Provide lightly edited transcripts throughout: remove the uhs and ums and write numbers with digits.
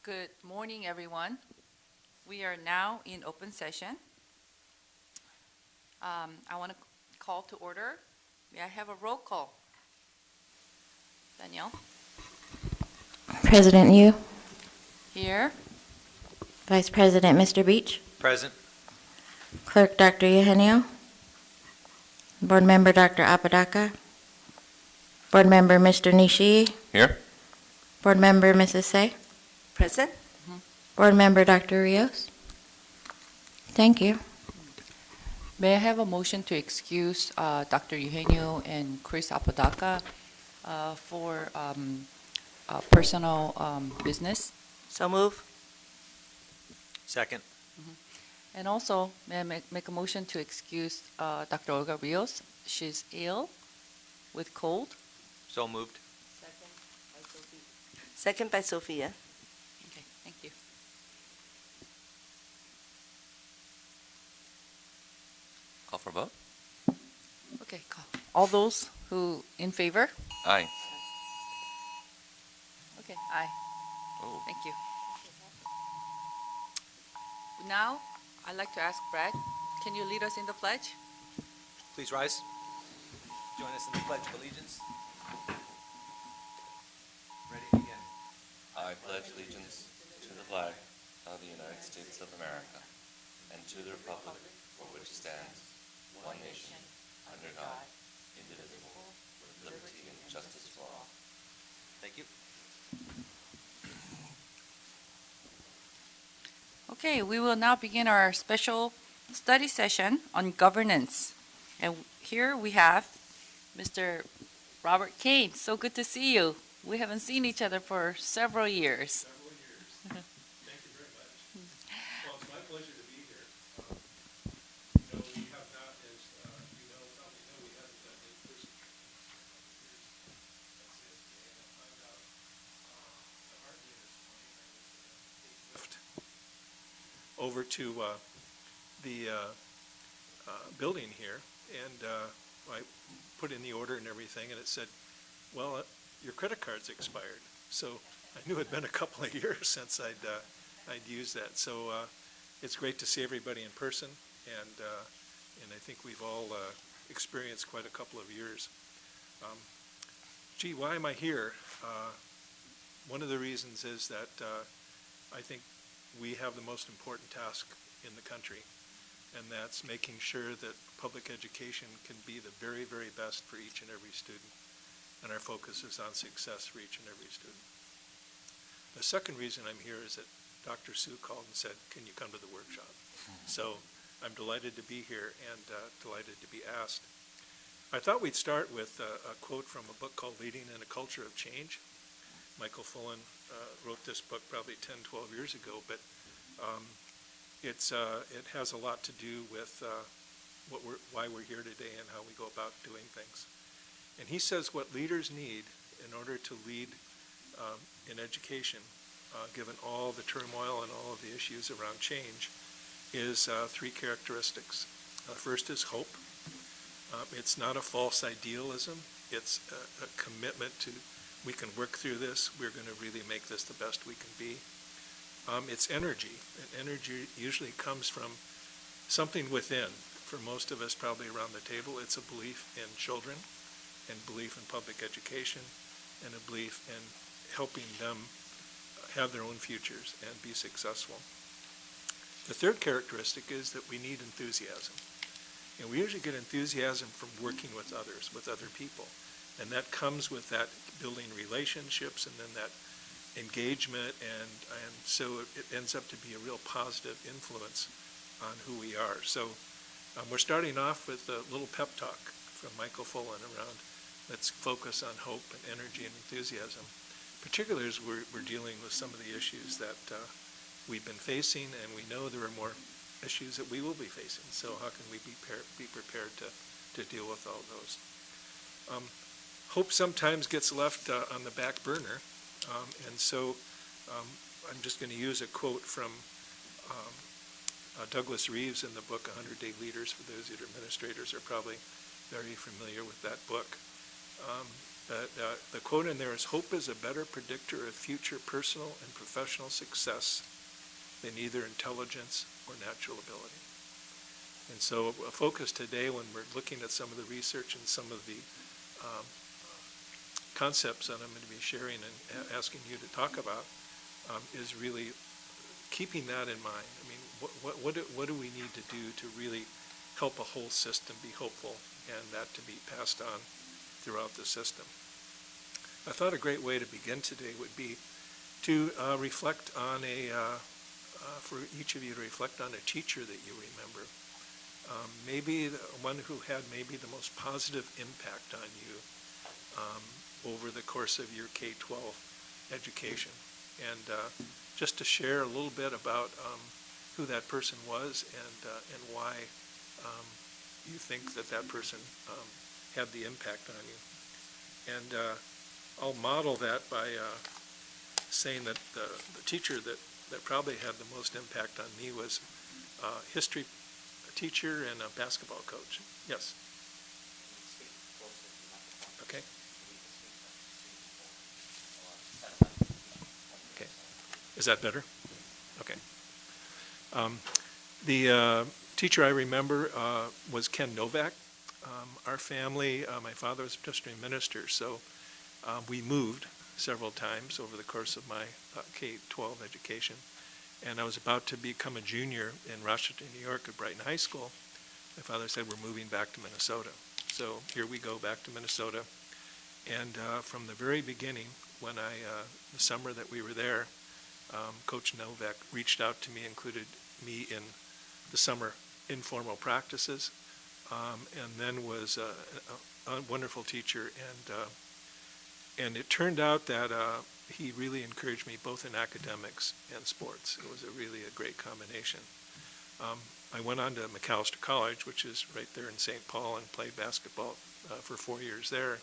Good morning, everyone. We are now in open session. I want to call to order. May I have a roll call? Danielle? President Yu, Here. Vice President Mr. Beach, Present. Clerk Dr. Eugenio, Board Member Dr. Apodaca, Board Member Mr. Nishii, Here. Board Member Mrs. Say, Present? Board Member Dr. Rios. Thank you. May I have a motion to excuse Dr. Eugenio and Chris Apodaca for personal business? So move. Second. And also, may I make a motion to excuse Dr. Olga Rios? She's ill with cold. So moved. Second by Sophia. Okay, thank you. Call for vote. Okay, call. All those who in favor? Aye. Okay, aye. Oh. Thank you. Now, I'd like to ask Brad, can you lead us in the pledge? Please rise. Join us in the Pledge of Allegiance. Ready to begin. I pledge allegiance to the flag of the United States of America and to the republic for which it stands, one nation, under God, indivisible, with liberty and justice for all. Thank you. Okay, we will now begin our special study session on governance. And here we have Mr. Robert Kane. So good to see you. We haven't seen each other for several years. Several years. Thank you very much. Well, it's my pleasure to be here. No, we have not, as you know, probably know, we haven't done in-person training for a couple of years. That's it. And I found out the hard way this morning. I was lift over to the building here, and I put in the order and everything, and it said, well, your credit card's expired. So I knew it'd been a couple of years since I'd used that. So it's great to see everybody in person, and I think we've all experienced quite a couple of years. Gee, why am I here? One of the reasons is that I think we have the most important task in the country, and that's making sure that public education can be the very, very best for each and every student. And our focus is on success for each and every student. The second reason I'm here is that Dr. Sue called and said, can you come to the workshop? So I'm delighted to be here and delighted to be asked. I thought we'd start with a quote from a book called Leading in a Culture of Change. Michael Fullen wrote this book probably 10, 12 years ago, but it has a lot to do with why we're here today and how we go about doing things. And he says what leaders need in order to lead in education, given all the turmoil and all of the issues around change, is three characteristics. First is hope. It's not a false idealism. It's a commitment to, we can work through this. We're going to really make this the best we can be. It's energy. And energy usually comes from something within. For most of us probably around the table, it's a belief in children, and belief in public education, and a belief in helping them have their own futures and be successful. The third characteristic is that we need enthusiasm. And we usually get enthusiasm from working with others, with other people. And that comes with that building relationships and then that engagement, and so it ends up to be a real positive influence on who we are. So we're starting off with a little pep talk from Michael Fullen around let's focus on hope and energy and enthusiasm, particularly as we're dealing with some of the issues that we've been facing, and we know there are more issues that we will be facing. So how can we be prepared to deal with all those? Hope sometimes gets left on the back burner, and so I'm just going to use a quote from Douglas Reeves in the book 100-Day Leaders. For those that are administrators are probably very familiar with that book. The quote in there is, "Hope is a better predictor of future personal and professional success than either intelligence or natural ability." And so a focus today, when we're looking at some of the research and some of the concepts that I'm going to be sharing and asking you to talk about, is really keeping that in mind. I mean, what do we need to do to really help a whole system be hopeful and that to be passed on throughout the system? I thought a great way to begin today would be to reflect on for each of you to reflect on a teacher that you remember. Maybe the one who had maybe the most positive impact on you over the course of your K-12 education. And just to share a little bit about who that person was and why you think that person had the impact on you. And I'll model that by saying that the teacher that probably had the most impact on me was a history teacher and a basketball coach. Yes? Okay. Okay. Is that better? Okay. The teacher I remember was Ken Novak. Our family, my father was a presbyterian minister, so we moved several times over the course of my K-12 education. And I was about to become a junior in Rochester, New York at Brighton High School. My father said, "We're moving back to Minnesota." So here we go back to Minnesota. And from the very beginning, when the summer that we were there, Coach Novak reached out to me, included me in the summer informal practices, and then was a wonderful teacher. And it turned out that he really encouraged me both in academics and sports. It was really a great combination. I went on to McAllister College, which is right there in St. Paul, and played basketball for 4 years there.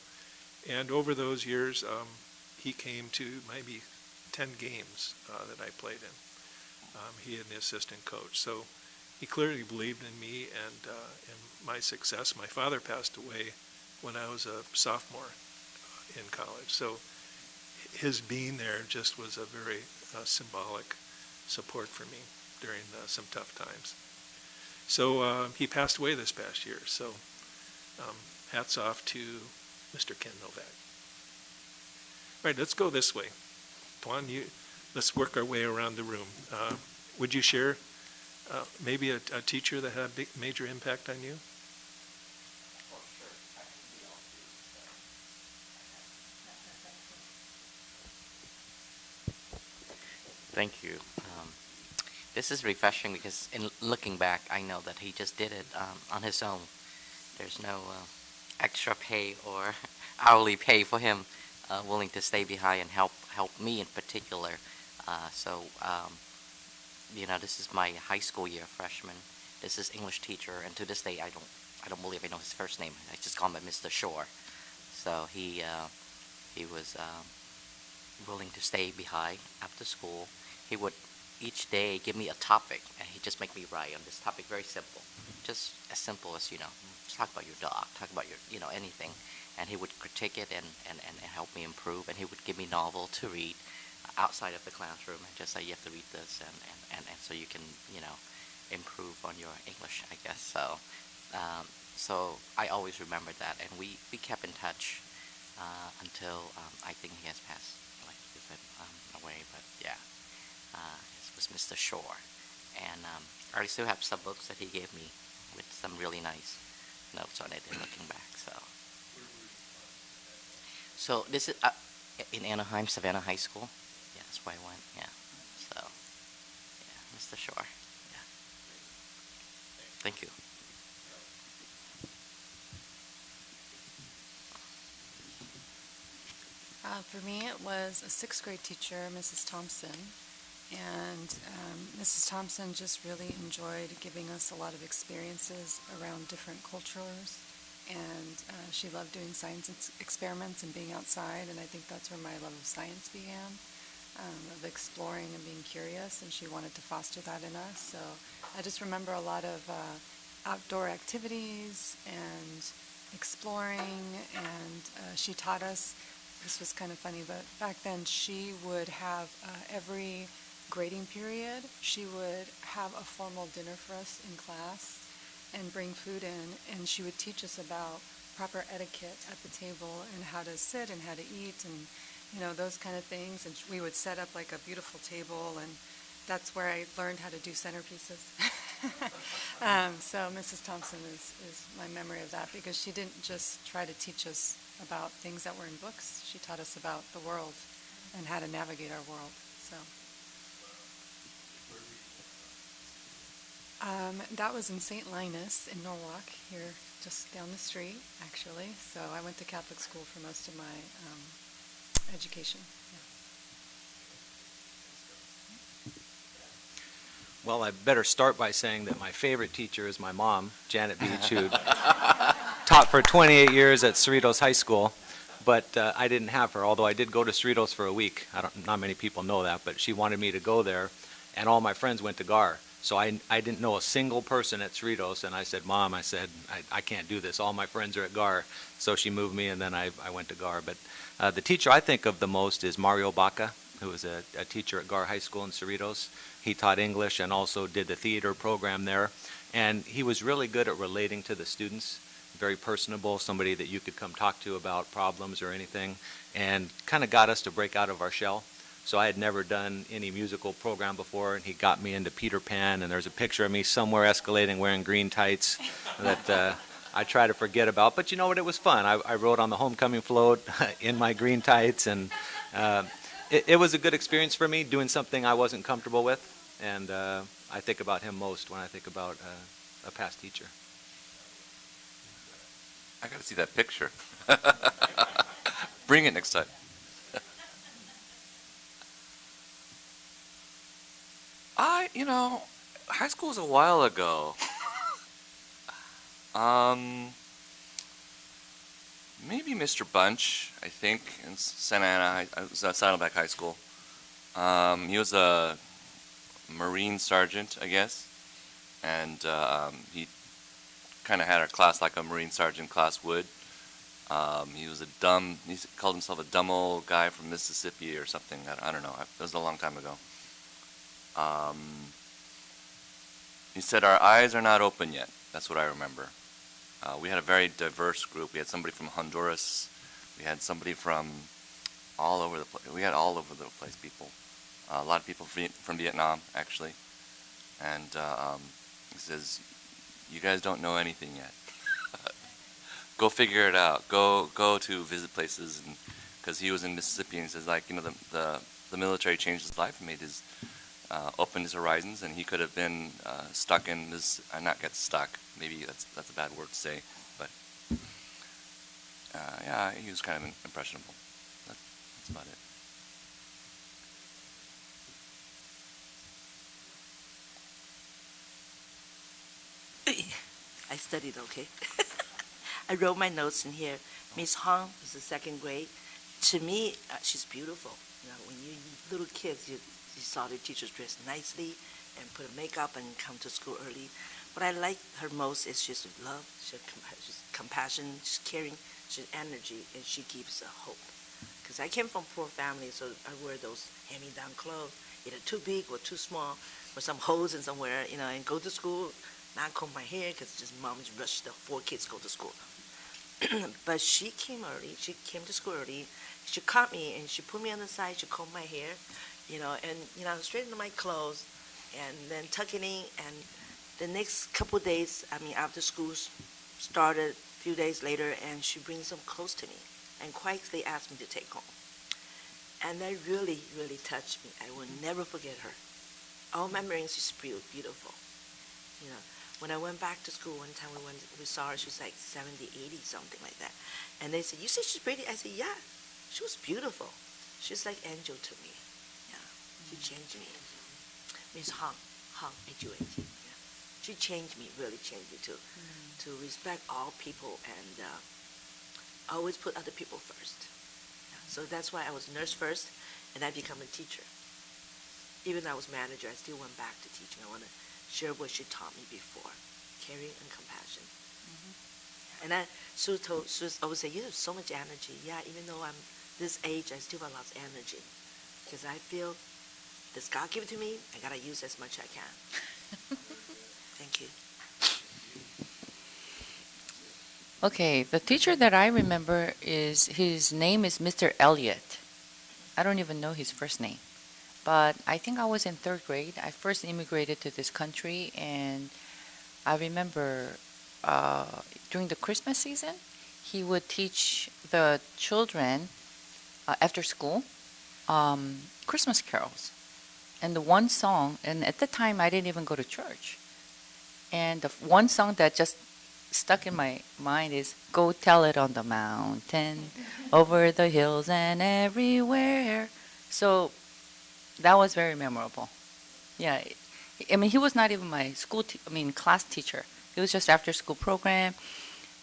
And over those years, he came to maybe 10 games that I played in. He and the assistant coach. So he clearly believed in me and my success. My father passed away when I was a sophomore in college. So his being there just was a very symbolic support for me during some tough times. So he passed away this past year. So hats off to Mr. Ken Novak. All right, let's go this way. Tuan, let's work our way around the room. Would you share maybe a teacher that had a big, major impact on you? Thank you. This is refreshing because in looking back, I know that he just did it on his own. There's no extra pay or hourly pay for him willing to stay behind and help me in particular. This is my high school year, freshman. This is English teacher, and to this day, I don't believe I know his first name. I just call him Mr. Shore. So he was willing to stay behind after school. He would each day give me a topic, and he'd just make me write on this topic, very simple. Just as simple as, just talk about your dog, talk about your, anything. And he would critique it and help me improve, and he would give me novel to read outside of the classroom and just say, you have to read this, and so you can, improve on your English, I guess. So I always remembered that, and we kept in touch until I think he has passed away, but yeah. This was Mr. Shore, and I still have some books that he gave me with some really nice notes on it. And looking back, so this is in Anaheim, Savannah High School. Yeah, that's where I went. Yeah, so yeah, Mr. Shore. Yeah, thank you. For me, it was a sixth grade teacher, Mrs. Thompson, and Mrs. Thompson just really enjoyed giving us a lot of experiences around different cultures, and she loved doing science experiments and being outside, and I think that's where my love of science began, of exploring and being curious, and she wanted to foster that in us. So I just remember a lot of outdoor activities and exploring, and she taught us. This was kind of funny, but back then she would have every grading period, she would have a formal dinner for us in class and bring food in, and she would teach us about proper etiquette at the table and how to sit and how to eat and, you know, those kind of things. And we would set up like a beautiful table, and that's where I learned how to do centerpieces. So Mrs. Thompson is my memory of that, because she didn't just try to teach us about things that were in books. She taught us about the world and how to navigate our world. So that was in St. Linus in Norwalk, here just down the street, actually. So I went to Catholic school for most of my education. Yeah. Well, I better start by saying that my favorite teacher is my mom, Janet Beach, who taught for 28 years at Cerritos High School. But I didn't have her, although I did go to Cerritos for a week. Not many people know that, but she wanted me to go there, and all my friends went to GAR. So I didn't know a single person at Cerritos, and I said, Mom, I can't do this. All my friends are at GAR. So she moved me, and then I went to GAR. But the teacher I think of the most is Mario Baca, who was a teacher at GAR High School in Cerritos. He taught English and also did the theater program there. And he was really good at relating to the students, very personable, somebody that you could come talk to about problems or anything, and kind of got us to break out of our shell. So I had never done any musical program before, and he got me into Peter Pan, and there's a picture of me somewhere escalating wearing green tights that I try to forget about. But you know what? It was fun. I rode on the homecoming float in my green tights, and it was a good experience for me, doing something I wasn't comfortable with, and I think about him most when I think about a past teacher. I got to see that picture. Bring it next time. High school was a while ago. Maybe Mr. Bunch, I think, in Santa Ana. I was at Saddleback High School. He was a Marine sergeant, I guess, and he kind of had our class like a Marine sergeant class would. He called himself a dumb old guy from Mississippi or something. I don't know. It was a long time ago. He said, "Our eyes are not open yet." That's what I remember. We had a very diverse group. We had somebody from Honduras. We had somebody from all over the place. We had all over the place people. A lot of people from Vietnam, actually. And he says, "You guys don't know anything yet. Go figure it out. Go to visit places." And because he was in Mississippi, and he says, the military changed his life, made his opened his horizons, and he could have been stuck in this. Not get stuck. Maybe that's a bad word to say, but yeah, he was kind of impressionable. That's about it. I studied, okay? I wrote my notes in here. Miss Hong was the second grade. To me, she's beautiful. You know, when you little kids, you saw the teachers dress nicely and put a makeup and come to school early. What I like her most is she's love, she's compassion, she's caring, she's energy, and she gives a hope. Because I came from poor family, so I wear those hand-me-down clothes, either too big or too small, or some holes in somewhere, and go to school, not comb my hair, because just mom just rushed the 4 kids go to school. But she came early, she came to school early, she caught me, and she put me on the side, she combed my hair, and straightened my clothes, and then tuck it in, and the next couple of days, after school started, a few days later, and she brings them close to me, and quietly asked me to take home. And that really, really touched me. I will never forget her. All memories is beautiful. When I went back to school one time, we saw her, she was like 70, 80, something like that. And they said, "You say she's pretty?" I said, "Yeah, she was beautiful. She's like angel to me." Yeah, she changed me. Miss Hong, H-U-N-G. Yeah. She changed me, really changed me to respect all people and always put other people first. Yeah. So that's why I was nurse first, and I become a teacher. Even though I was manager, I still went back to teaching. I want to share what she taught me before, caring and compassion. Mm-hmm. And Sue always say, you have so much energy. Yeah, even though I'm this age, I still have lots of energy. Because I feel this God give it to me, I gotta use as much as I can. Thank you. Okay, the teacher that I remember his name is Mr. Elliott. I don't even know his first name. But I think I was in third grade. I first immigrated to this country, and I remember during the Christmas season, he would teach the children after school Christmas carols. And the one song, and at the time I didn't even go to church. And the one song that just stuck in my mind is "Go Tell It on the Mountain, over the hills and everywhere." So that was very memorable. Yeah, I mean, he was not even my class teacher. It was just after school program,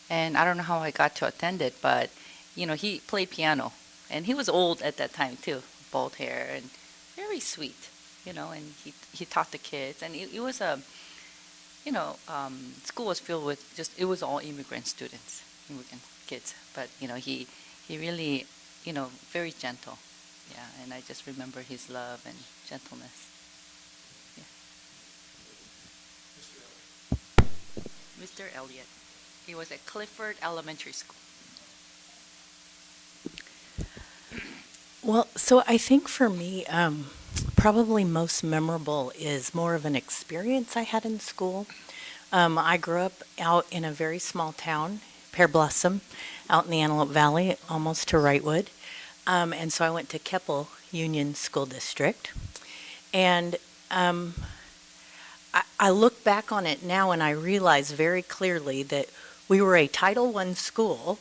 and I don't know how I got to attend it, but he played piano, and he was old at that time too, bald hair and very sweet, and he taught the kids, and it was school was filled with it was all immigrant students, immigrant kids, but he really, very gentle. Yeah, and I just remember his love and gentleness. Yeah. Mr. Elliott. He was at Clifford Elementary School. Well, so I think for me, probably most memorable is more of an experience I had in school. I grew up out in a very small town, Pear Blossom, out in the Antelope Valley, almost to Wrightwood. And so I went to Keppel Union School District. And I look back on it now and I realize very clearly that we were a Title I school.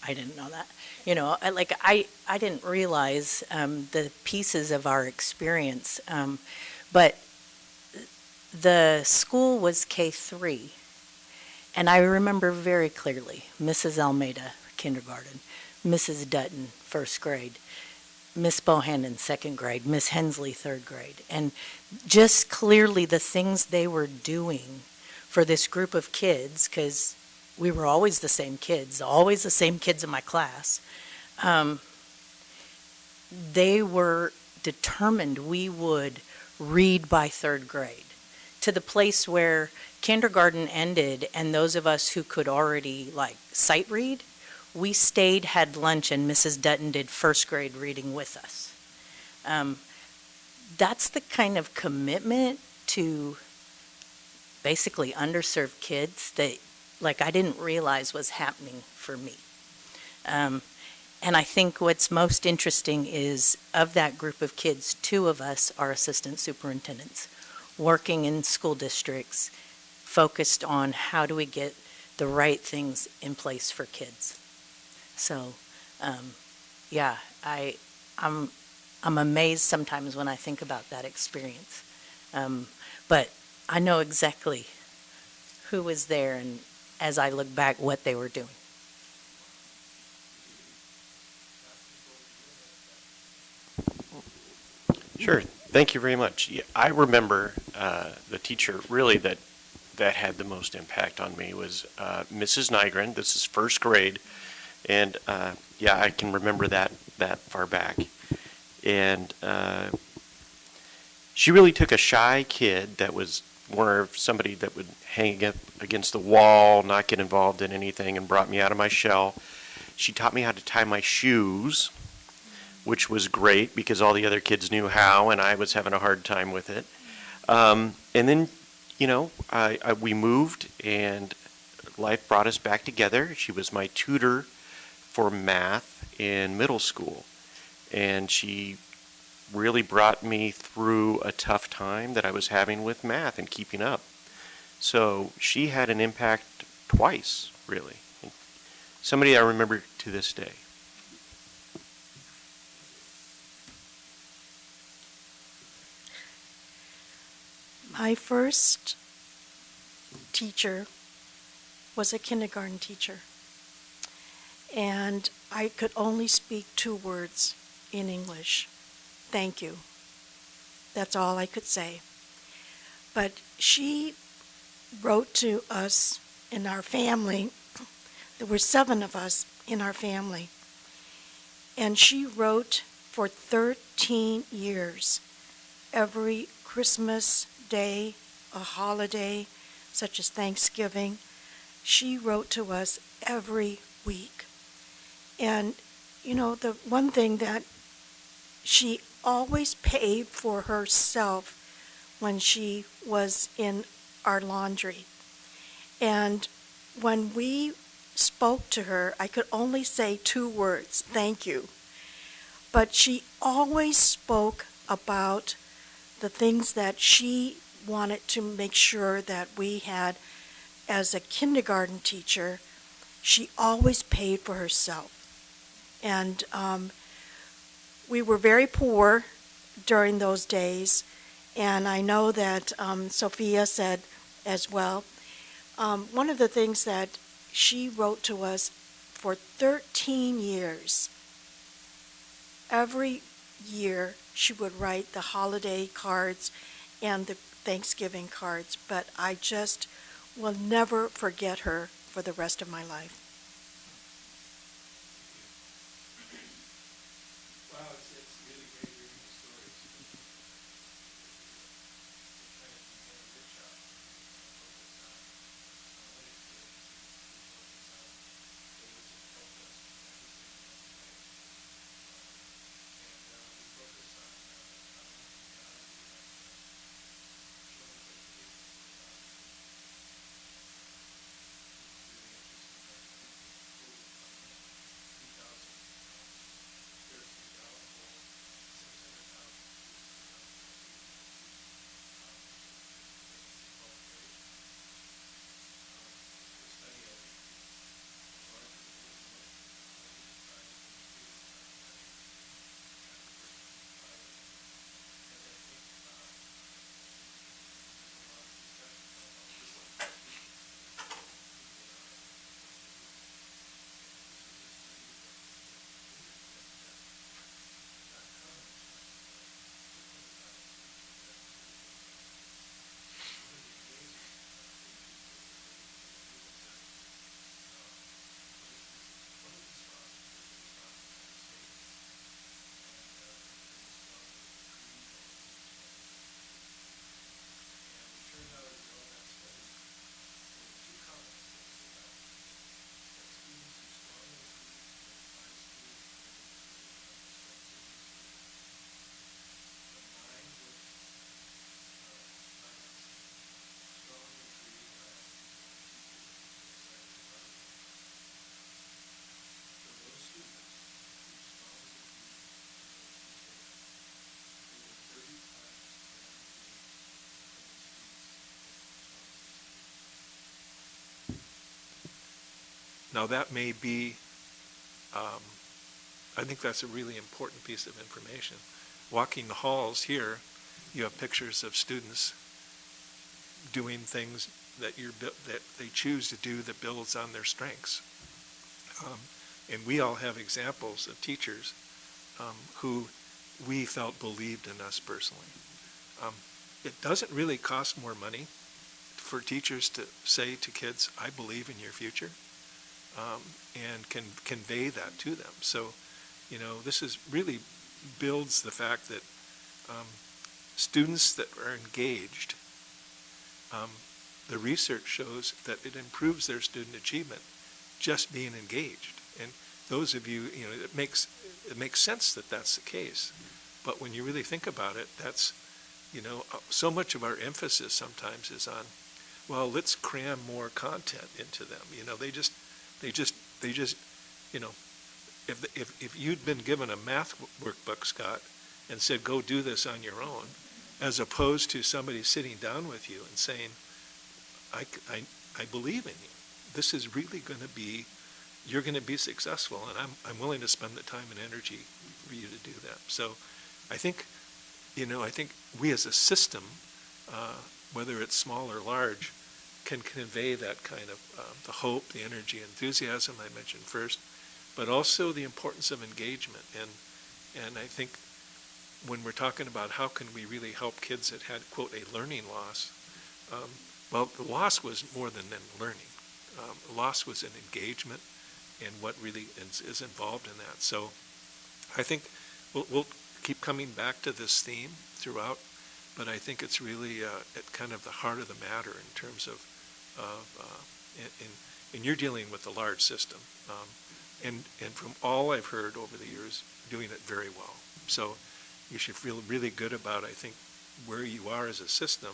I didn't know that. I didn't realize the pieces of our experience. But the school was K-3. And I remember very clearly Mrs. Almeida, kindergarten, Mrs. Dutton, first grade, Miss Bohannon, second grade, Miss Hensley, third grade. And just clearly the things they were doing for this group of kids, because we were always the same kids in my class. They were determined we would read by third grade, to the place where kindergarten ended and those of us who could already sight read, we stayed, had lunch, and Mrs. Dutton did first grade reading with us. That's the kind of commitment to basically underserved kids that I didn't realize was happening for me. And I think what's most interesting is of that group of kids, 2 of us are assistant superintendents working in school districts focused on how do we get the right things in place for kids. So, yeah, I'm amazed sometimes when I think about that experience. But I know exactly who was there and as I look back what they were doing. Sure. Thank you very much. Yeah, I remember the teacher really that had the most impact on me was Mrs. Nygren. This is first grade. And yeah, I can remember that far back. And she really took a shy kid that was somebody that would hang up against the wall, not get involved in anything, and brought me out of my shell. She taught me how to tie my shoes, which was great because all the other kids knew how, and I was having a hard time with it. And then, we moved, and life brought us back together. She was my tutor for math in middle school, and she really brought me through a tough time that I was having with math and keeping up. So she had an impact twice, really. Somebody I remember to this day. My first teacher was a kindergarten teacher, and I could only speak 2 words in English. Thank you. That's all I could say. But she wrote to us in our family There were 7 of us in our family. And she wrote for 13 years, every Christmas day, a holiday, such as Thanksgiving. She wrote to us every week. And, you know, the one thing that she always paid for herself when she was in our laundry. And when we spoke to her, I could only say 2 words, thank you. But she always spoke about the things that she wanted to make sure that we had as a kindergarten teacher. She always paid for herself. And we were very poor during those days, and I know that Sophia said as well. One of the things that she wrote to us for 13 years, every year she would write the holiday cards and the Thanksgiving cards, but I just will never forget her for the rest of my life. Wow, it's really great hearing the stories. Kind of began a workshop focused on Hellenic kids, focused on those that helped us tremendously along the way. And we focus on not only theology, but children's education for God. It's really interesting that COVID coming in 2000, there's the allowable 600,000 students around the country in 12th grade. The study, I think, is larger than any most private institute around the country, universities and private. And I think there's a lot of discussion now about personal education and who they are and what they want to do. And this was a study that concluded that it's not common to find 600,000 students with that particular class. It really amazes teachers that they're able to do this. And one of the sponsors was a response to Penn State, and they sponsored a decree that was being sponsored. And it turned out as well in that study, there were 2 comments that stood out. That students who strongly agreed with my school being able to really help the transition students, the 9 with comments strongly agreed, and I have to use the word teachers because they're excited about it. For those students who strongly agreed with those 2 statements, they were 30 times more engaged in the streets than the responses to the comments. Now that may be, I think that's a really important piece of information. Walking the halls here, you have pictures of students doing things that that they choose to do that builds on their strengths. And we all have examples of teachers who we felt believed in us personally. It doesn't really cost more money for teachers to say to kids, I believe in your future, and can convey that to them. So, you know, this is really builds the fact that students that are engaged, the research shows that it improves their student achievement just being engaged. And those of you, you know, it makes sense that that's the case. But when you really think about it, that's, you know, so much of our emphasis sometimes is on, well, let's cram more content into them. You know, they just, you know, if you'd been given a math workbook, Scott, and said, go do this on your own, as opposed to somebody sitting down with you and saying, I believe in you. This is really going to be, you're going to be successful, and I'm willing to spend the time and energy for you to do that. So I think, you know, I think we as a system, whether it's small or large, can convey that kind of the hope, the energy, enthusiasm I mentioned first, but also the importance of engagement. And I think when we're talking about how can we really help kids that had, quote, a learning loss, well, the loss was more than learning. lost was in engagement and what really is involved in that. So I think we'll keep coming back to this theme throughout, but I think it's really at kind of the heart of the matter in terms of and you're dealing with a large system, and from all I've heard over the years, doing it very well. So you should feel really good about, I think, where you are as a system,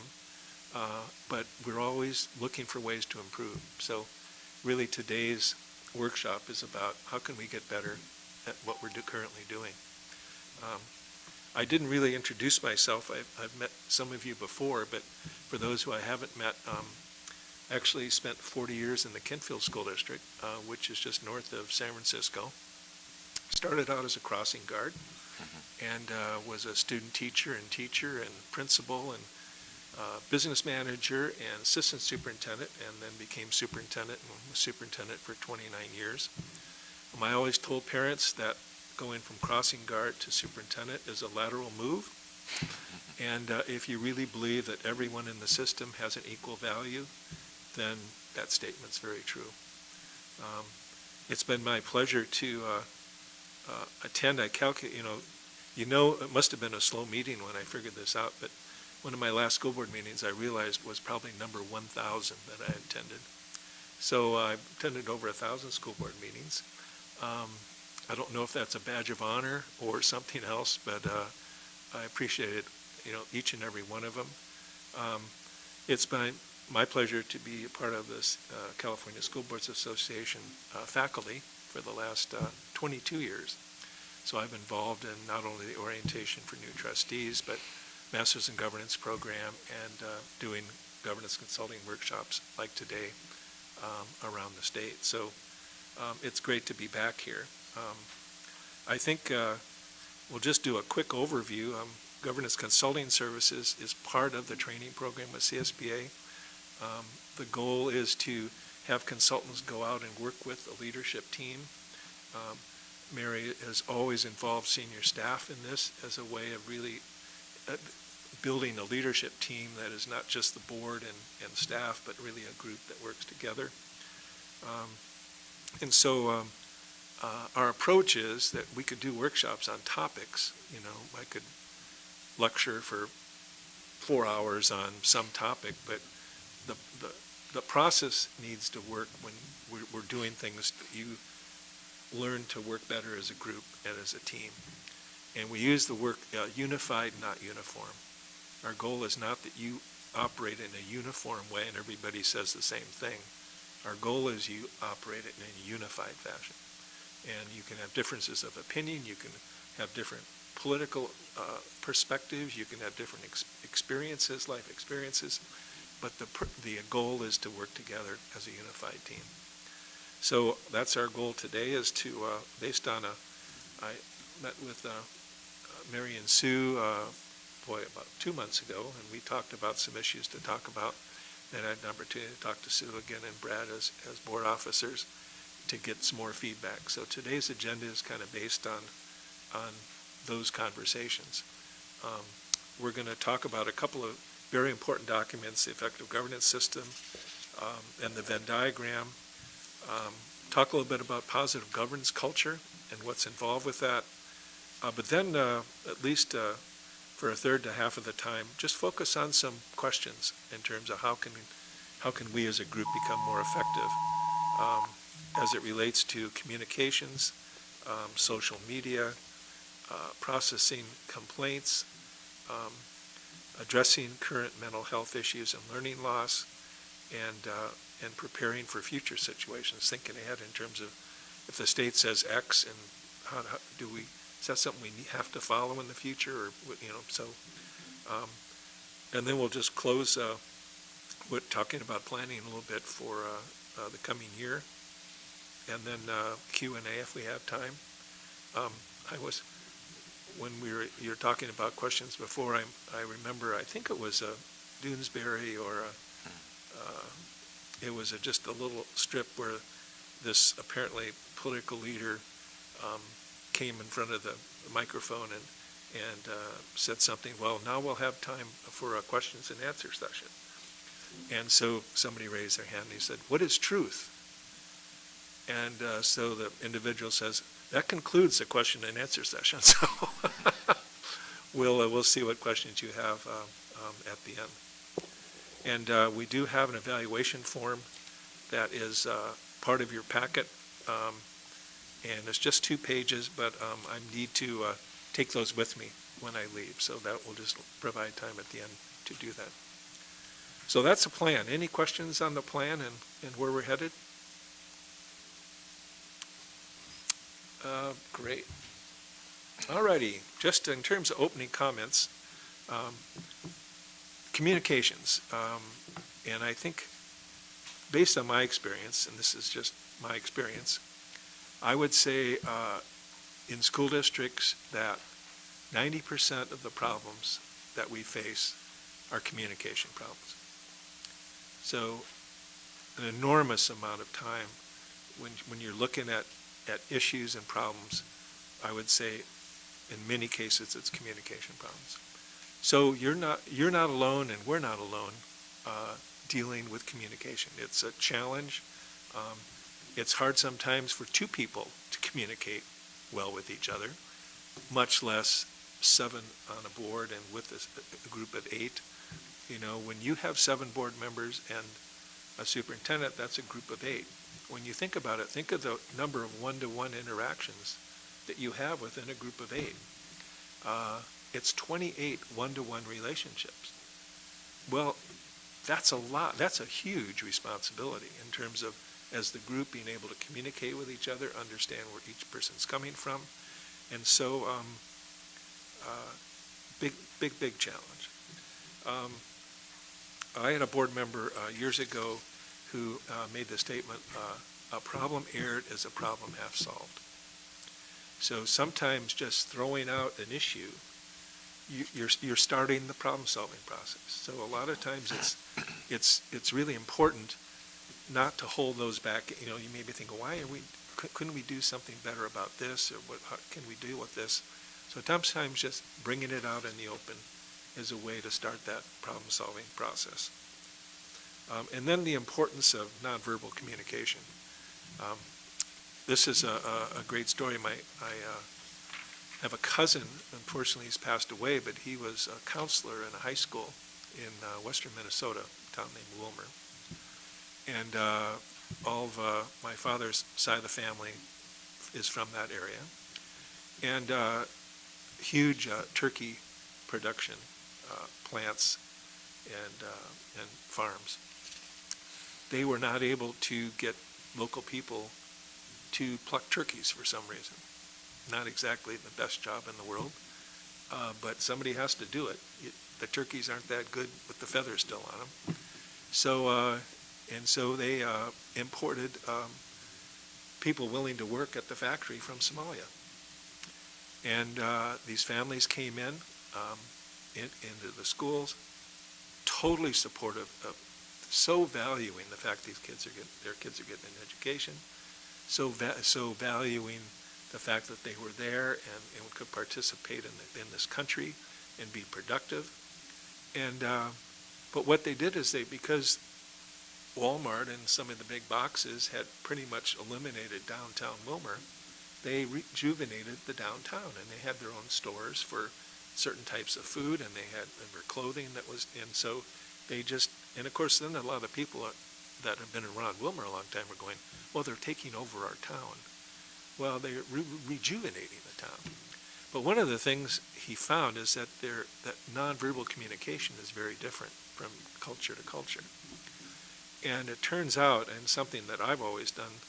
but we're always looking for ways to improve. So really today's workshop is about how can we get better at what we're currently doing. I didn't really introduce myself. I've met some of you before, but for those who I haven't met, actually spent 40 years in the Kentfield School District, which is just north of San Francisco. Started out as a crossing guard and was a student teacher and principal and business manager and assistant superintendent, and then became superintendent and was superintendent for 29 years. I always told parents that going from crossing guard to superintendent is a lateral move. And if you really believe that everyone in the system has an equal value, then that statement's very true. It's been my pleasure to attend. I calculate, it must have been a slow meeting when I figured this out, but one of my last school board meetings I realized was probably number 1,000 that I attended. So I attended over 1,000 school board meetings. I don't know if that's a badge of honor or something else, but I appreciated, each and every one of them. It's been my pleasure to be a part of this California School Boards Association faculty for the last 22 years. So I'm involved in not only the orientation for new trustees, but Masters in Governance program and doing governance consulting workshops like today around the state. So it's great to be back here. I think we'll just do a quick overview. Governance Consulting Services is part of the training program with CSBA. The goal is to have consultants go out and work with a leadership team. Mary has always involved senior staff in this as a way of really building a leadership team that is not just the board and staff, but really a group that works together. And so our approach is that we could do workshops on topics. I could lecture for 4 hours on some topic, but the process needs to work when we're doing things that you learn to work better as a group and as a team. And we use the word unified, not uniform. Our goal is not that you operate in a uniform way and everybody says the same thing. Our goal is you operate it in a unified fashion. And you can have differences of opinion, you can have different political perspectives, you can have different experiences, life experiences, but the goal is to work together as a unified team. So that's our goal today, is to, based on I met with Mary and Sue, about 2 months ago, and we talked about some issues to talk about, and I had an opportunity to talk to Sue again and Brad as board officers to get some more feedback. So today's agenda is kind of based on those conversations. We're going to talk about a couple of very important documents, the effective governance system and the Venn diagram. Talk a little bit about positive governance culture and what's involved with that. But then at least for a third to half of the time, just focus on some questions in terms of how can we as a group become more effective as it relates to communications, social media, processing complaints, addressing current mental health issues and learning loss, and preparing for future situations, thinking ahead in terms of if the state says X, and how is that something we have to follow in the future, or so. And then we'll just close with talking about planning a little bit for the coming year, and then Q&A if we have time. When you're talking about questions before, I remember, I think it was Doonesbury, or it was just a little strip where this apparently political leader came in front of the microphone and said something, well, now we'll have time for a questions and answer session. And so somebody raised their hand and he said, "What is truth?" And so the individual says, "That concludes the question and answer session." So we'll see what questions you have at the end. And we do have an evaluation form that is part of your packet. And it's just 2 pages, but I need to take those with me when I leave. So that will just provide time at the end to do that. So that's the plan. Any questions on the plan and where we're headed? Great. All righty. Just in terms of opening comments, communications. And I think based on my experience, and this is just my experience, I would say in school districts that 90% of the problems that we face are communication problems. So an enormous amount of time when you're looking at issues and problems, I would say in many cases it's communication problems. So you're not alone, and we're not alone dealing with communication. It's a challenge. It's hard sometimes for 2 people to communicate well with each other, much less 7 on a board and with a group of 8. You know, when you have 7 board members and a superintendent, that's a group of 8. When you think about it, think of the number of one-to-one interactions that you have within a group of 8. It's 28 one-to-one relationships. Well, that's a lot. That's a huge responsibility in terms of, as the group, being able to communicate with each other, understand where each person's coming from. And so, big challenge. I had a board member years ago who made the statement, a problem aired is a problem half solved. So sometimes just throwing out an issue, you're starting the problem-solving process. So a lot of times it's really important not to hold those back. You know, you may be thinking, couldn't we do something better about this, or how can we deal with this? So sometimes just bringing it out in the open is a way to start that problem-solving process. And then the importance of nonverbal communication. This is a great story. I have a cousin, unfortunately he's passed away, but he was a counselor in a high school in western Minnesota, a town named Wilmer. And all of my father's side of the family is from that area. And huge turkey production plants and farms. They were not able to get local people to pluck turkeys for some reason. Not exactly the best job in the world, but somebody has to do it. The turkeys aren't that good with the feathers still on them. So they imported people willing to work at the factory from Somalia. And these families came into the schools, totally supportive of, so valuing the fact their kids are getting an education, so valuing the fact that they were there and could participate in this country and be productive. And but what they did is because Walmart and some of the big boxes had pretty much eliminated downtown Wilmer, they rejuvenated the downtown, and they had their own stores for certain types of food, and they had their clothing that was, and so they just, and of course then a lot of people that have been around Wilmer a long time were going, well, they're taking over our town. Well, they're rejuvenating the town. But one of the things he found is that that nonverbal communication is very different from culture to culture. And it turns out, and something that I've always done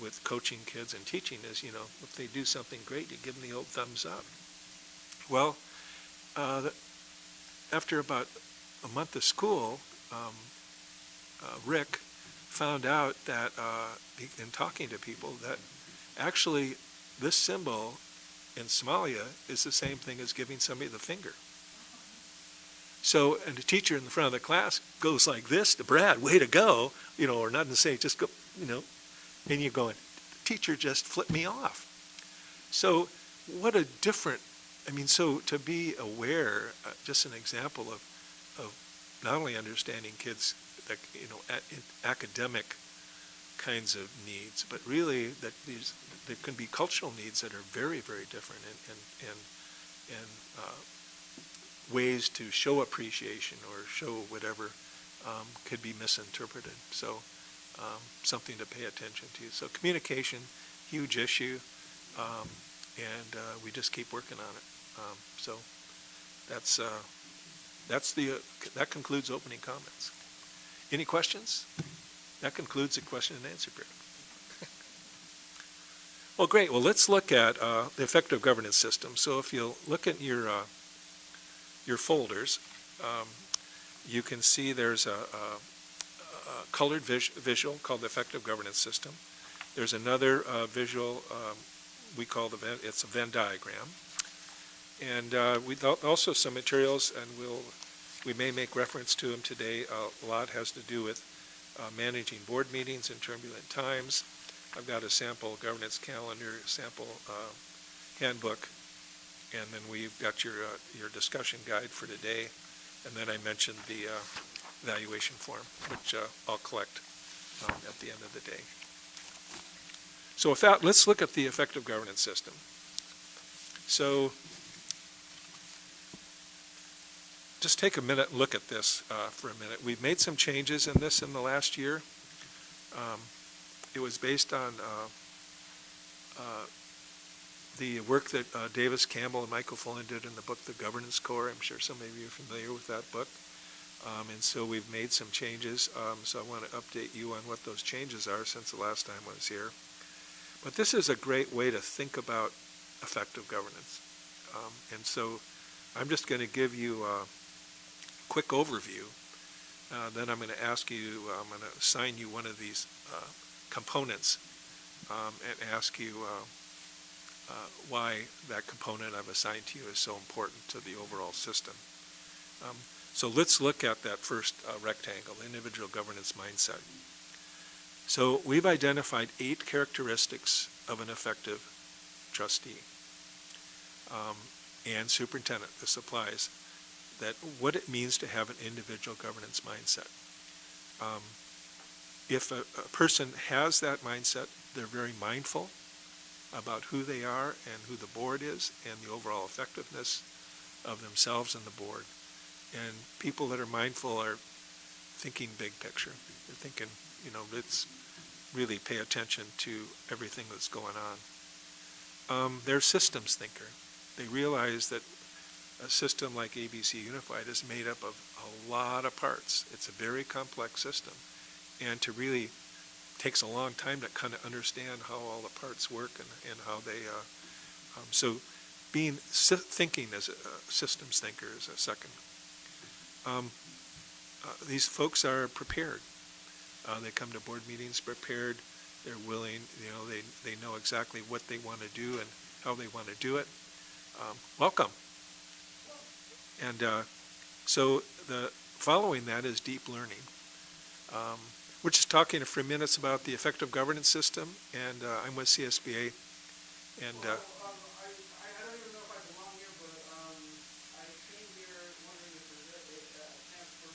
with coaching kids and teaching is, if they do something great, you give them the old thumbs up. Well, after about a month of school, Rick found out that, in talking to people, that actually this symbol in Somalia is the same thing as giving somebody the finger. So, and the teacher in the front of the class goes like this to Brad, way to go, or nothing to say, just go, and you're going, teacher just flipped me off. So what a different, so to be aware, just an example of not only understanding kids' academic kinds of needs, but really that there can be cultural needs that are very, very different, and ways to show appreciation or show whatever could be misinterpreted. So something to pay attention to. So communication, huge issue, and we just keep working on it. So that concludes opening comments. Any questions? That concludes the question and answer period. Well, great. Well, let's look at the effective governance system. So if you look at your folders, you can see there's a colored visual called the effective governance system. There's another visual we call it's a Venn diagram. And we also some materials, and we may make reference to them today. A lot has to do with managing board meetings in turbulent times. I've got a sample governance calendar, sample handbook, and then we've got your discussion guide for today. And then I mentioned the evaluation form, which I'll collect at the end of the day. So with that, let's look at the effective governance system. So just take a minute and look at this for a minute. We've made some changes in this in the last year. It was based on the work that Davis Campbell and Michael Fullen did in the book, The Governance Core. I'm sure some of you are familiar with that book. And so we've made some changes. So I want to update you on what those changes are since the last time I was here. But this is a great way to think about effective governance. And so I'm just going to give you a quick overview. Then I'm going to ask you, I'm going to assign you one of these components and ask you why that component I've assigned to you is so important to the overall system. So let's look at that first rectangle, individual governance mindset. So we've identified 8 characteristics of an effective trustee and superintendent. This applies that what it means to have an individual governance mindset. If a person has that mindset, they're very mindful about who they are and who the board is and the overall effectiveness of themselves and the board. And people that are mindful are thinking big picture. They're thinking, let's really pay attention to everything that's going on. They're systems thinker. They realize that a system like ABC Unified is made up of a lot of parts. It's a very complex system. And to really takes a long time to kind of understand how all the parts work and how they, so thinking as a systems thinker is a second. These folks are prepared. They come to board meetings prepared. They're willing, they know exactly what they want to do and how they want to do it. Welcome. And so the following that is deep learning. We're just talking for a few minutes about the effective governance system, and I'm with CSBA. And I don't even know if I belong here, but I came here wondering if there's a chance for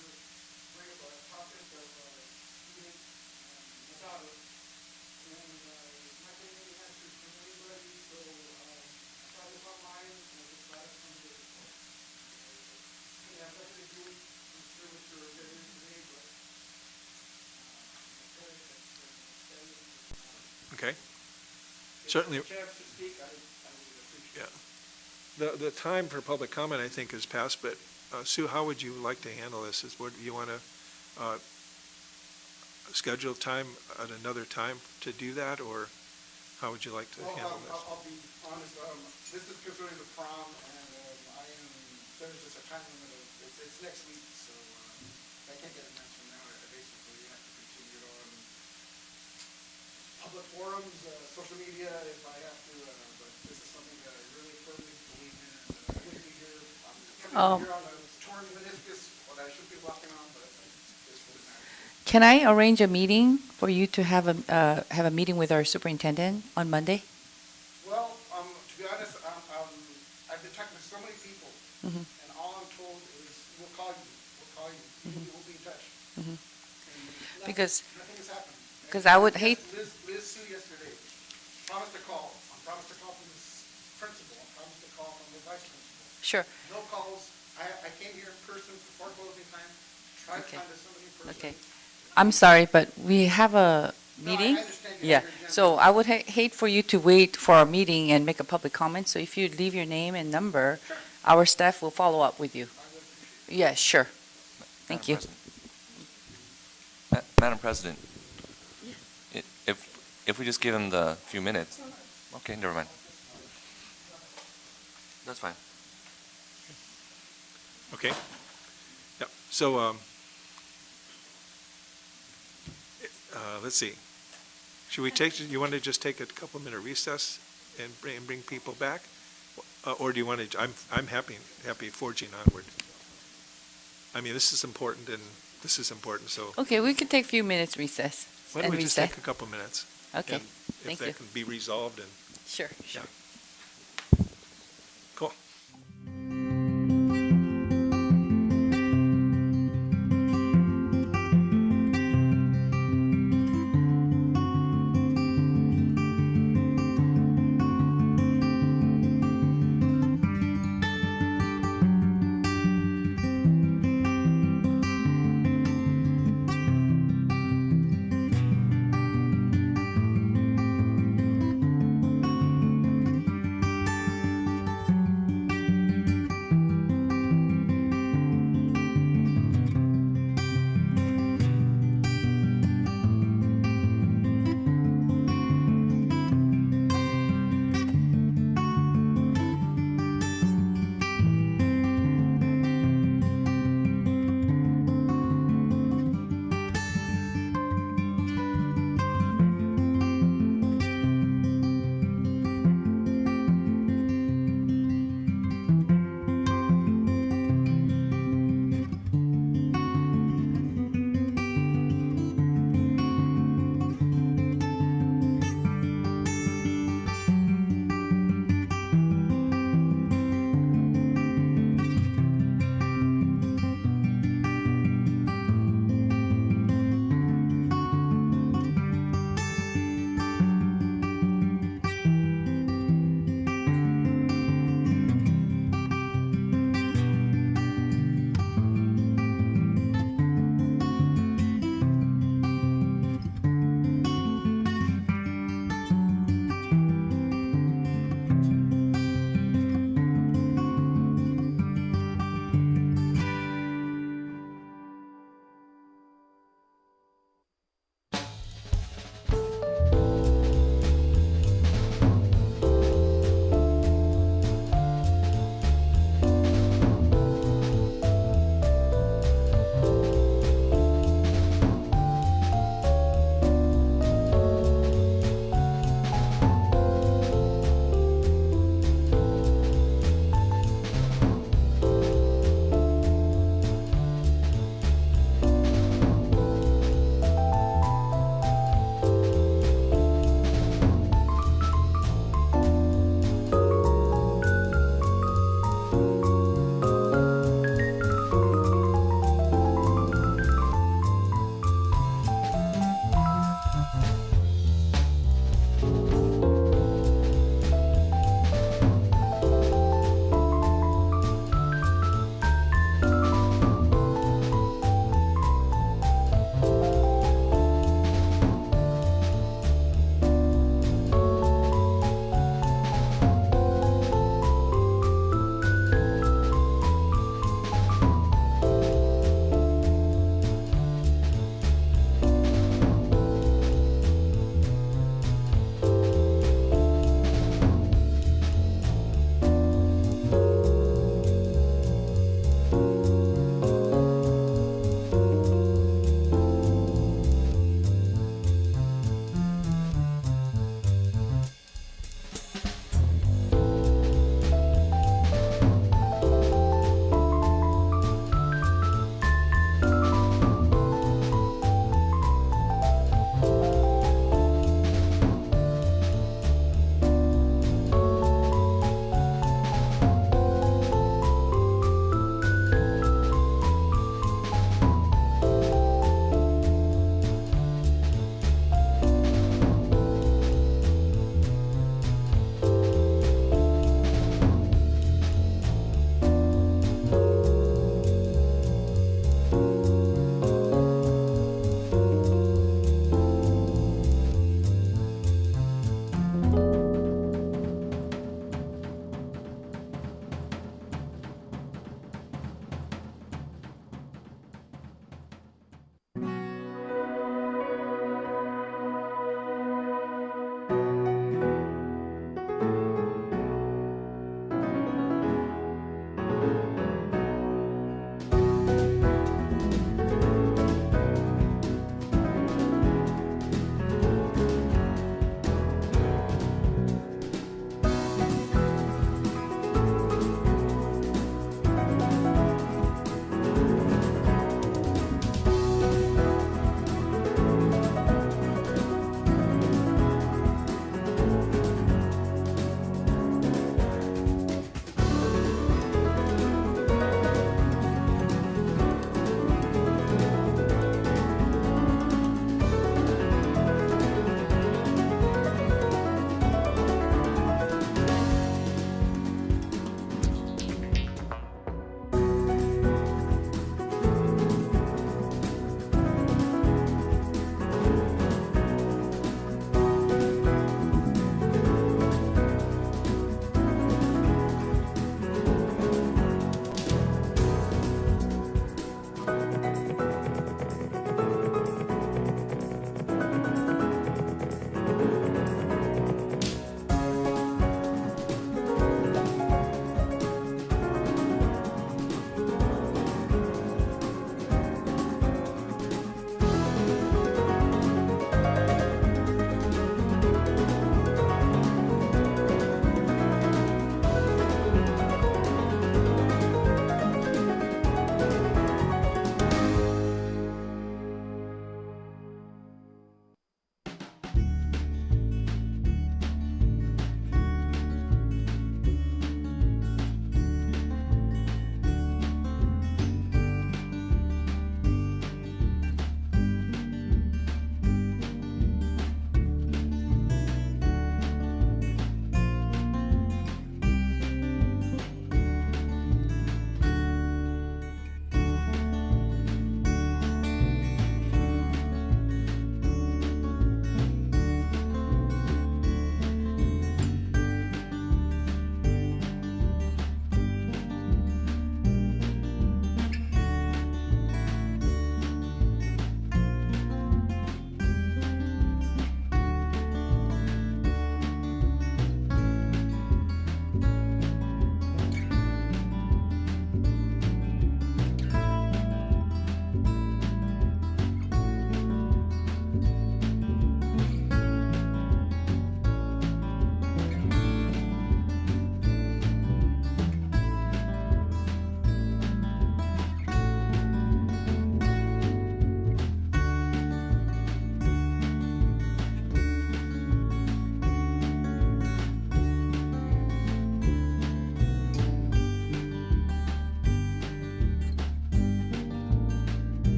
bring up a topic of student and my daughter. And it's not getting any answers from anybody, so I saw this online and I decided to come here. It has nothing to do with, I'm sure what you're getting into today, but okay. Certainly. If there's a chance to speak, I would appreciate it. The time for public comment, I think, has passed, but Sue, how would you like to handle this? Do you want to schedule time at another time to do that, or how would you like to handle this? I'll be honest, this is concerning the prom, and I am finished this a time limit of, it's next week, so I can't get an answer now. I basically have to continue on public forums, social media, if I have to, but this is something that I really firmly believe in, and I wouldn't be here, I'm coming here on a torn meniscus, what I should be walking on, but this wouldn't matter. Can I arrange a meeting for you to have a meeting with our superintendent on Monday? Well, to be honest, I've been talking to so many people, and all I'm told is, we'll call you, we'll be in touch. Because, Nothing has happened. because I would hate, Liz Sue yesterday promised to call. Promised to call from the principal. Promised to call from the vice principal. sure, No calls. I came here in person before closing time. Tried to Okay. find somebody in person. okay. I'm sorry, but we have a No, meeting. I understand you Yeah, have your agenda. so I would hate for you to wait for our meeting and make a public comment, so if you leave your name and number, our staff will follow up with you. Yeah, sure. Thank you. Madam President, if we just give him the few minutes, okay, never mind. That's fine. Okay. Yep. So, let's see. Should we take, you want to just take a couple minute recess and bring people back? Or do you want to, I'm happy forging onward. I mean, this is important and this is important, so Okay, we can take a few minutes recess. why don't and we just reset. take a couple minutes? Okay, And thank if you. that can be resolved and, Sure, sure. cool.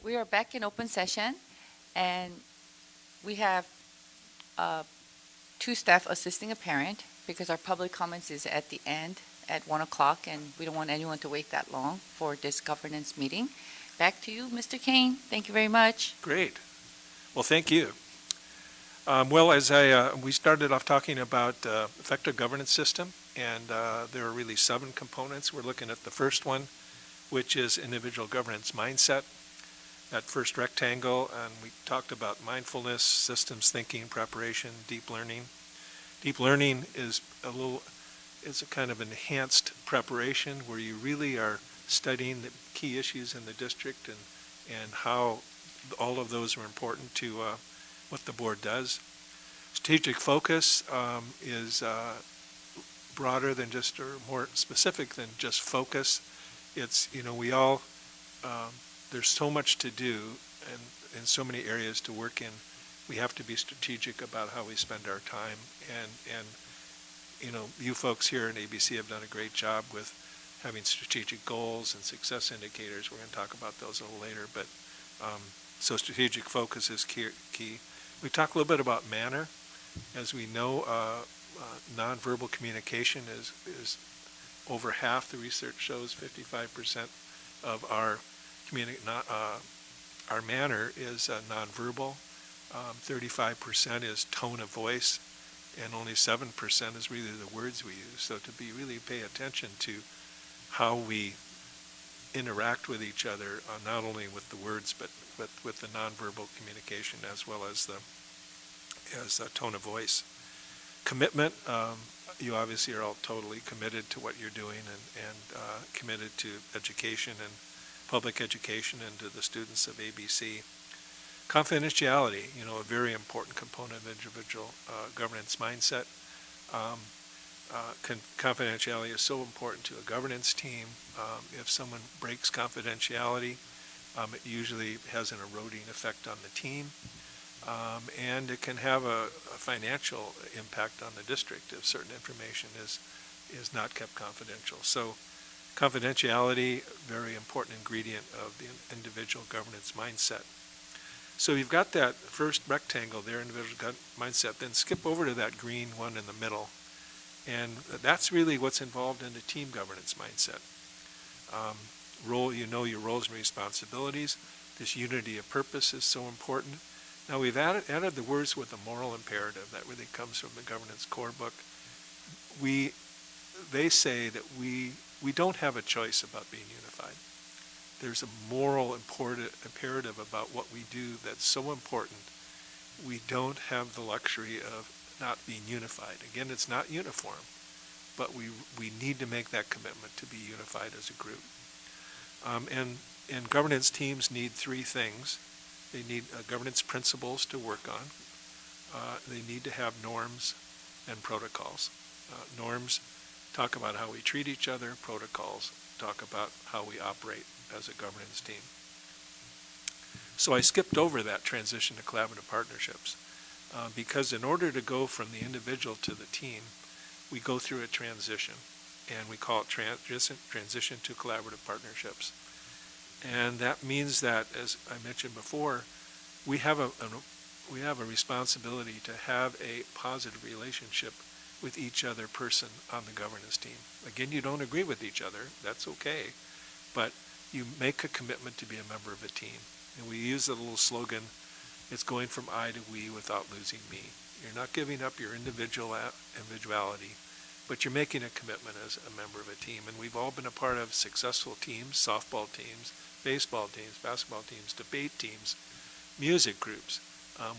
We are back in open session, and we have two staff assisting a parent because our public comments is at the end at 1 o'clock, and we don't want anyone to wait that long for this governance meeting. Back to you, Mr. Kane. Thank you very much. Great. Well, thank you. Well, as we started off talking about effective governance system, and there are really 7 components. We're looking at the first one, which is individual governance mindset, that first rectangle, and we talked about mindfulness, systems thinking, preparation, deep learning. Deep learning is a kind of enhanced preparation where you really are studying the key issues in the district and how all of those are important to what the board does. Strategic focus is broader than just, or more specific than just focus. It's, we all, there's so much to do and so many areas to work in. We have to be strategic about how we spend our time. And you folks here in ABC have done a great job with having strategic goals and success indicators. We're going to talk about those a little later, but so strategic focus is key. We talk a little bit about manner. As we know, nonverbal communication is over half. The research shows 55% of our our manner is nonverbal. 35% is tone of voice, and only 7% is really the words we use. So to really pay attention to how we interact with each other, not only with the words, but with the nonverbal communication as well as tone of voice. Commitment, you obviously are all totally committed to what you're doing and committed to education and public education and to the students of ABC. Confidentiality, a very important component of individual governance mindset. Confidentiality is so important to a governance team. If someone breaks confidentiality, it usually has an eroding effect on the team. And it can have a financial impact on the district if certain information is not kept confidential. So confidentiality, very important ingredient of the individual governance mindset. So you've got that first rectangle there, individual mindset, then skip over to that green one in the middle. And that's really what's involved in the team governance mindset. Your roles and responsibilities. This unity of purpose is so important. Now we've added the words with a moral imperative. That really comes from the governance core book. They say that we don't have a choice about being unified. There's a moral imperative about what we do that's so important. We don't have the luxury of not being unified. Again, it's not uniform, but we need to make that commitment to be unified as a group. And governance teams need 3 things. They need governance principles to work on. They need to have norms and protocols. Norms talk about how we treat each other. Protocols talk about how we operate as a governance team. So I skipped over that transition to collaborative partnerships because in order to go from the individual to the team, we go through a transition, and we call it transition to collaborative partnerships. And that means that, as I mentioned before, we have a responsibility to have a positive relationship with each other person on the governance team. Again, you don't agree with each other, that's okay, but you make a commitment to be a member of a team. And we use a little slogan, it's going from I to we without losing me. You're not giving up your individuality, but you're making a commitment as a member of a team. And we've all been a part of successful teams, softball teams, baseball teams, basketball teams, debate teams, music groups.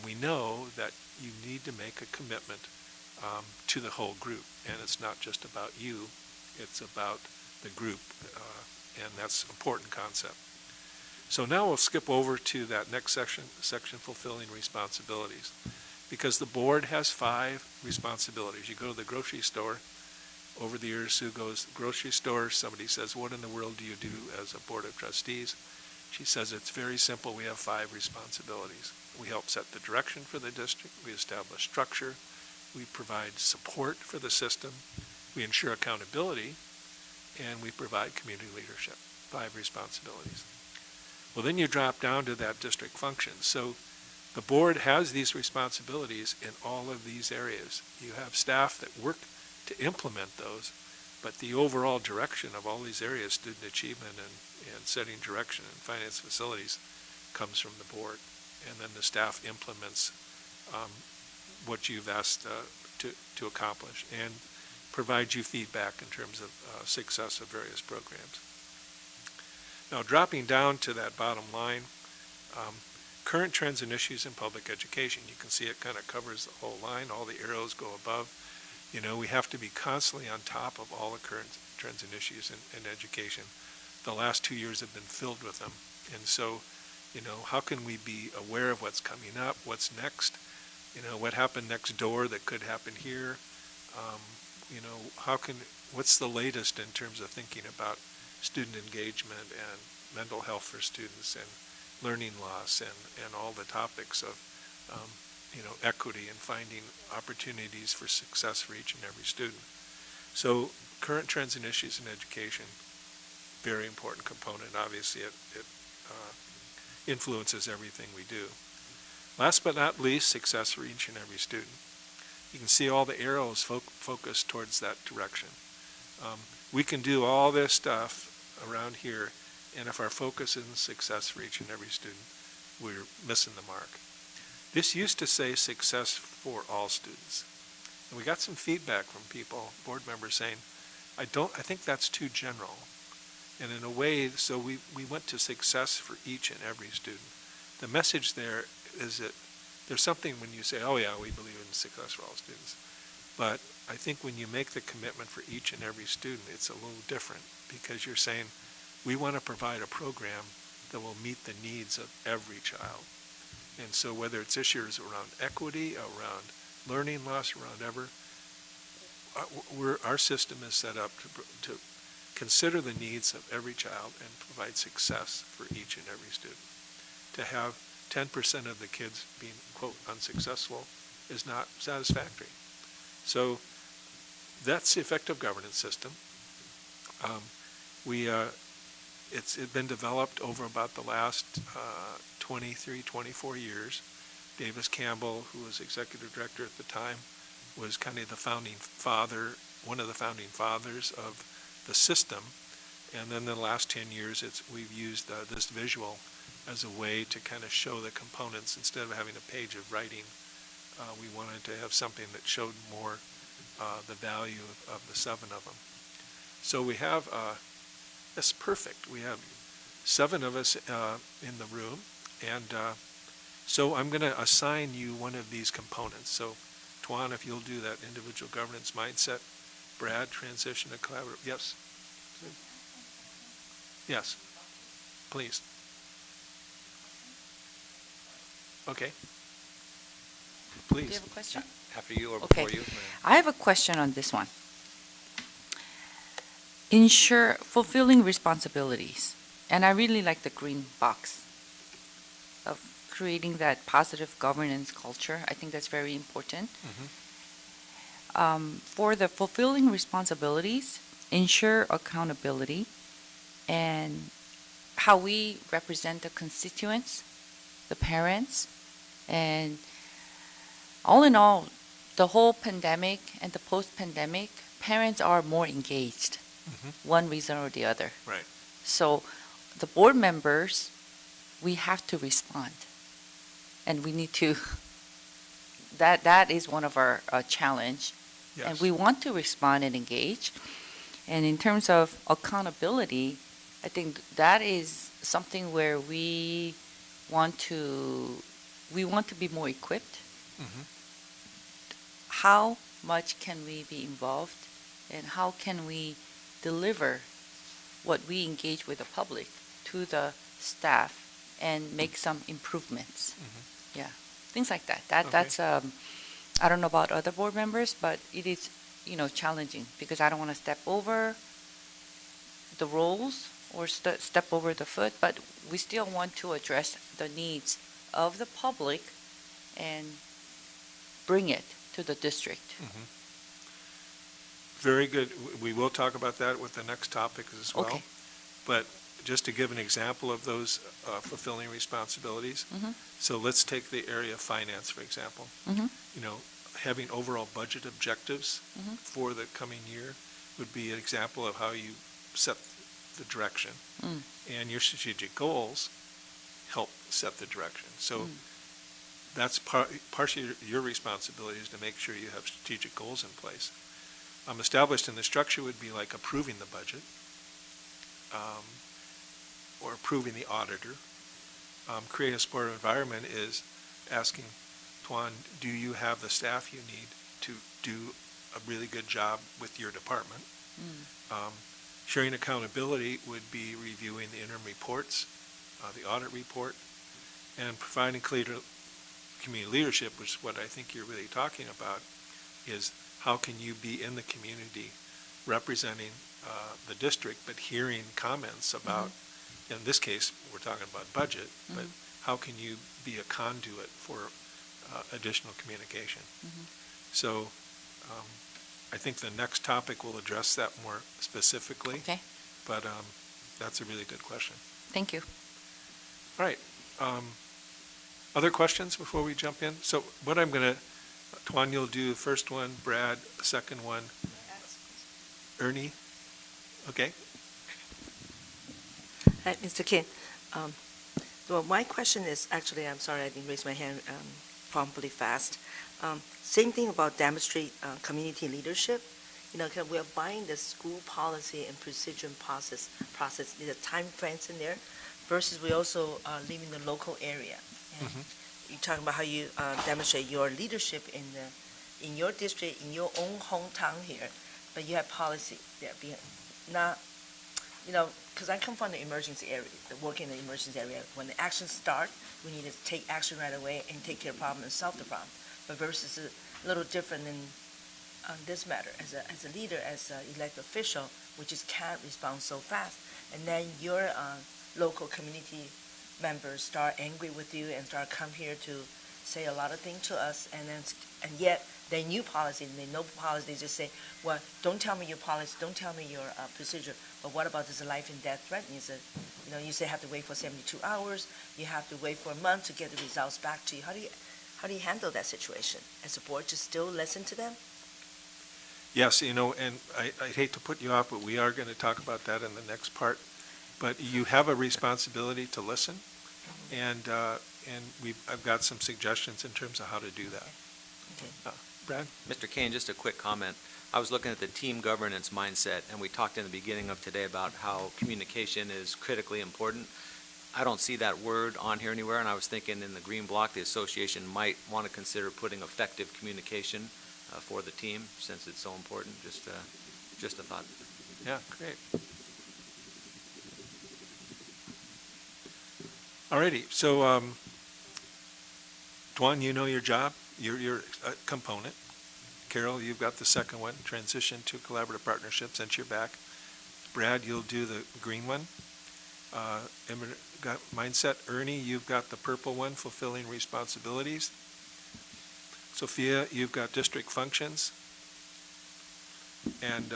We know that you need to make a commitment to the whole group. And it's not just about you, it's about the group. And that's an important concept. So now we'll skip over to that next section, fulfilling responsibilities. Because the board has 5 responsibilities. You go to the grocery store. Over the years, Sue goes, grocery store, somebody says, what in the world do you do as a board of trustees? She says, it's very simple. We have 5 responsibilities. We help set the direction for the district. We establish structure. We provide support for the system. We ensure accountability. And we provide community leadership. 5 responsibilities. Well, then you drop down to that district function. So the board has these responsibilities in all of these areas. You have staff that work to implement those, but the overall direction of all these areas, student achievement and setting direction and finance facilities, comes from the board. And then the staff implements what you've asked to accomplish and provides you feedback in terms of success of various programs. Now, dropping down to that bottom line, current trends and issues in public education. You can see it kind of covers the whole line. All the arrows go above. You know, we have to be constantly on top of all the current trends and issues in education. The last 2 years have been filled with them. And so, you know, how can we be aware of what's coming up, what's next, you know, what happened next door that could happen here? You know, what's the latest in terms of thinking about student engagement and mental health for students and learning loss and all the topics of, you know, equity and finding opportunities for success for each and every student. So current trends and issues in education, very important component. Obviously, it influences everything we do. Last but not least, success for each and every student. You can see all the arrows focused towards that direction. We can do all this stuff around here, and if our focus isn't success for each and every student, we're missing the mark. This used to say success for all students. And we got some feedback from people, board members, saying, I think that's too general. And in a way, so we went to success for each and every student. The message there is that there's something when you say, oh yeah, we believe in success for all students. But I think when you make the commitment for each and every student, it's a little different because you're saying, we want to provide a program that will meet the needs of every child. And so whether it's issues around equity, around learning loss, around our system is set up to consider the needs of every child and provide success for each and every student. To have 10% of the kids being, quote, unsuccessful is not satisfactory. So that's the effective governance system. It's been developed over about the last 23, 24 years. Davis Campbell, who was executive director at the time, was kind of the founding father, one of the founding fathers of the system. And then in the last 10 years, we've used this visual as a way to kind of show the components. Instead of having a page of writing, we wanted to have something that showed more the value of the 7 of them. So we have, that's perfect. We have 7 of us in the room, and so I'm going to assign you one of these components. So Tuan, if you'll do that individual governance mindset. Brad, transition to collaborative. Yes? Yes, please. Okay. Please. Do you have a question? After you or Okay. before you? I have a question on this one. Ensure fulfilling responsibilities. And I really like the green box of creating that positive governance culture. I think that's very important. For the fulfilling responsibilities, ensure accountability and how we represent the constituents, the parents, and all in all, the whole pandemic and the post-pandemic, parents are more engaged, one reason or the other. Right. So the board members, we have to respond. And we need to, that is one of our challenge. Yes. And we want to respond and engage. And in terms of accountability, I think that is something where we want to be more equipped. How much can we be involved, and how can we deliver what we engage with the public to the staff and make some improvements? Yeah, things like that. That's I don't know about other board members, but it is, challenging because I don't want to step over the roles or step over the foot, but we still want to address the needs of the public and bring it to the district. Very good. We will talk about that with the next topic as well. Okay. But just to give an example of those fulfilling responsibilities, so let's take the area of finance, for example. Mhm. You know, having overall budget objectives for the coming year would be an example of how you set the direction. And your strategic goals help set the direction. So that's partially your responsibility is to make sure you have strategic goals in place. Established in the structure would be like approving the budget, or approving the auditor. Create a supportive environment is asking, Tuan, do you have the staff you need to do a really good job with your department? Sharing accountability would be reviewing the interim reports, the audit report, and providing clear community leadership, which is what I think you're really talking about, is how can you be in the community representing the district, but hearing comments about, in this case, we're talking about budget, but how can you be a conduit for additional communication? So I think the next topic will address that more specifically. Okay. But that's a really good question. Thank you. All right. Other questions before we jump in? So what I'm going to, Tuan, you'll do the first one, Brad, the second one, Ernie? Okay. Hi, Mr. King. Well, my question is, actually, I'm sorry I didn't raise my hand promptly fast. Same thing about demonstrate community leadership. You know, we're buying the school policy and procedure process, the time frames in there, versus we also live in the local area. And you're talking about how you demonstrate your leadership in your district, in your own hometown here, but you have policy there being not, you know, because I come from the emergency area, work in the emergency area. When the actions start, we need to take action right away and take care of the problem and solve the problem. But versus a little different in on this matter as a leader, as an elected official, we just can't respond so fast. And then your local community members start angry with you and start come here to say a lot of things to us, and yet they knew policy and they know policy. They just say, well, don't tell me your policy, don't tell me your procedure, but what about this life and death threat? And you said, you know, you say have to wait for 72 hours, you have to wait for a month to get the results back to you. How do you handle that situation? As a board, just still listen to them? Yes, you know, and I hate to put you off, but we are going to talk about that in the next part. But you have a responsibility to listen, and I've got some suggestions in terms of how to do that. Okay. Brad? Mr. Kane, just a quick comment. I was looking at the team governance mindset, and we talked in the beginning of today about how communication is critically important. I don't see that word on here anywhere, and I was thinking in the green block, the association might want to consider putting effective communication for the team, since it's so important. Just a thought. Yeah, great. Alrighty, so Tuan, you know your job, you're a component. Carol, you've got the second one, transition to collaborative partnership, since you're back. Brad, you'll do the green one. Got mindset. Ernie, you've got the purple one, fulfilling responsibilities. Sophia, you've got district functions. And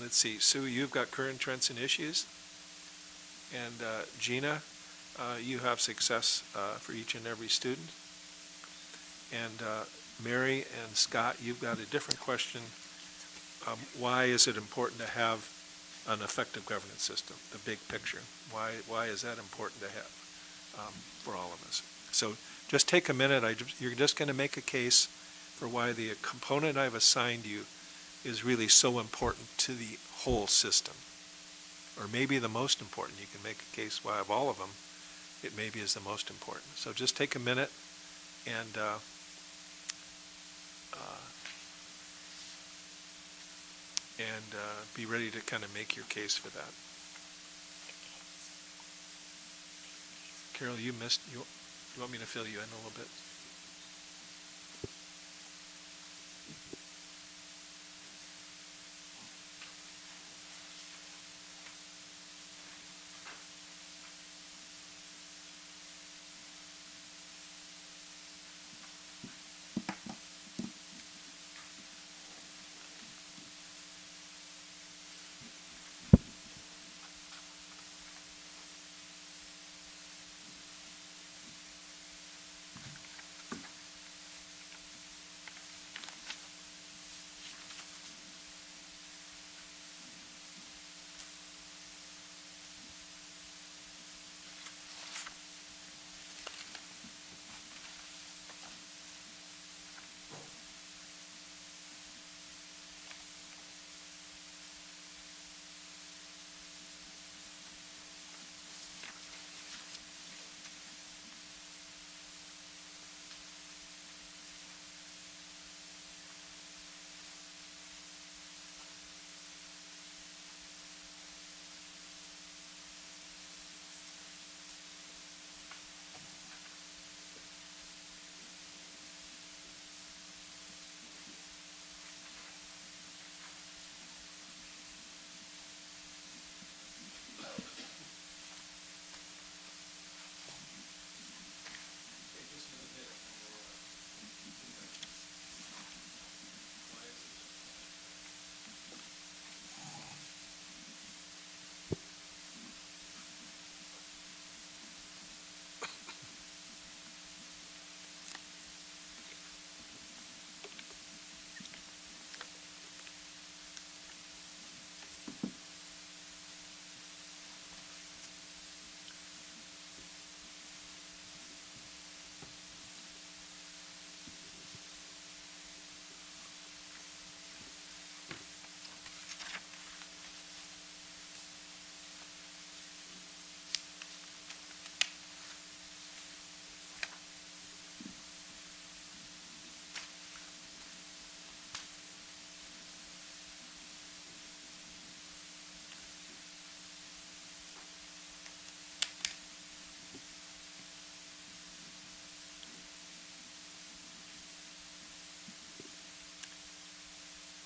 let's see, Sue, you've got current trends and issues. And Gina, you have success for each and every student. And Mary and Scott, you've got a different question. Why is it important to have an effective governance system, the big picture? Why is that important to have for all of us? So just take a minute. You're just going to make a case for why the component I've assigned you is really so important to the whole system. Or maybe the most important. You can make a case why of all of them, it maybe is the most important. So just take a minute and be ready to kind of make your case for that. Carol, you missed, you want me to fill you in a little bit?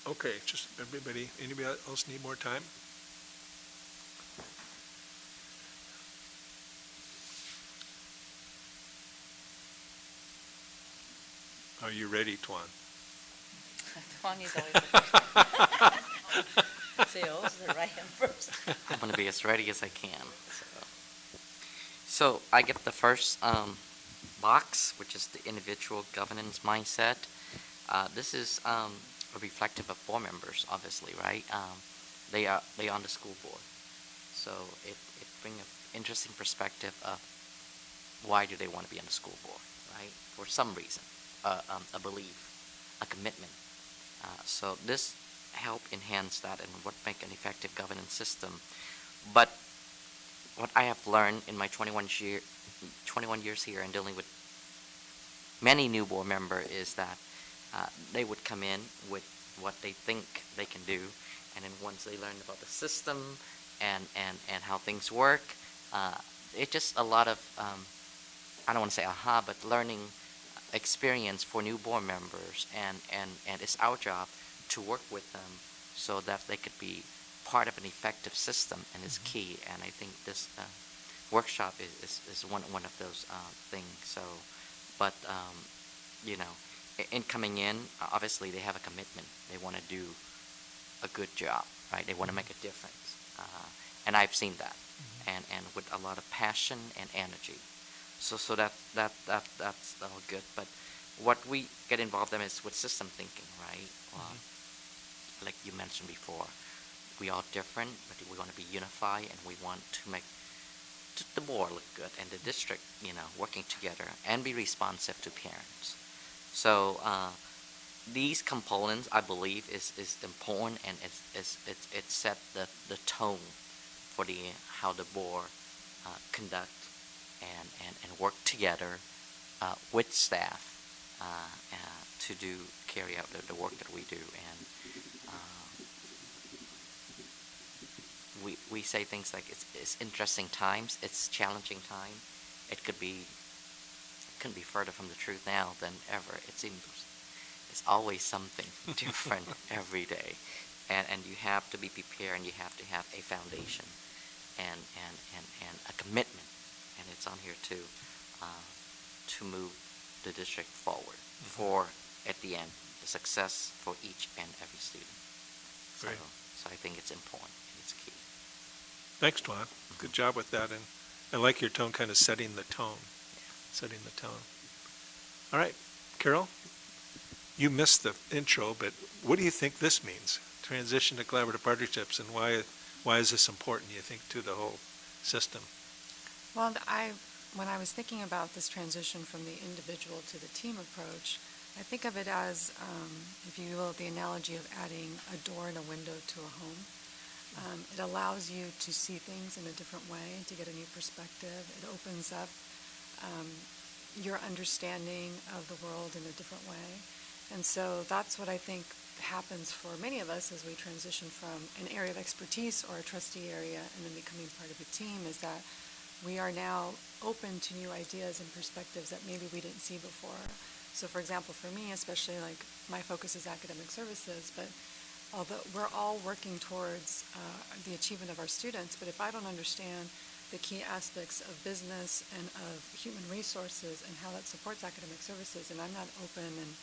Okay, just everybody, anybody else need more time? Are you ready, Tuan? Tuan is always the first. Say, oh, the right hand first. I'm gonna be as ready as I can. So I get the first box, which is the individual governance mindset. This is reflective of board members, obviously, right? They are on the school board, so it brings an interesting perspective of why do they want to be on the school board, right? For some reason, a belief, a commitment. So this help enhance that and what make an effective governance system. But what I have learned in my 21 years here and dealing with many new board member is that they would come in with what they think they can do, and then once they learn about the system and how things work, it's just a lot of I don't want to say aha, but learning experience for new board members, and it's our job to work with them so that they could be part of an effective system, and is key. And I think this workshop is one of those things. So, but you know, in coming in, obviously they have a commitment. They want to do a good job, right? They want to make a difference, and I've seen that, and with a lot of passion and energy. So that's all good. But what we get involved in is with system thinking, right? Like you mentioned before, we are different, but we want to be unified, and we want to make the board look good, and the district, working together and be responsive to parents. So these components, I believe, is important, and it set the tone for how the board conduct and work together with staff to carry out the work that we do. And we say things like it's interesting times, it's challenging time. It couldn't be further from the truth now than ever. It seems it's always something different every day, and you have to be prepared, and you have to have a foundation and a commitment, and it's on here to move the district forward for, at the end, the success for each and every student. Great. So I think it's important, and it's key. Thanks, Tuan. Good job with that, and I like your tone, kind of setting the tone. All right, Carol, you missed the intro, but what do you think this means? Transition to collaborative partnerships, and why is this important, you think, to the whole system? Well, when I was thinking about this transition from the individual to the team approach, I think of it as, if you will, the analogy of adding a door and a window to a home. It allows you to see things in a different way, to get a new perspective. It opens up your understanding of the world in a different way. And so that's what I think happens for many of us as we transition from an area of expertise or a trustee area and then becoming part of a team, is that we are now open to new ideas and perspectives that maybe we didn't see before. So for example, for me, especially, like, my focus is academic services, but although we're all working towards the achievement of our students, but if I don't understand the key aspects of business and of human resources and how that supports academic services, and I'm not open and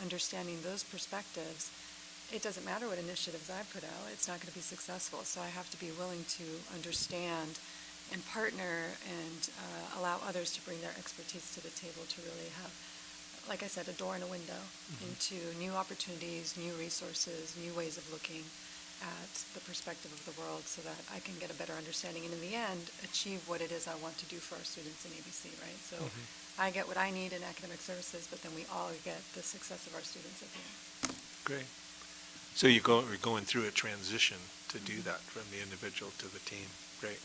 understanding those perspectives, it doesn't matter what initiatives I put out, it's not going to be successful. So I have to be willing to understand and partner and allow others to bring their expertise to the table to really have, like I said, a door and a window into new opportunities, new resources, new ways of looking at the perspective of the world, so that I can get a better understanding and in the end achieve what it is I want to do for our students in ABC, right? So I get what I need in academic services, but then we all get the success of our students at the end. Great. So you're going through a transition to do that from the individual to the team. Great.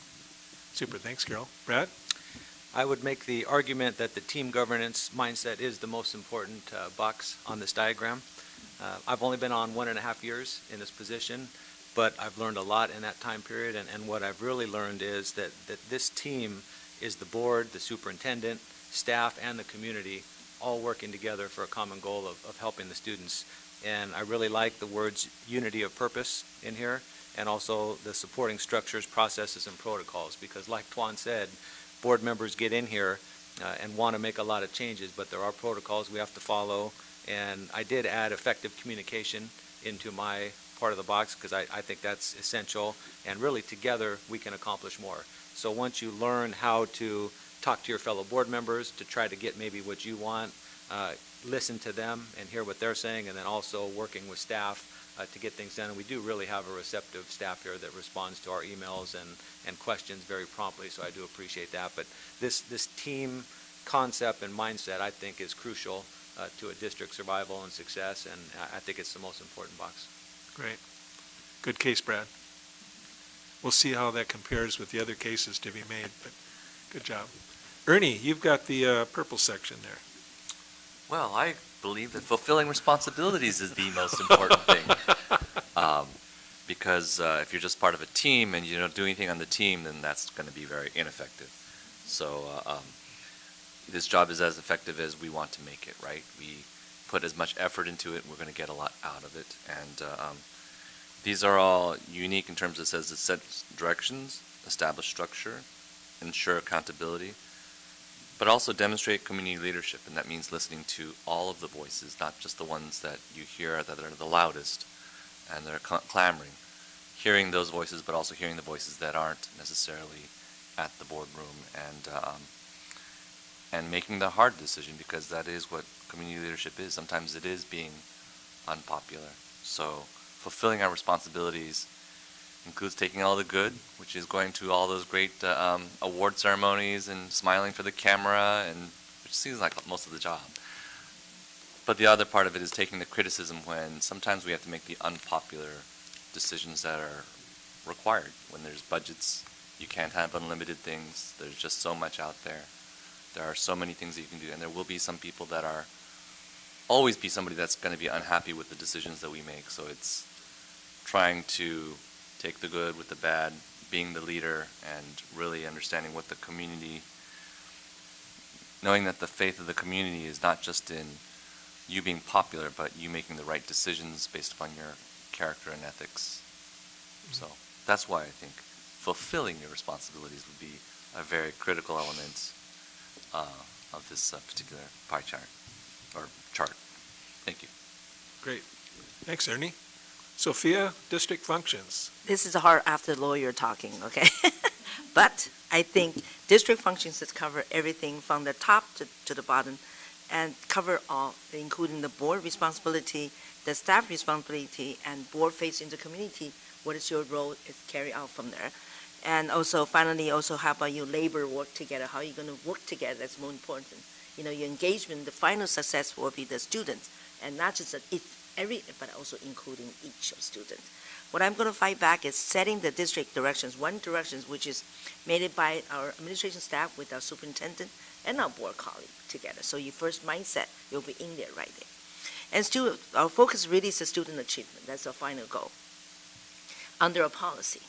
Super. Thanks, Carol. Brad? I would make the argument that the team governance mindset is the most important box on this diagram. I've only been on 1.5 years in this position, but I've learned a lot in that time period, and what I've really learned is that this team is the board, the superintendent, staff, and the community all working together for a common goal of helping the students And I really like the words unity of purpose in here, and also the supporting structures, processes, and protocols, because like Tuan said, board members get in here and want to make a lot of changes, but there are protocols we have to follow. And I did add effective communication into my part of the box, because I think that's essential, and really together we can accomplish more. So once you learn how to talk to your fellow board members to try to get maybe what you want, listen to them and hear what they're saying, and then also working with staff to get things done. And we do really have a receptive staff here that responds to our emails and questions very promptly, so I do appreciate that. But this team concept and mindset, I think, is crucial to a district survival and success, and I think it's the most important box. Great. Good case, Brad. We'll see how that compares with the other cases to be made, but good job. Ernie, you've got the purple section there. Well, I believe that fulfilling responsibilities is the most important thing. Because if you're just part of a team and you don't do anything on the team, then that's going to be very ineffective. So this job is as effective as we want to make it, right? We put as much effort into it, we're going to get a lot out of it. And these are all unique in terms of it says it set directions, establish structure, ensure accountability, but also demonstrate community leadership. And that means listening to all of the voices, not just the ones that you hear that are the loudest and they're clamoring. Hearing those voices, but also hearing the voices that aren't necessarily at the boardroom, and making the hard decision, because that is what community leadership is. Sometimes it is being unpopular. So fulfilling our responsibilities includes taking all the good, which is going to all those great award ceremonies and smiling for the camera, and which seems like most of the job. But the other part of it is taking the criticism when sometimes we have to make the unpopular decisions that are required. When there's budgets, you can't have unlimited things. There's just so much out there. There are so many things that you can do, and there will be some people that are always be somebody that's going to be unhappy with the decisions that we make. So it's trying to take the good with the bad, being the leader, and really understanding what the community, knowing that the faith of the community is not just in you being popular, but you making the right decisions based upon your character and ethics. So that's why I think fulfilling your responsibilities would be a very critical element of this particular pie chart, or chart. Thank you. Great. Thanks, Ernie. Sophia, district functions. This is hard after lawyer talking, okay? But I think district functions that cover everything from the top to the bottom, and cover all, including the board responsibility, the staff responsibility, and board facing the community. What is your role is carry out from there. And also, finally, also how about your labor work together? How are you going to work together? That's more important. You know, your engagement, the final success will be the students, and not just but also including each of students. What I'm going to fight back is setting the district directions, one direction which is made by our administration staff with our superintendent and our board colleague together. So your first mindset, you'll be in there right there. And our focus really is the student achievement. That's our final goal under a policy.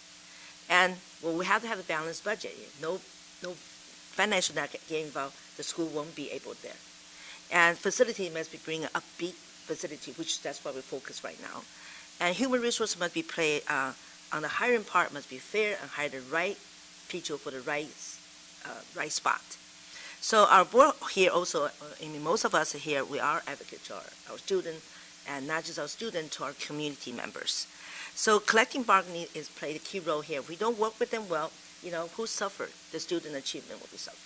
And well, we have to have a balanced budget. No financial not get involved, the school won't be able there. And facility must be bringing a upbeat facility, which that's why we focus right now. And human resources must be played on the hiring part, must be fair and hire the right people for the right spot. So our board here also, I mean, most of us here, we are advocates to our students, and not just our students, to our community members. So collective bargaining is played a key role here. If we don't work with them well, you know, who suffered? The student achievement will be suffered.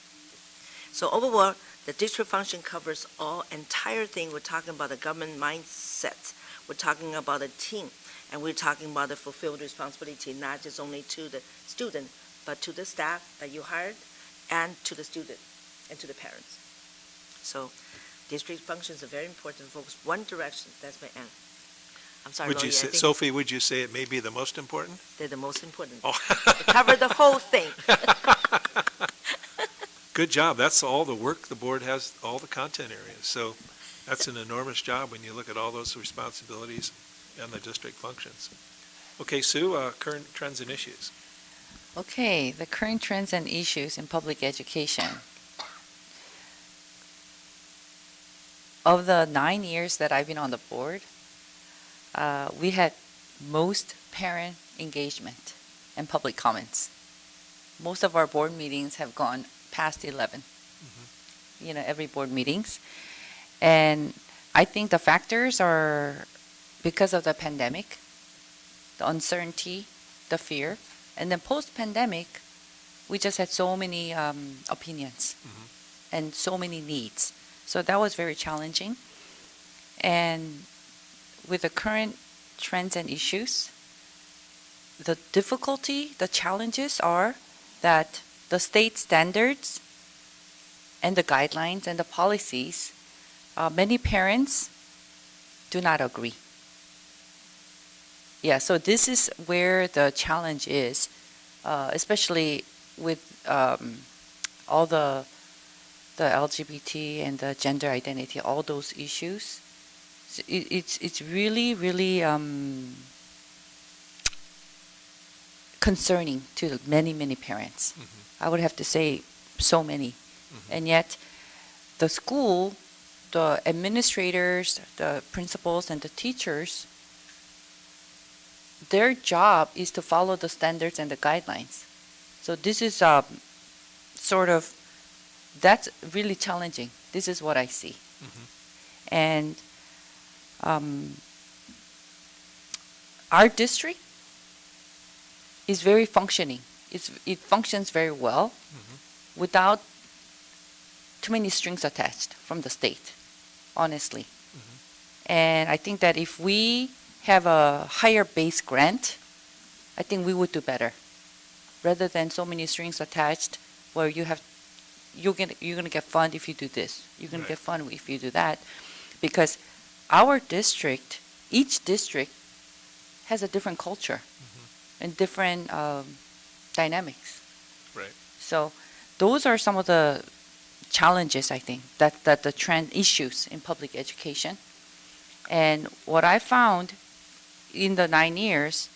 So overall, the district function covers all entire thing. We're talking about the government mindset. We're talking about a team, and we're talking about the fulfilled responsibility, not just only to the student, but to the staff that you hired, and to the student, and to the parents. So district functions are very important. Focus one direction. That's my end. I'm sorry, Would you say, I think Sophie, would you say it may be the most important? they're the most important. Oh. They cover the whole thing. Good job. That's all the work the board has, all the content areas. So that's an enormous job when you look at all those responsibilities and the district functions. Okay, Sue, current trends and issues. Okay, the current trends and issues in public education. Of the 9 years that I've been on the board, we had most parent engagement and public comments. Most of our board meetings have gone past 11. Every board meetings. And I think the factors are because of the pandemic, the uncertainty, the fear, and then post-pandemic, we just had so many opinions and so many needs. So that was very challenging. And with the current trends and issues, the difficulty, the challenges are that the state standards and the guidelines and the policies, many parents do not agree. Yeah, so this is where the challenge is, especially with all the LGBT and the gender identity, all those issues. It's really, really concerning to many, many parents. I would have to say so many. And yet, the school, the administrators, the principals, and the teachers, their job is to follow the standards and the guidelines. So this is that's really challenging. This is what I see. And our district is very functioning. It functions very well without too many strings attached from the state, honestly. And I think that if we have a higher base grant, I think we would do better, rather than so many strings attached where you're gonna get fund if you do this, you're gonna get fund if you do that, because our district, each district has a different culture and different dynamics. Right. So those are some of the challenges, I think, that the trend issues in public education. And what I found in the 9 years,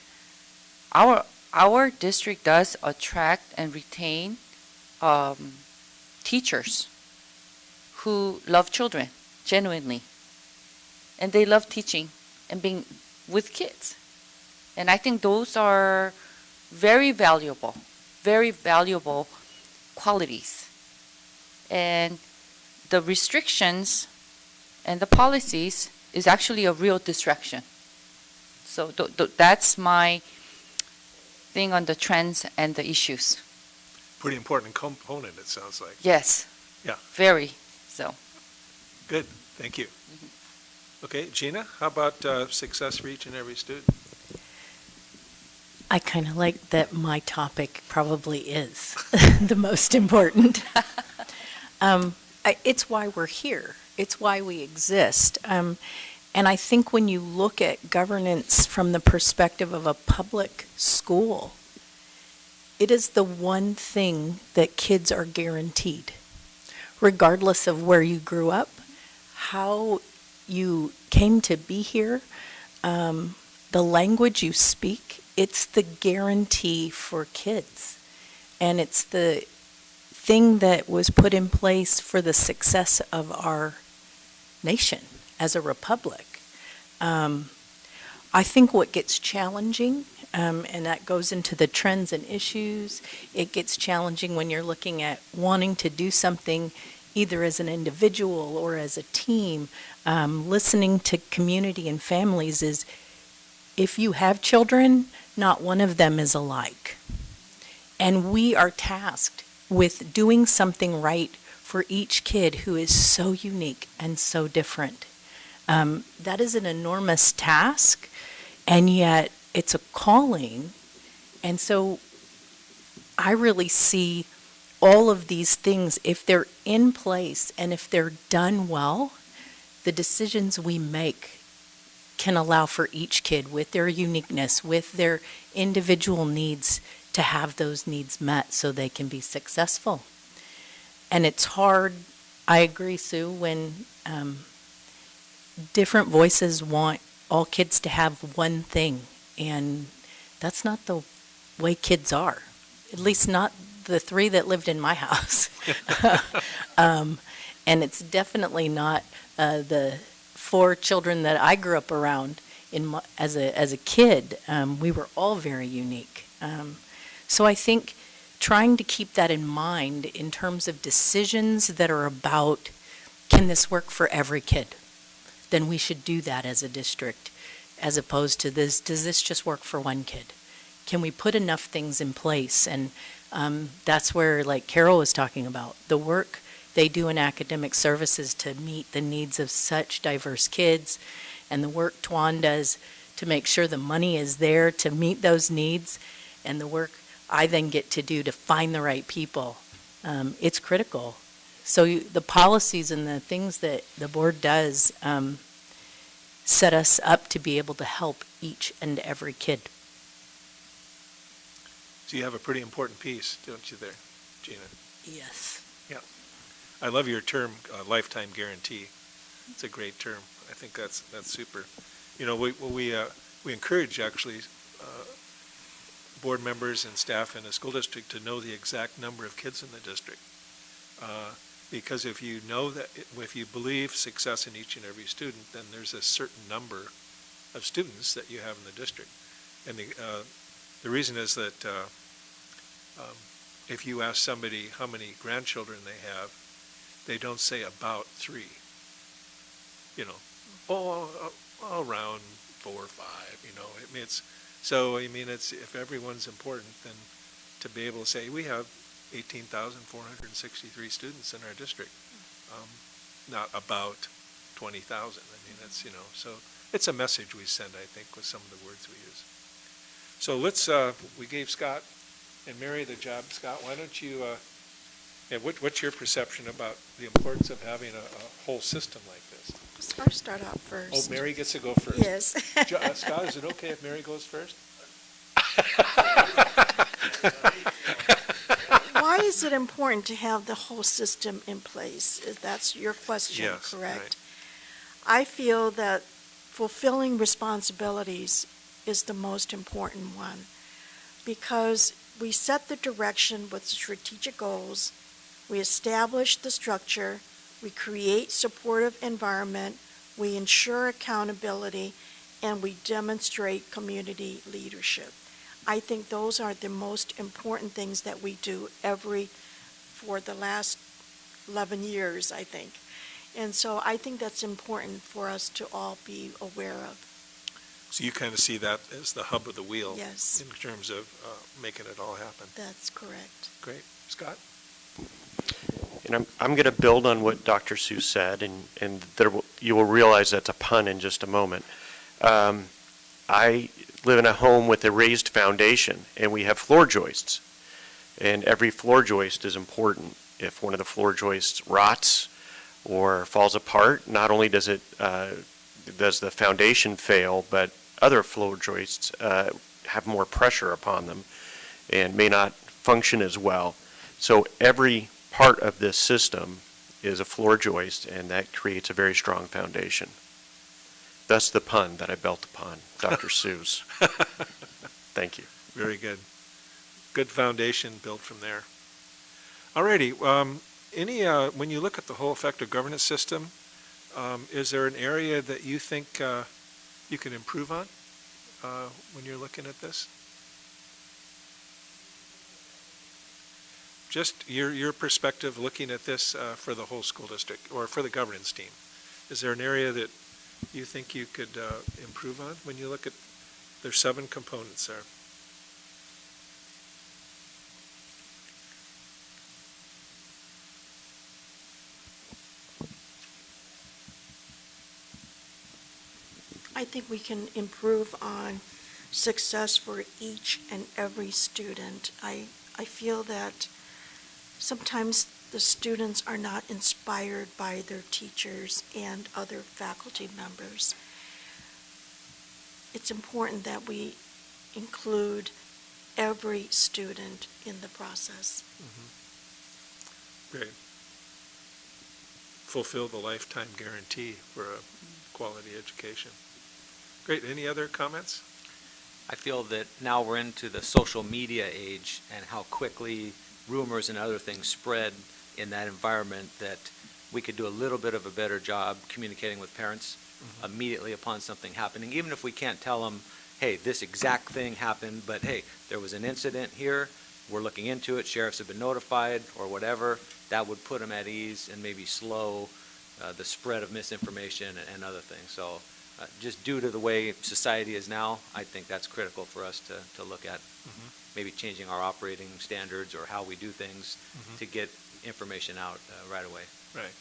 our district does attract and retain teachers who love children genuinely, and they love teaching and being with kids. And I think those are very valuable qualities. And the restrictions and the policies is actually a real distraction. So that's my thing on the trends and the issues. Pretty important component, it sounds like. Yes. Yeah. Very so. Good, thank you. Okay, Gina, how about success for each and every student? I kind of like that my topic probably is the most important. It's why we're here. It's why we exist. And I think when you look at governance from the perspective of a public school, it is the one thing that kids are guaranteed, regardless of where you grew up, how you came to be here, the language you speak. It's the guarantee for kids. And it's the thing that was put in place for the success of our nation as a republic. I think what gets challenging, and that goes into the trends and issues, it gets challenging when you're looking at wanting to do something either as an individual or as a team, listening to community and families is, if you have children, not one of them is alike. And we are tasked with doing something right for each kid who is so unique and so different. That is an enormous task, and yet it's a calling. And so I really see all of these things, if they're in place and if they're done well, the decisions we make can allow for each kid with their uniqueness, with their individual needs, to have those needs met so they can be successful. And it's hard, I agree, Sue, when different voices want all kids to have one thing, and that's not the way kids are, at least not the 3 that lived in my house. And it's definitely not the 4 children that I grew up around. as a kid, we were all very unique. So I think trying to keep that in mind in terms of decisions that are about, can this work for every kid? Then we should do that as a district, as opposed to this, does this just work for one kid? Can we put enough things in place? And that's where, like Carol was talking about, the work they do in academic services to meet the needs of such diverse kids, and the work Tuan does to make sure the money is there to meet those needs, and the work I then get to do to find the right people. It's critical. So the policies and the things that the board does set us up to be able to help each and every kid. So you have a pretty important piece, don't you there, Gina? Yes. I love your term, lifetime guarantee. It's a great term. I think that's super. You know, we encourage actually board members and staff in a school district to know the exact number of kids in the district. Because if you know that, if you believe success in each and every student, then there's a certain number of students that you have in the district. And the reason is that if you ask somebody how many grandchildren they have, they don't say about 3. You know, around 4 or 5. You know, I mean, it's if everyone's important, then to be able to say we have 18,463 students in our district, not about 20,000. I mean, it's, you know, so it's a message we send, I think, with some of the words we use. So let's, we gave Scott and Mary the job. Scott, why don't you, what's your perception about the importance of having a whole system like this? I'll start out first. Oh, Mary gets to go first. Yes. Scott, is it okay if Mary goes first? Why is it important to have the whole system in place? That's your question, Yes, correct? right. I feel that fulfilling responsibilities is the most important one, because we set the direction with strategic goals, we establish the structure, we create supportive environment, we ensure accountability, and we demonstrate community leadership. I think those are the most important things that we do for the last 11 years, I think. And so I think that's important for us to all be aware of. So you kind of see that as the hub of the wheel. Yes. In terms of making it all happen. That's correct. Great. Scott? And I'm going to build on what Dr. Sue said, and you will realize that's a pun in just a moment. I live in a home with a raised foundation, and we have floor joists. And every floor joist is important. If one of the floor joists rots or falls apart, not only does the foundation fail, but other floor joists have more pressure upon them and may not function as well. So every part of this system is a floor joist, and that creates a very strong foundation. Thus the pun that I built upon Dr. Sue's. Thank you. Very good. Good foundation built from there. All righty. When you look at the whole effective governance system, is there an area that you think you can improve on when you're looking at this? Just your perspective looking at this for the whole school district or for the governance team. Is there an area that you think you could improve on when you look at, there's 7 components there? I think we can improve on success for each and every student. I feel that sometimes the students are not inspired by their teachers and other faculty members. It's important that we include every student in the process. Great. Fulfill the lifetime guarantee for a quality education. Great. Any other comments? I feel that now we're into the social media age and how quickly rumors and other things spread in that environment, that we could do a little bit of a better job communicating with parents immediately upon something happening, even if we can't tell them, hey, this exact thing happened, but hey, there was an incident here, we're looking into it, sheriffs have been notified, or whatever. That would put them at ease and maybe slow the spread of misinformation and other things. So just due to the way society is now, I think that's critical for us to look at. Maybe changing our operating standards or how we do things to get information out right away. Right.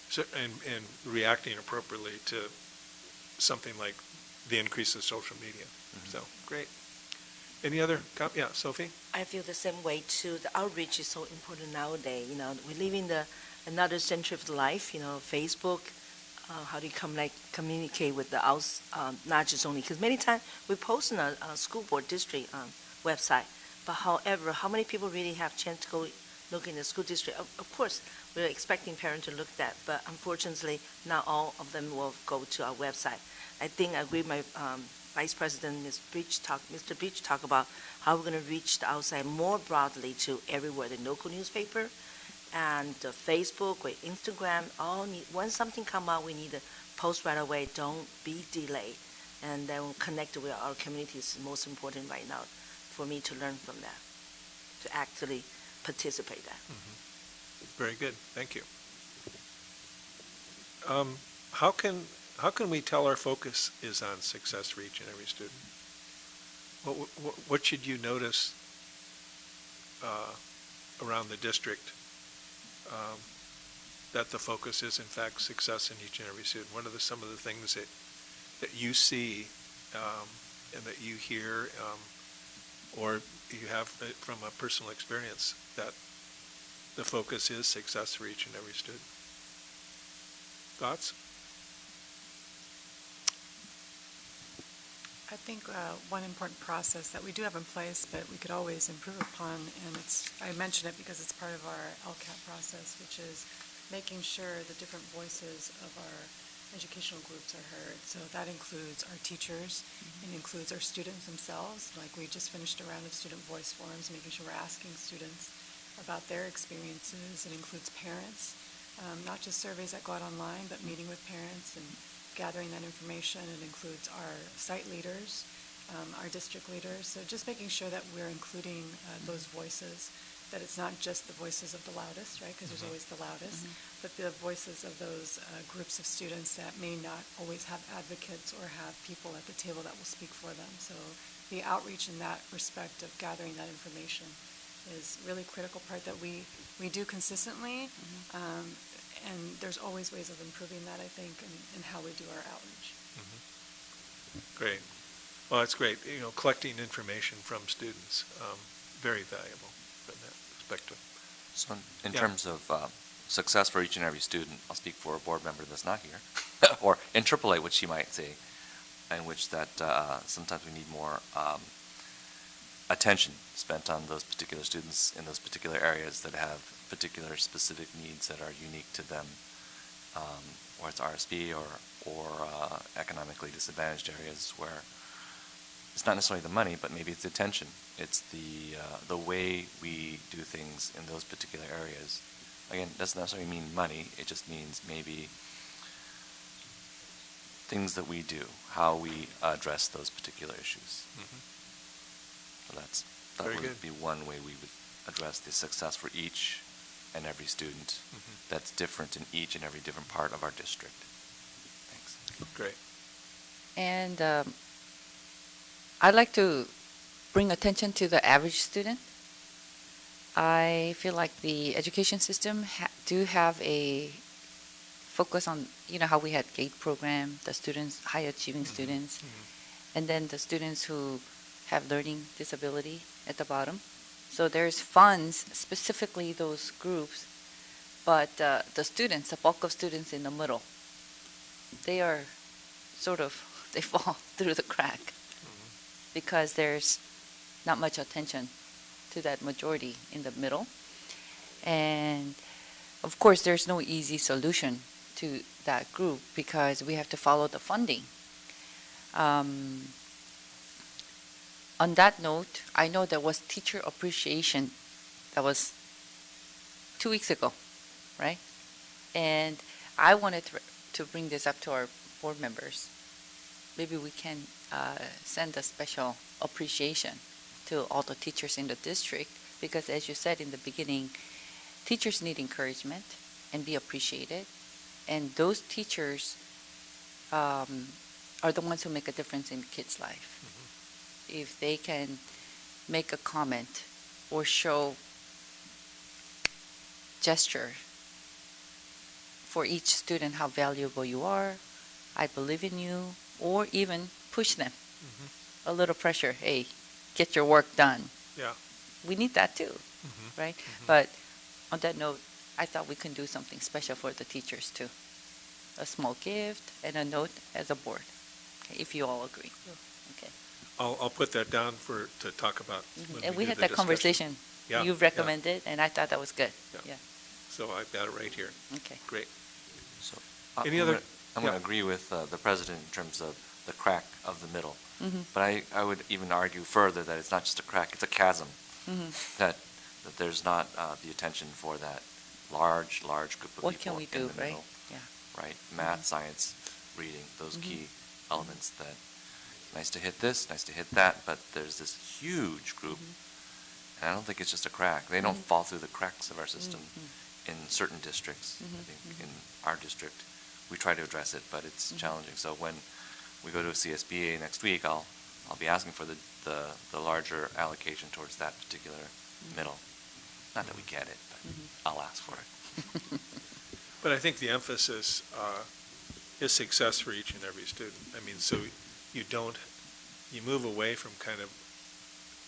So, and reacting appropriately to something like the increase of social media. So, great. Any other, yeah, Sophie? I feel the same way too. The outreach is so important nowadays. You know, we live in another century of life. You know, Facebook. How do you communicate with the not just only because many times we post on a school board district website, but however, how many people really have chance to go look in the school district? Of course, we're expecting parents to look at that, but unfortunately, not all of them will go to our website. I think I agree with my Vice President, Mr. Beach, talk about how we're going to reach the outside more broadly to everywhere, the local newspaper and Facebook or Instagram. Once something come out, we need to post right away. Don't be delayed. And then we'll connect with our community is most important right now for me to learn from that, to actually participate that. Very good. Thank you. How can we tell our focus is on success for each and every student? What should you notice around the district that the focus is in fact success in each and every student? What are some of the things that you see and that you hear or you have from a personal experience that the focus is success for each and every student? Thoughts? I think one important process that we do have in place, but we could always improve upon, and I mention it because it's part of our LCAP process, which is making sure the different voices of our educational groups are heard. So that includes our teachers, it includes our students themselves, like we just finished a round of student voice forums, making sure we're asking students about their experiences. It includes parents, not just surveys that go out online, but meeting with parents and gathering that information. It includes our site leaders, our district leaders. So just making sure that we're including those voices, that it's not just the voices of the loudest, right? Because there's always the loudest, but the voices of those groups of students that may not always have advocates or have people at the table that will speak for them. So the outreach in that respect of gathering that information is really critical part that we do consistently. And there's always ways of improving that, I think, in how we do our outreach. Great. Well, that's great. You know, collecting information from students, very valuable from that perspective. So in Yeah. terms of success for each and every student, I'll speak for a board member that's not here, or interpolate what she might say, in which that sometimes we need more attention spent on those particular students in those particular areas that have particular specific needs that are unique to them, or it's RSP or economically disadvantaged areas where it's not necessarily the money, but maybe it's the attention. It's the way we do things in those particular areas. Again, it doesn't necessarily mean money. It just means maybe things that we do, how we address those particular issues. So that Very would good. be one way we would address the success for each and every student that's different in each and every different part of our district. Thanks. Great. And I'd like to bring attention to the average student. I feel like the education system do have a focus on, how we had GATE program, the students, high achieving students, and then the students who have learning disability at the bottom. So there's funds, specifically those groups, but the students, the bulk of students in the middle, they are they fall through the crack because there's not much attention to that majority in the middle. And of course, there's no easy solution to that group because we have to follow the funding. On that note, I know there was teacher appreciation that was 2 weeks ago, right? And I wanted to bring this up to our board members, maybe we can send a special appreciation to all the teachers in the district, because as you said in the beginning, teachers need encouragement and be appreciated. And those teachers are the ones who make a difference in kids' life. If they can make a comment or show gesture for each student how valuable you are, I believe in you, or even push them. A little pressure, hey, get your work done. Yeah. We need that too, right? But on that note, I thought we can do something special for the teachers too. A small gift and a note as a board, okay, if you all agree. Okay. I'll put that down to talk about when And we we do had the that discussion. conversation. Yeah, You yeah. recommended, and I thought that was good. Yeah. Yeah, So I've got it right here. okay. Great. So, Any I'm other- gonna- I'm going yeah. to agree with the president in terms of the crack of the middle. Mhm. But I would even argue further that it's not just a crack, it's a chasm. Mhm. That there's not the attention for that large group of What can people we in do, the right? middle. Yeah. Right? Math, science, reading, those key elements that, nice to hit this, nice to hit that, but there's this huge group, and I don't think it's just a crack. They don't fall through the cracks of our system in certain districts. I think in our district, we try to address it, but it's challenging. So when we go to a CSBA next week, I'll be asking for the larger allocation towards that particular middle. Not that we get it, but I'll ask for it. But I think the emphasis is success for each and every student. I mean, so you move away from kind of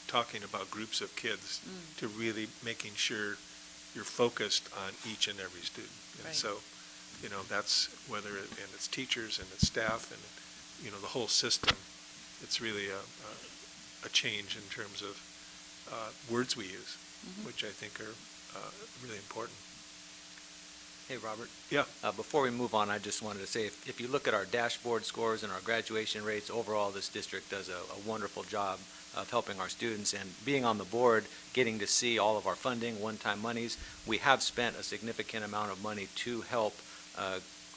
talking about groups of kids to really making sure you're focused on each and every student. And Right. so, that's and it's teachers and it's staff and, the whole system. It's really a change in terms of words we use, which I think are really important. Hey, Robert. Yeah. Before we move on, I just wanted to say, if you look at our dashboard scores and our graduation rates, overall, this district does a wonderful job of helping our students. And being on the board, getting to see all of our funding, one-time monies, we have spent a significant amount of money to help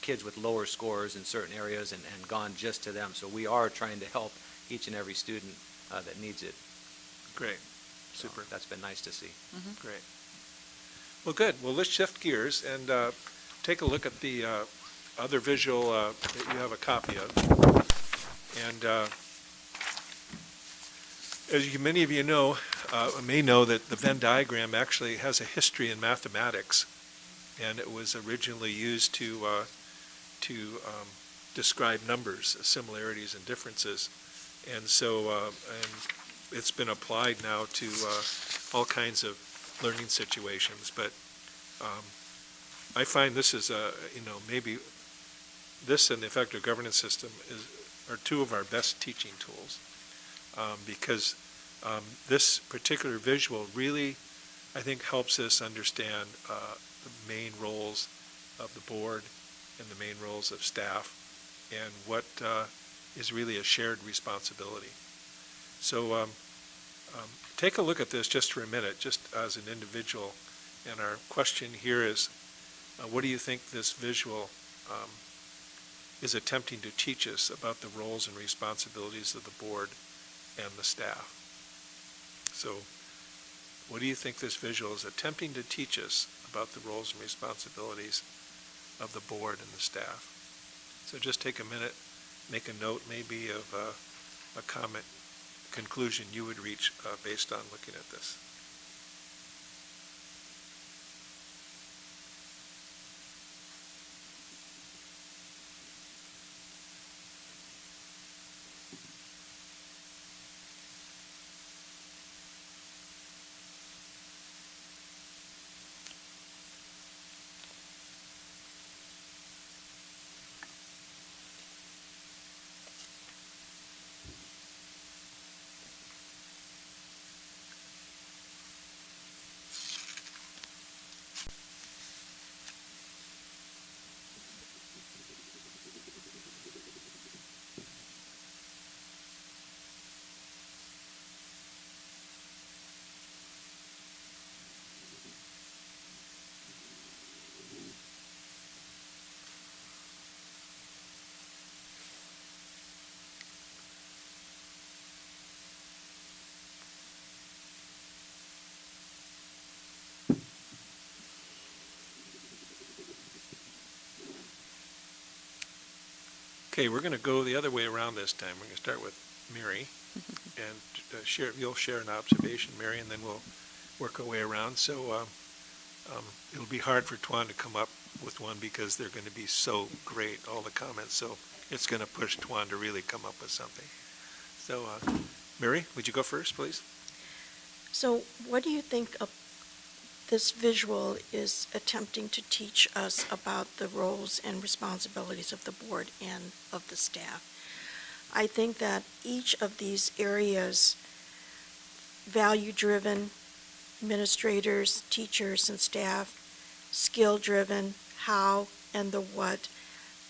kids with lower scores in certain areas and gone just to them. So we are trying to help each and every student that needs it. Great. So Super. that's been nice to see. Great. Well, good. Well, let's shift gears and take a look at the other visual that you have a copy of. And as many of you may know that the Venn diagram actually has a history in mathematics, and it was originally used to describe numbers, similarities and differences. And so and it's been applied now to all kinds of learning situations, but I find this is maybe this and the effective governance system are two of our best teaching tools, because this particular visual really, I think, helps us understand the main roles of the board and the main roles of staff and what is really a shared responsibility. So take a look at this just for a minute, just as an individual. And our question here is, what do you think this visual is attempting to teach us about the roles and responsibilities of the board and the staff? So what do you think this visual is attempting to teach us about the roles and responsibilities of the board and the staff? So just take a minute, make a note maybe of a comment, conclusion you would reach based on looking at this. Okay, we're going to go the other way around this time. We're going to start with Mary, and you'll share an observation, Mary, and then we'll work our way around. So it'll be hard for Tuan to come up with one because they're going to be so great, all the comments. So it's going to push Tuan to really come up with something. So, Mary, would you go first, please? So what do you think of this visual is attempting to teach us about the roles and responsibilities of the board and of the staff? I think that each of these areas, value-driven, administrators, teachers, and staff, skill-driven, how and the what,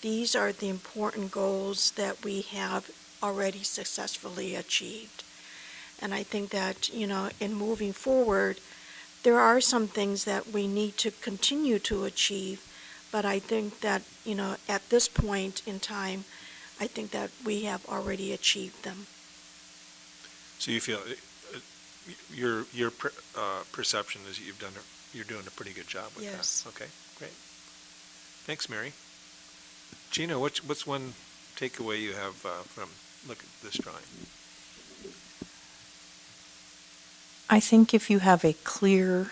these are the important goals that we have already successfully achieved. And I think that, in moving forward, there are some things that we need to continue to achieve, but I think that, at this point in time, I think that we have already achieved them. So you feel your perception is you're doing a pretty good job with Yes. that. Okay, great. Thanks, Mary. Gina, what's one takeaway you have from look at this drawing? I think if you have a clear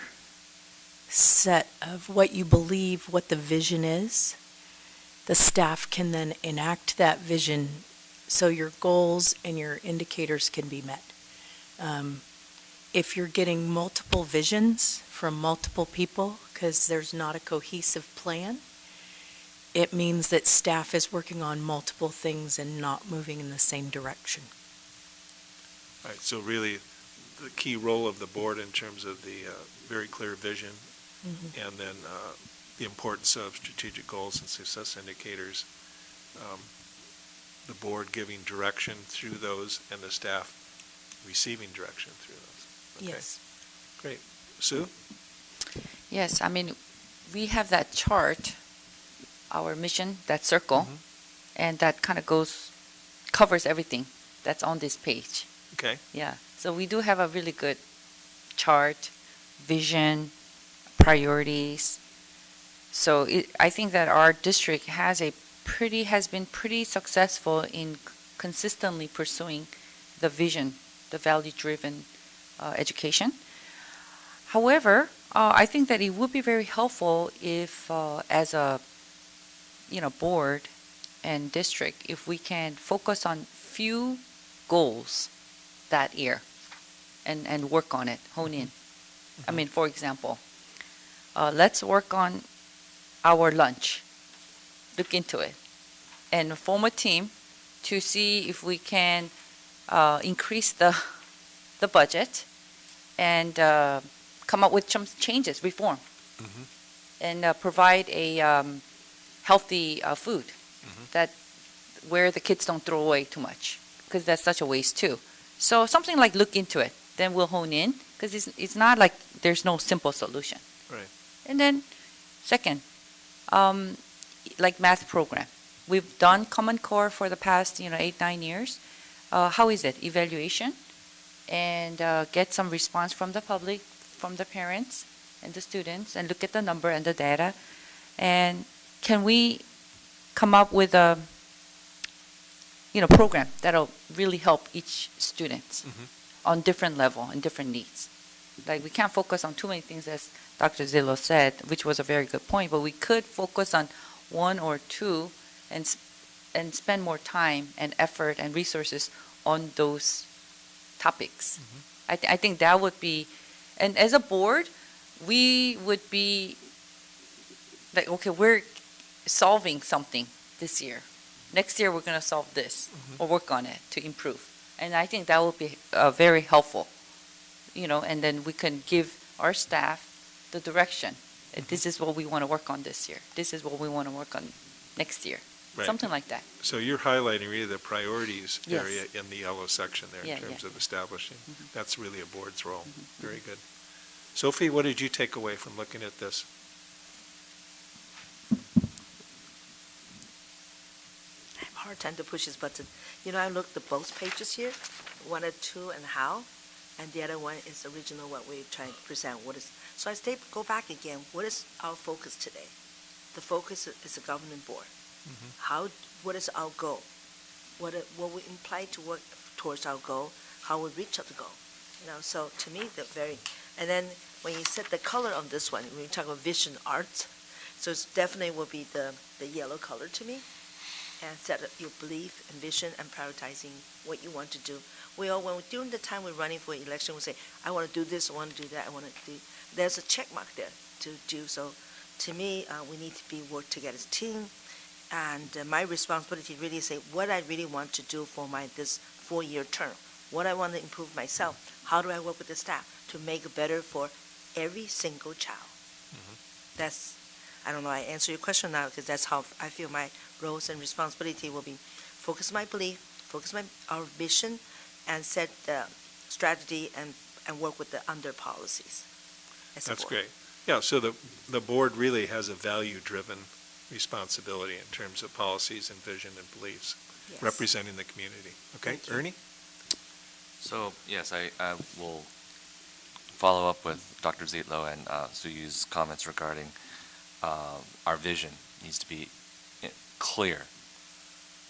set of what you believe, what the vision is, the staff can then enact that vision so your goals and your indicators can be met. If you're getting multiple visions from multiple people because there's not a cohesive plan, it means that staff is working on multiple things and not moving in the same direction. All right, so really the key role of the board in terms of the very clear vision and then the importance of strategic goals and success indicators, the board giving direction through those and the staff receiving direction through those. Okay. Yes. Great. Sue? Yes, I mean, we have that chart, our mission, that circle, and that kind of covers everything that's on this page. Okay. Yeah, so we do have a really good chart, vision, priorities. So I think that our district has been pretty successful in consistently pursuing the vision, the value-driven education. However, I think that it would be very helpful if, as a board and district, if we can focus on few goals that year and work on it, hone in. I mean, for example, let's work on our lunch, look into it, and form a team to see if we can increase the budget and come up with some changes, reform, and provide a healthy food that where the kids don't throw away too much, because that's such a waste too. So something like look into it, then we'll hone in, because it's not like there's no simple solution. Right. And then second, like math program. We've done Common Core for the past 8-9 years. How is it? Evaluation, and get some response from the public, from the parents and the students, and look at the number and the data. And can we come up with a program that'll really help each student on different level and different needs? Like, we can't focus on too many things, as Dr. Zillo said, which was a very good point, but we could focus on one or two and spend more time and effort and resources on those topics. I think that would be, and as a board, we would be like, okay, we're solving something this year. Next year, we're going to solve this or work on it to improve. And I think that would be very helpful, and then we can give our staff the direction. This is what we want to work on this year. This is what we want to work on next year. Right. Something like that. So you're highlighting really the priorities Yes. area in the yellow section there Yeah, in terms yeah. of establishing. That's really a board's role. Very good. Sophie, what did you take away from looking at this? I have a hard time to push this button. I looked at both pages here, 1 and 2 and how, and the other one is original what we're trying to present. Go back again. What is our focus today? The focus is the governing board. What is our goal? What we imply to work towards our goal, how we reach the goal. So to me, they're very, and then when you set the color on this one, when you talk about vision arts, so it's definitely will be the yellow color to me, and set up your belief and vision and prioritizing what you want to do. During the time we're running for election, we say, I want to do this, I want to do that, I want to do, there's a check mark there to do. So to me, we need to work together as a team, and my responsibility really is say what I really want to do for this 4-year term, what I want to improve myself, how do I work with the staff to make it better for every single child. That's, I don't know, I answer your question now because that's how I feel my roles and responsibility will be. Focus my belief, focus our vision, and set the strategy and work with the under policies. That's great. Yeah, so the board really has a value-driven responsibility in terms of policies and vision and beliefs, Yes. representing the community. Okay, Thank you. Ernie? So, yes, I will follow up with Dr. Zietlow and Suyu's comments regarding our vision needs to be clear,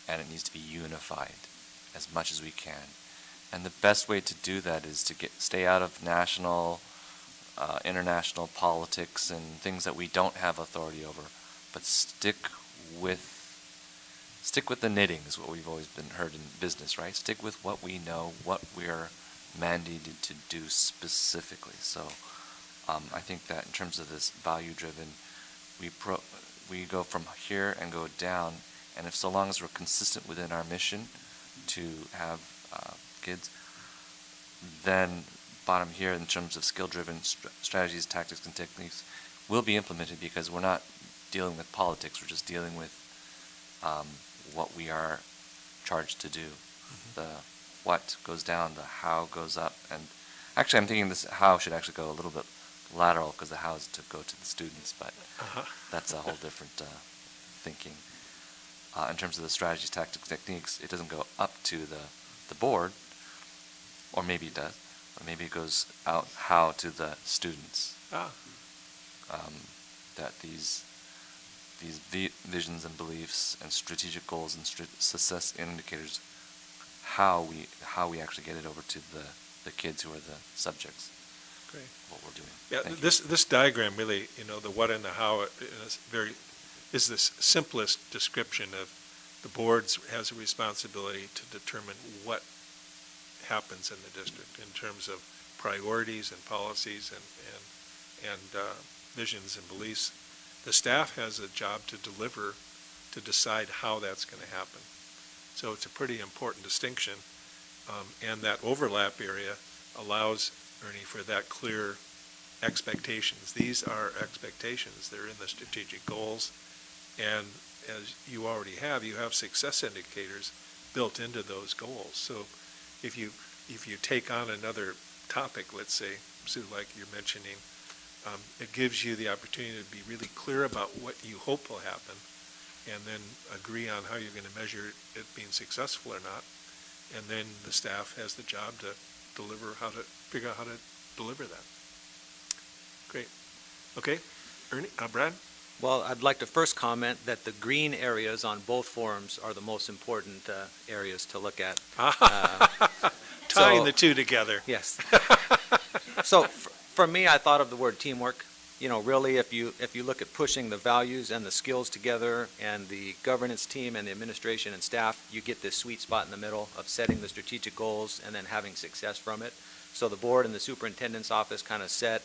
and it needs to be unified as much as we can. And the best way to do that is to stay out of national, international politics and things that we don't have authority over, but stick with the knitting is what we've always been heard in business, right? Stick with what we know, what we're mandated to do specifically. So I think that in terms of this value-driven, we go from here and go down, and if so long as we're consistent within our mission to have kids, then bottom here in terms of skill-driven strategies, tactics, and techniques will be implemented because we're not dealing with politics, we're just dealing with what we are charged to do. The what goes down, the how goes up, and actually I'm thinking this how should actually go a little bit lateral because the how is to go to the students, but that's a whole different thinking. In terms of the strategies, tactics, techniques, it doesn't go up to the board, or maybe it does, or maybe it goes out how to the students. That these visions and beliefs and strategic goals and success indicators, how we actually get it over to the kids who are the subjects. Great. What we're doing. Yeah, Thank you. this diagram really, the what and the how is this simplest description of the boards has a responsibility to determine what happens in the district in terms of priorities and policies and visions and beliefs. The staff has a job to deliver, to decide how that's going to happen. So it's a pretty important distinction, and that overlap area allows, Ernie, for that clear expectations. These are expectations. They're in the strategic goals, and as you already have, you have success indicators built into those goals. So if you take on another topic, let's say, Sue, like you're mentioning, it gives you the opportunity to be really clear about what you hope will happen, and then agree on how you're going to measure it being successful or not. And then the staff has the job to figure out how to deliver that. Great. Okay, Ernie, Brad? Well, I'd like to first comment that the green areas on both forums are the most important areas to look at. Tying the two together. Yes. So for me, I thought of the word teamwork. Really, if you look at pushing the values and the skills together and the governance team and the administration and staff, you get this sweet spot in the middle of setting the strategic goals and then having success from it. So the board and the superintendent's office kind of set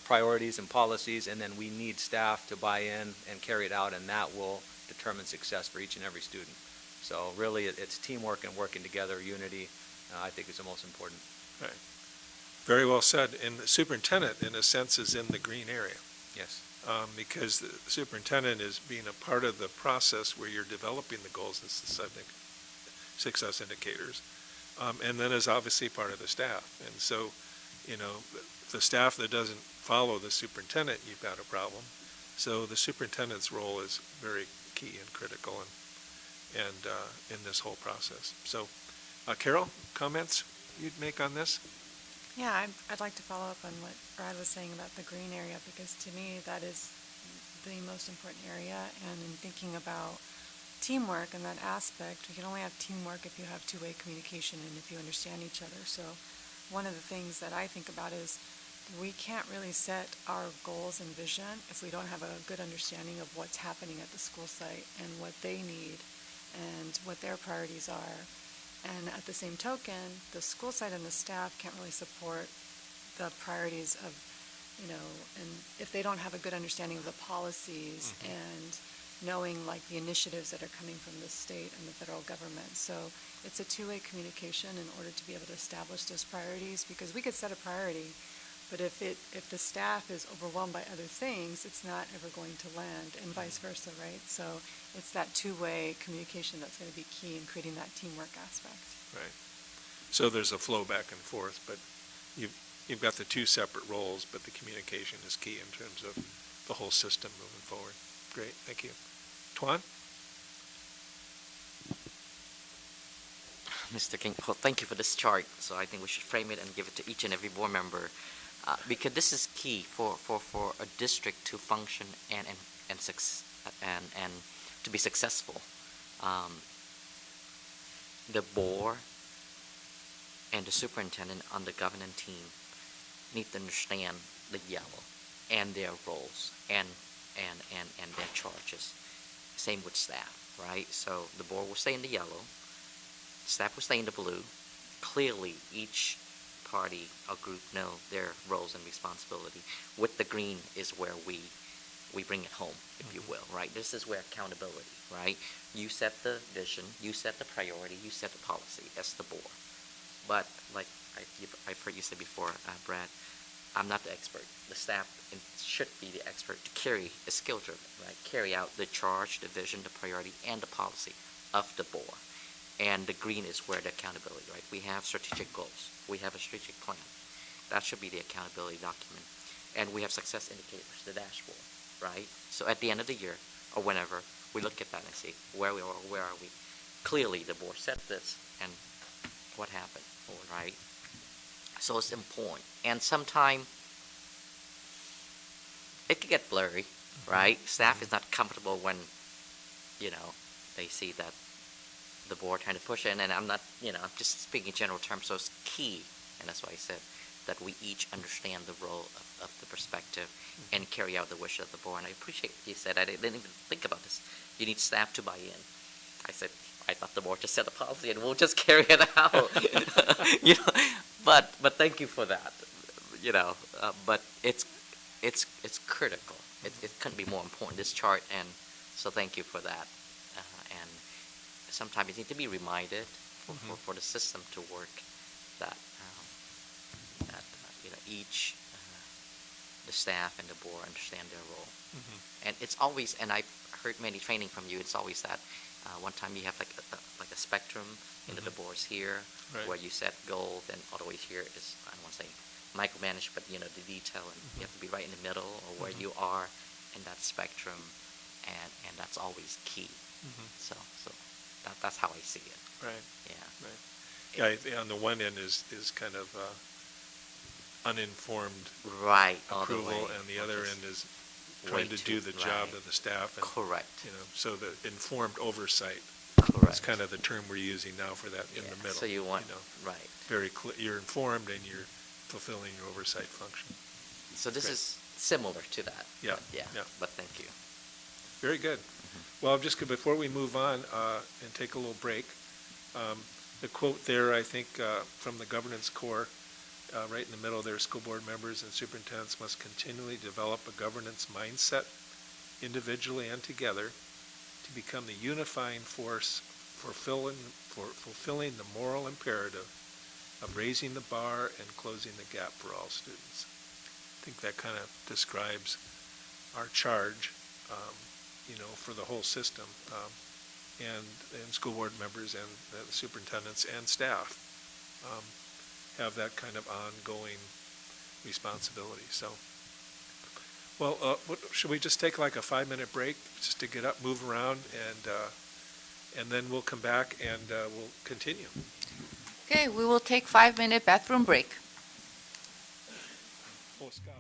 priorities and policies, and then we need staff to buy in and carry it out, and that will determine success for each and every student. So really, it's teamwork and working together, unity, I think is the most important. Right. Very well said. And the superintendent, in a sense, is in the green area. Yes. Because the superintendent is being a part of the process where you're developing the goals and success indicators, and then is obviously part of the staff. And so, the staff that doesn't follow the superintendent, you've got a problem. So the superintendent's role is very key and critical and in this whole process. So, Carol, comments you'd make on this? Yeah, I'd like to follow up on what Brad was saying about the green area, because to me that is the most important area. And in thinking about teamwork and that aspect, we can only have teamwork if you have two-way communication and if you understand each other. So one of the things that I think about is we can't really set our goals and vision if we don't have a good understanding of what's happening at the school site and what they need and what their priorities are. And at the same token, the school site and the staff can't really support the priorities of, and if they don't have a good understanding of the policies and knowing like the initiatives that are coming from the state and the federal government. So it's a two-way communication in order to be able to establish those priorities, because we could set a priority, but if the staff is overwhelmed by other things, it's not ever going to land, and vice versa, right? So it's that two-way communication that's going to be key in creating that teamwork aspect. Right. So there's a flow back and forth, but you've got the two separate roles, but the communication is key in terms of the whole system moving forward. Great, thank you. Tuan? Mr. King, well, thank you for this chart. So I think we should frame it and give it to each and every board member, because this is key for a district to function and to be successful. The board and the superintendent on the governing team need to understand the yellow and their roles and their charges. Same with staff, right? So the board will stay in the yellow, staff will stay in the blue. Clearly, each party or group know their roles and responsibility. With the green is where we bring it home, if you will, right? This is where accountability, right? You set the vision, you set the priority, you set the policy as the board. But like I've heard you say before, Brad, I'm not the expert. The staff should be the expert to carry a skill driven, right? Carry out the charge, the vision, the priority, and the policy of the board. And the green is where the accountability, right? We have strategic goals. We have a strategic plan. That should be the accountability document. And we have success indicators, the dashboard, right? So at the end of the year, or whenever, we look at that and see where we are, where are we. Clearly, the board set this, and what happened, right? So it's important. And sometimes it can get blurry, right? Staff is not comfortable when, they see that the board trying to push it, and I'm not, I'm just speaking in general terms, so it's key, and that's why I said that we each understand the role of the perspective and carry out the wish of the board. And I appreciate you said, I didn't even think about this. You need staff to buy in. I said, I thought the board just set a policy and we'll just carry it out. But thank you for that. But it's critical. It couldn't be more important, this chart, and so thank you for that. And sometimes you need to be reminded for the system to work that each the staff and the board understand their role. And it's always, and I've heard many training from you, it's always that one time you have like a spectrum, the board's here, Right. where you set goals, and all the way here is, I don't want to say micromanage, but the detail, and you have to be right in the middle or where you are in that spectrum, and that's always key. So that's how I see it. Right. Yeah. Yeah, on the one end is kind of uninformed Right. All the approval, way. and the other Just end is trying to do the job right. of the staff. And, Correct. so the informed oversight Correct. is kind of the term we're using now for that in the middle. So you want, right. Very clear, you're informed and you're fulfilling your oversight function. So this Great. is similar to that. Yeah, But yeah. yeah. But thank you. Very good. Well, before we move on and take a little break, the quote there, I think, from the governance core, right in the middle there, school board members and superintendents must continually develop a governance mindset, individually and together, to become the unifying force for fulfilling the moral imperative of raising the bar and closing the gap for all students. I think that kind of describes our charge, for the whole system, and school board members and the superintendents and staff have that kind of ongoing responsibility. So, well, should we just take like a 5-minute break just to get up, move around, and then we'll come back and we'll continue. Okay, we will take 5-minute bathroom break. Oh, Scott.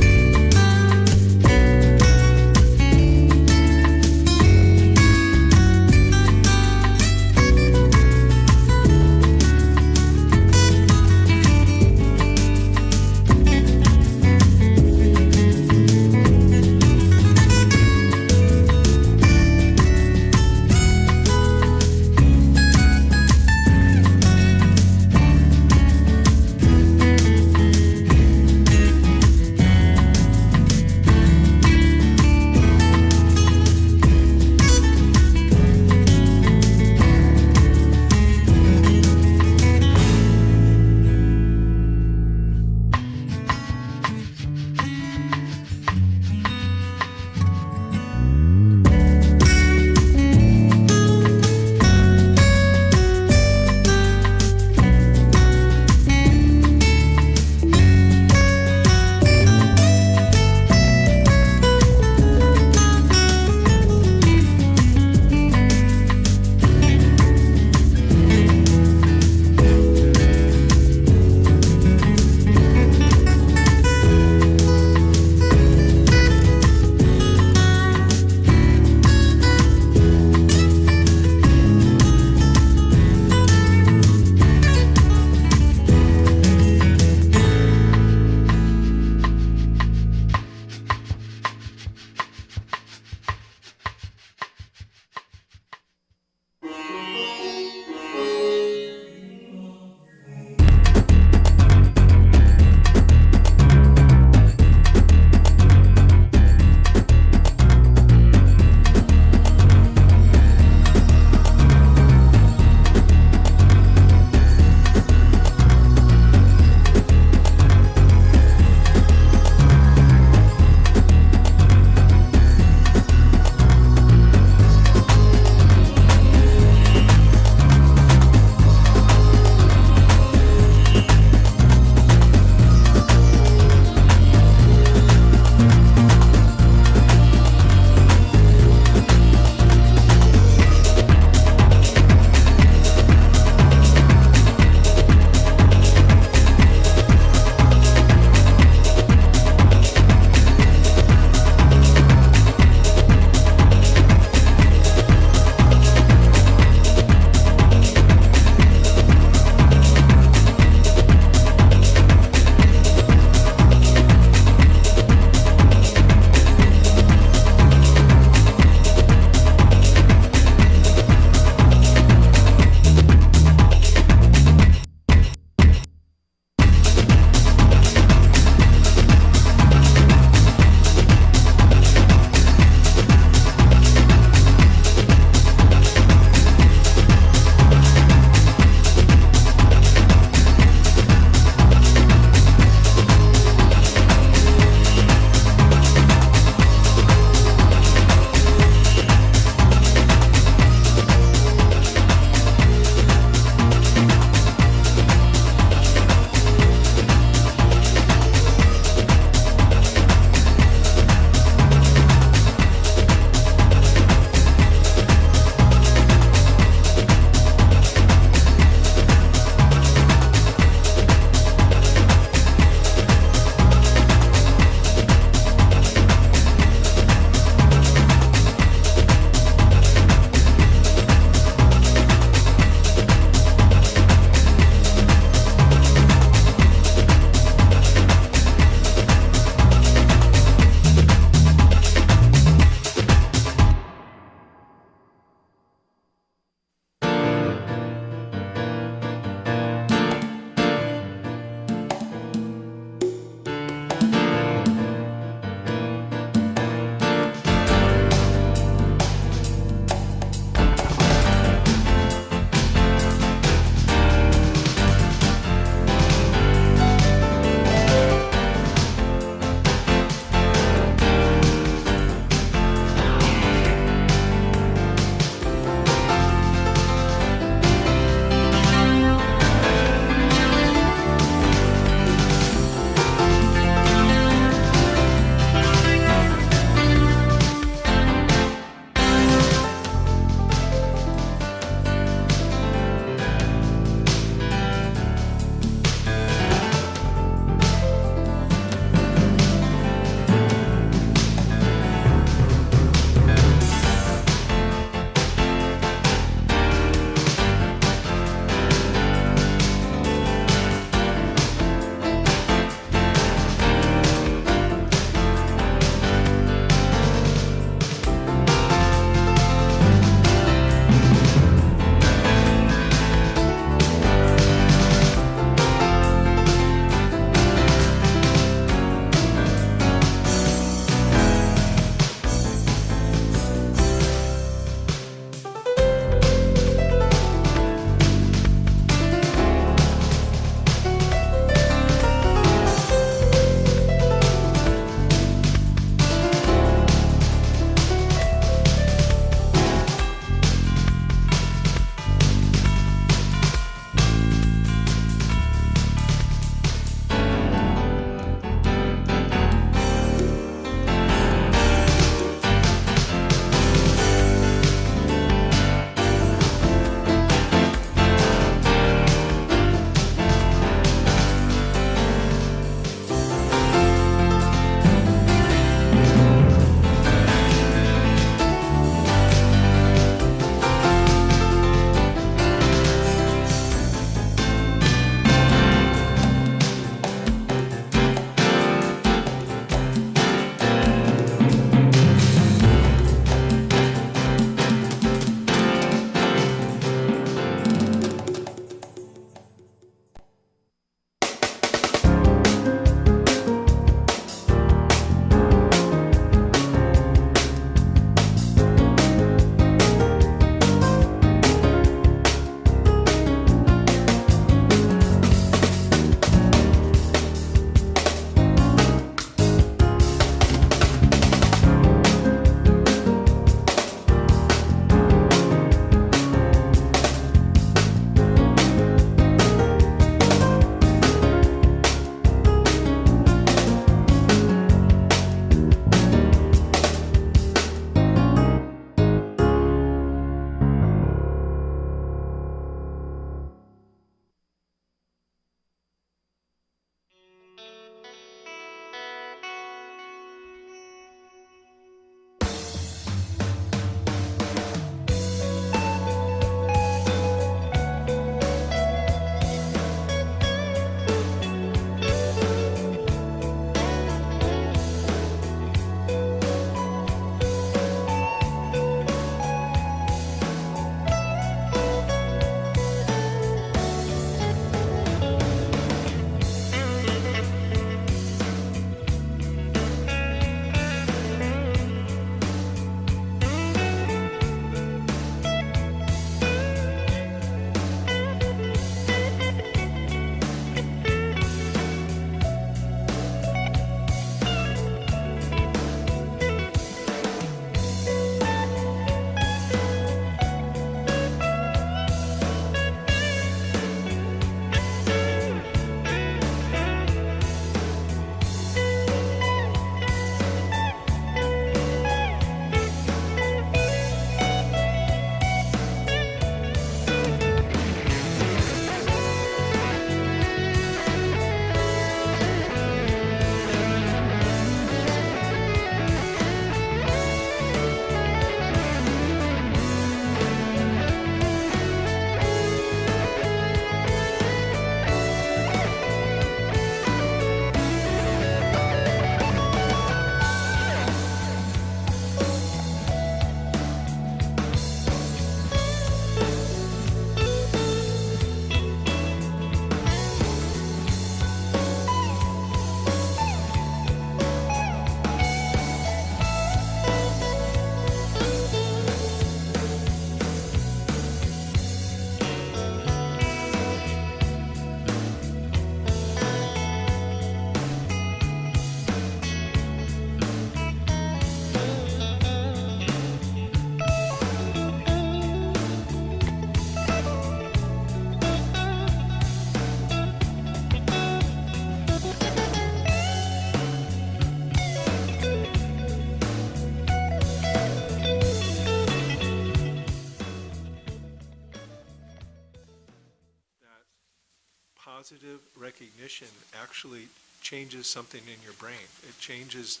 recognition actually changes something in your brain. It changes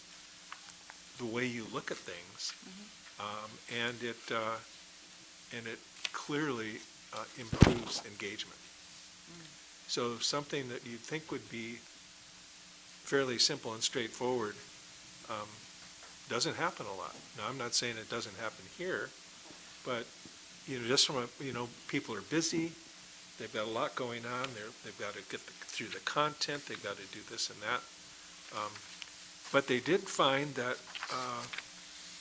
the way you look at things, and it clearly improves engagement. So something that you'd think would be fairly simple and straightforward doesn't happen a lot. Now, I'm not saying it doesn't happen here, but just from people are busy. They've got a lot going on. They've got to get through the content. They've got to do this and that. But they did find that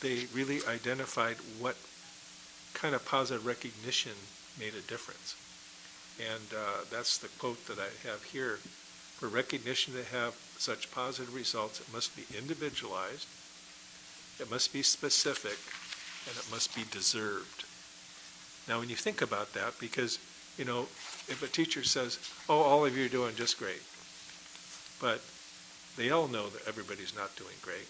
they really identified what kind of positive recognition made a difference. And that's the quote that I have here. For recognition to have such positive results, it must be individualized, it must be specific, and it must be deserved. Now, when you think about that, because, if a teacher says, oh, all of you are doing just great, but they all know that everybody's not doing great.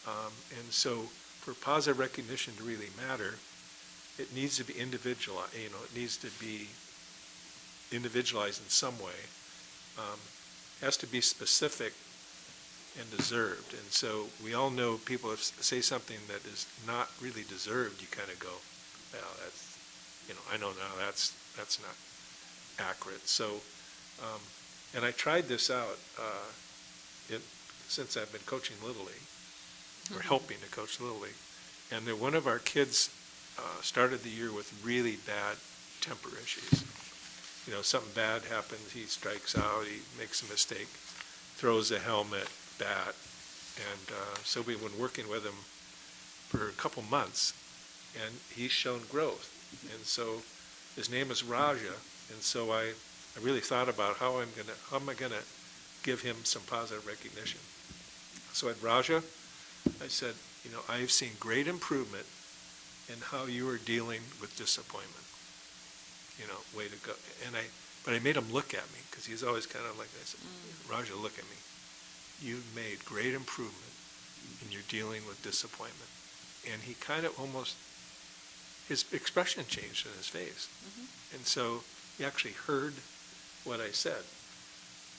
And so for positive recognition to really matter, it needs to be individualized, it needs to be individualized in some way. Has to be specific and deserved. And so we all know people, if say something that is not really deserved, you kind of go, well, that's, I know now that's not accurate. So, and I tried this out since I've been coaching Little League, or helping to coach Little League. And then one of our kids started the year with really bad temper issues. Something bad happens, he strikes out, he makes a mistake, throws a helmet, bat. And so we've been working with him for a couple months, and he's shown growth. And so his name is Raja, and so I really thought about how am I gonna give him some positive recognition. So at Raja, I said, I've seen great improvement in how you are dealing with disappointment. Way to go. But I made him look at me, because he's always kind of like this. Raja, look at me. You've made great improvement in your dealing with disappointment. And he kind of almost, his expression changed in his face. And so he actually heard what I said.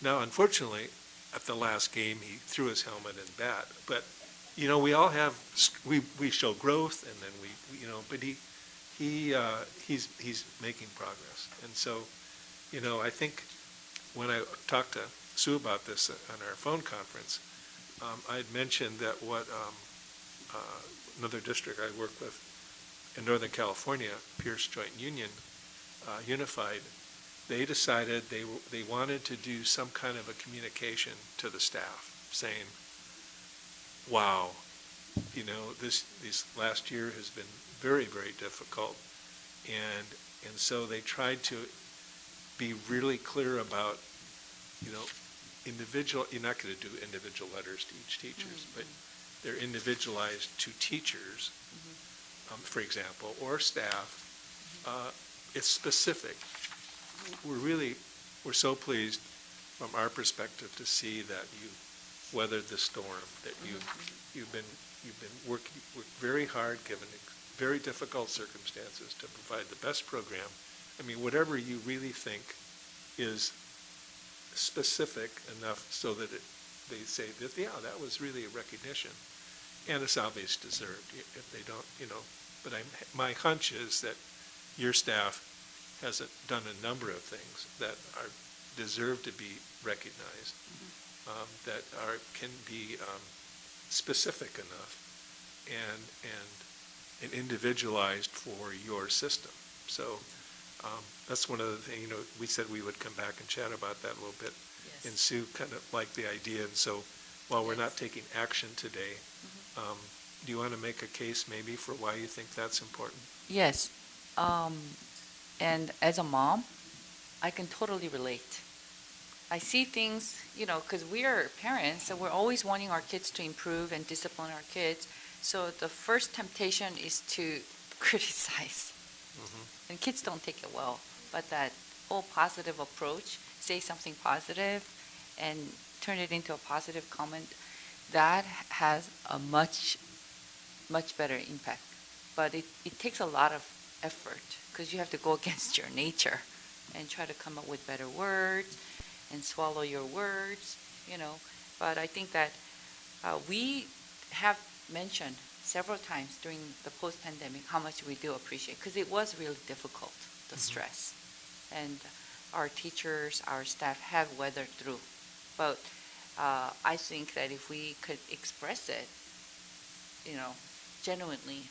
Now, unfortunately, at the last game, he threw his helmet and bat. But, we all have, we show growth, and then but he's making progress. And so, I think when I talked to Sue about this on our phone conference, I had mentioned that what another district I work with in Northern California, Pierce Joint Union, Unified, they decided they wanted to do some kind of a communication to the staff saying, wow, this last year has been very, very difficult. And so they tried to be really clear about, individual, you're not going to do individual letters to each teachers, but they're individualized to teachers, for example, or staff. It's specific. We're so pleased from our perspective to see that you weathered the storm, that you've been working very hard, given very difficult circumstances, to provide the best program. I mean, whatever you really think is specific enough so that they say that, yeah, that was really a recognition, and it's obviously deserved. If they don't, but my hunch is that your staff has done a number of things that deserve to be recognized, that can be specific enough and individualized for your system. So that's one of the things, we said we would come back and chat about that a little bit. Yes. And Sue kind of liked the idea. And so while we're not taking action today, do you want to make a case maybe for why you think that's important? Yes. And as a mom, I can totally relate. I see things, because we are parents, and we're always wanting our kids to improve and discipline our kids. So the first temptation is to criticize. And kids don't take it well. But that whole positive approach, say something positive and turn it into a positive comment, that has a much, much better impact. But it takes a lot of effort, because you have to go against your nature and try to come up with better words and swallow your words, you know. But I think that we have mentioned several times during the post-pandemic how much we do appreciate, because it was really difficult, the stress. And our teachers, our staff have weathered through. But I think that if we could express it, you know, genuinely,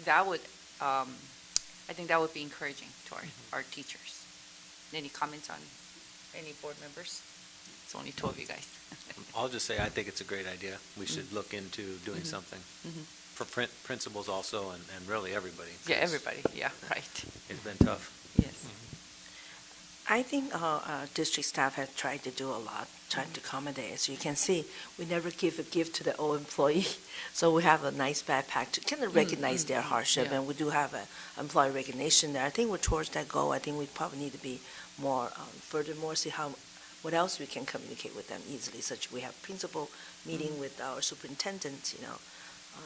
that would, I think that would be encouraging to our teachers. Any comments on any board members? It's only two of you guys. I'll just say, I think it's a great idea. We should look into doing something for principals also, and really everybody. Yeah, 'cause everybody, yeah, right. It's been tough. Yes. I think our district staff has tried to do a lot, trying to accommodate. As you can see, we never give a gift to the old employee, so we have a nice backpack to kind of recognize their hardship, yeah. and we do have a employee recognition there. I think we're towards that goal. I think we probably need to be more, furthermore, see what else we can communicate with them easily, such we have principal meeting with our superintendents, you know.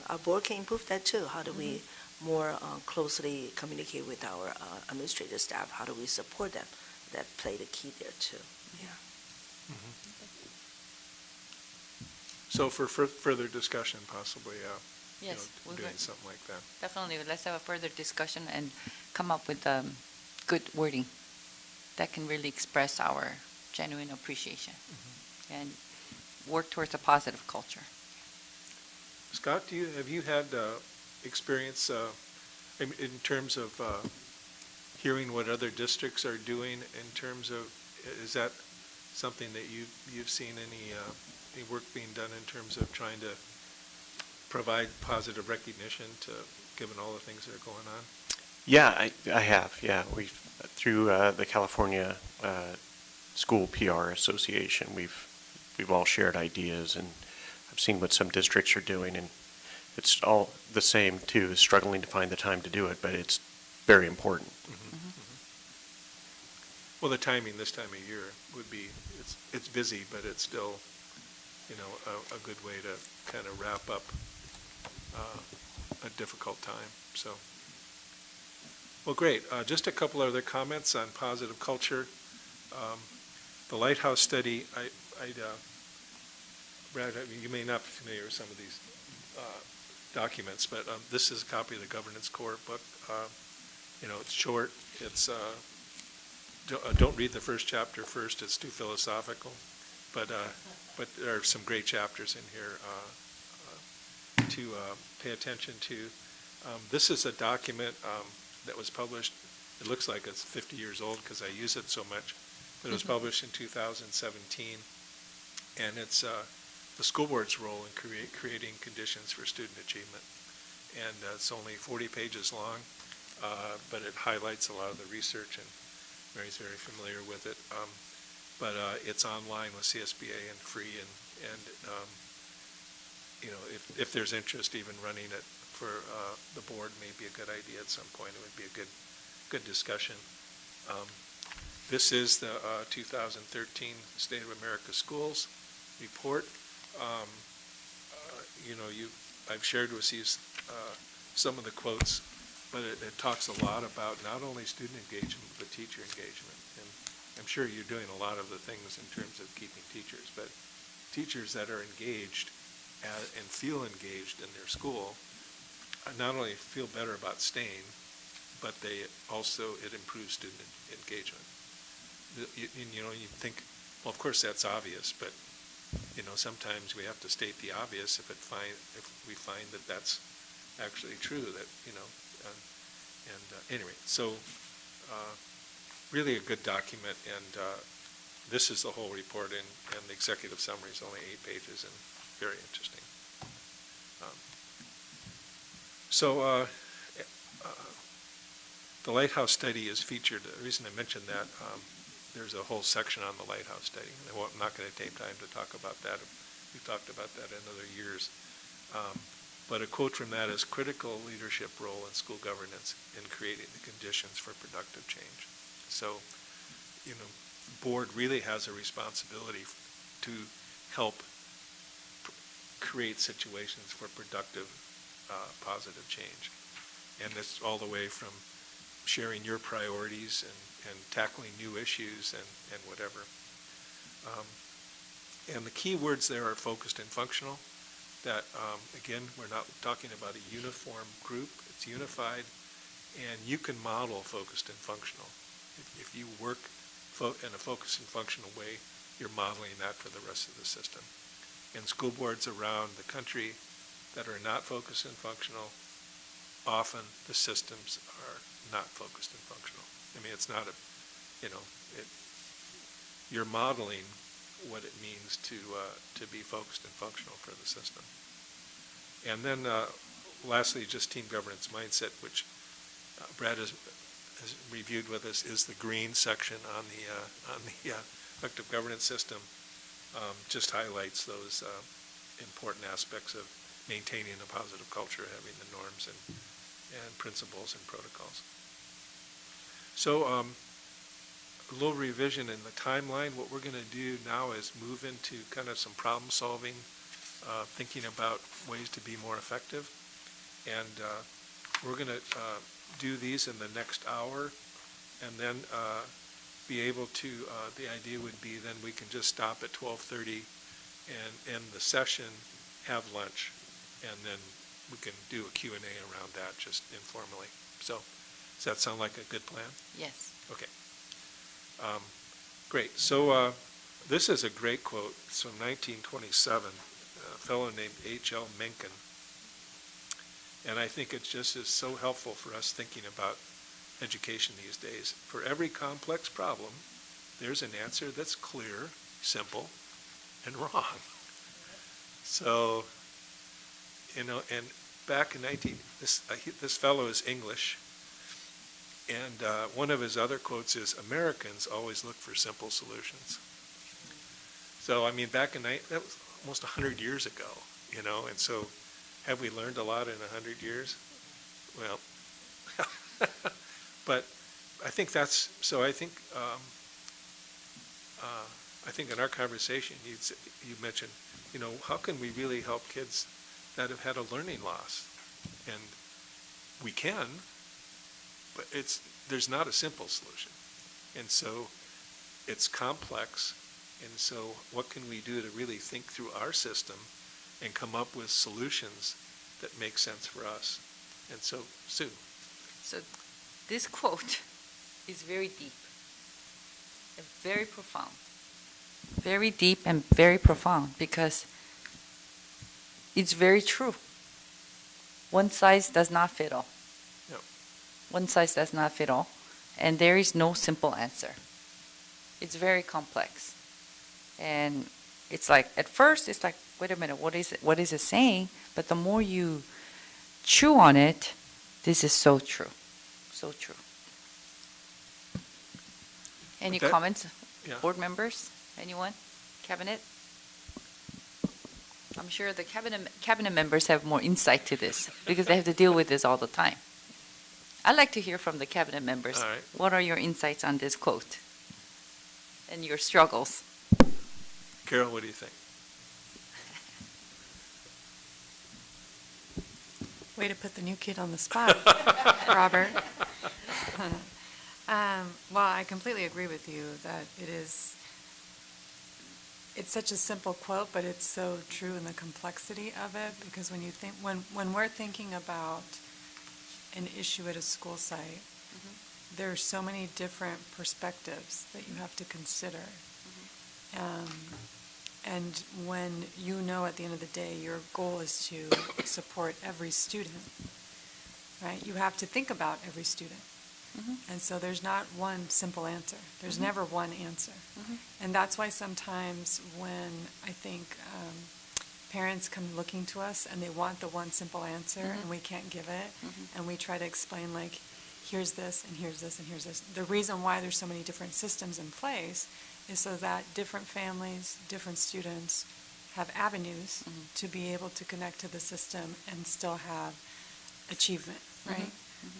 Our board can improve that too. How do we more closely communicate with our administrative staff? How do we support them? That play the key there too. Yeah. So for further discussion, possibly, Yes, we doing would. something like that. Definitely, let's have a further discussion and come up with good wording that can really express our genuine appreciation and work towards a positive culture. Scott, have you had experience in terms of hearing what other districts are doing in terms of, is that something that you've seen any work being done in terms of trying to provide positive recognition to, given all the things that are going on? Yeah, I have, yeah. Through the California School PR Association, we've all shared ideas, and I've seen what some districts are doing, and it's all the same too, struggling to find the time to do it, but it's very important. Well, the timing this time of year would be, it's busy, but it's still, a good way to kind of wrap up a difficult time, so. Well, great. Just a couple other comments on positive culture. The Lighthouse Study, Brad, you may not be familiar with some of these documents, but this is a copy of the Governance Core book. It's short. It's don't read the first chapter first. It's too philosophical, but there are some great chapters in here to pay attention to. This is a document that was published. It looks like it's 50 years old because I use it so much, but it was published in 2017, and it's the school board's role in creating conditions for student achievement. And it's only 40 pages long, but it highlights a lot of the research, and Mary's very familiar with it. But it's online with CSBA and free, and if there's interest, even running it for the board may be a good idea at some point. It would be a good discussion. This is the 2013 State of America Schools report. I've shared with you some of the quotes, but it talks a lot about not only student engagement, but teacher engagement. And I'm sure you're doing a lot of the things in terms of keeping teachers, but teachers that are engaged and feel engaged in their school not only feel better about staying, but it improves student engagement. You think, well, of course that's obvious, but sometimes we have to state the obvious if we find that that's actually true. Anyway, so really a good document, and this is the whole report, and the executive summary is only 8 pages and very interesting. The Lighthouse Study is featured. The reason I mentioned that, there's a whole section on the Lighthouse Study. I'm not going to take time to talk about that. We've talked about that in other years. But a quote from that is, critical leadership role in school governance in creating the conditions for productive change. So, the board really has a responsibility to help create situations for productive, positive change. And it's all the way from sharing your priorities and tackling new issues and whatever. And the key words there are focused and functional. That, again, we're not talking about a uniform group. It's unified, and you can model focused and functional. If you work in a focused and functional way, you're modeling that for the rest of the system. And school boards around the country that are not focused and functional, often the systems are not focused and functional. I mean, it's not you're modeling what it means to be focused and functional for the system. And then lastly, just team governance mindset, which Brad has reviewed with us, is the green section on the effective governance system. Just highlights those important aspects of maintaining a positive culture, having the norms and principles and protocols. So a little revision in the timeline. What we're going to do now is move into kind of some problem solving, thinking about ways to be more effective. And we're going to do these in the next hour, and then be able to, the idea would be then we can just stop at 12:30 and end the session, have lunch, and then we can do a Q&A around that just informally. So does that sound like a good plan? Yes. Okay. Great. So this is a great quote. It's from 1927, a fellow named H.L. Mencken. And I think it just is so helpful for us thinking about education these days. For every complex problem, there's an answer that's clear, simple, and wrong. So, and back in this fellow is English, and one of his other quotes is, "Americans always look for simple solutions." So, I mean, that was almost 100 years ago, and so have we learned a lot in 100 years? Well, but I think I think in our conversation, you mentioned, how can we really help kids that have had a learning loss? And we can, but there's not a simple solution. And so it's complex. And so what can we do to really think through our system and come up with solutions that make sense for us? And so, Sue. So this quote is very deep and very profound. Very deep and very profound, because it's very true. One size does not fit all. Yep. One size does not fit all. And there is no simple answer. It's very complex. And it's like, at first, it's like, wait a minute, what is it saying? But the more you chew on it, this is so true. So true. Any comments? Yeah. Board members? Anyone? Cabinet? I'm sure the cabinet members have more insight to this because they have to deal with this all the time. I'd like to hear from the cabinet members. All right. What are your insights on this quote and your struggles? Carol, what do you think? Way to put the new kid on the spot, Robert. Well, I completely agree with you that it's such a simple quote, but it's so true in the complexity of it, because when you think, when we're thinking about an issue at a school site, there are so many different perspectives that you have to consider. And when at the end of the day, your goal is to support every student, right? You have to think about every student. And so there's not one simple answer. There's never one answer. And that's why sometimes when I think parents come looking to us and they want the one simple answer and we can't give it, and we try to explain, like, here's this and here's this and here's this. The reason why there's so many different systems in place is so that different families, different students have avenues to be able to connect to the system and still have achievement, right?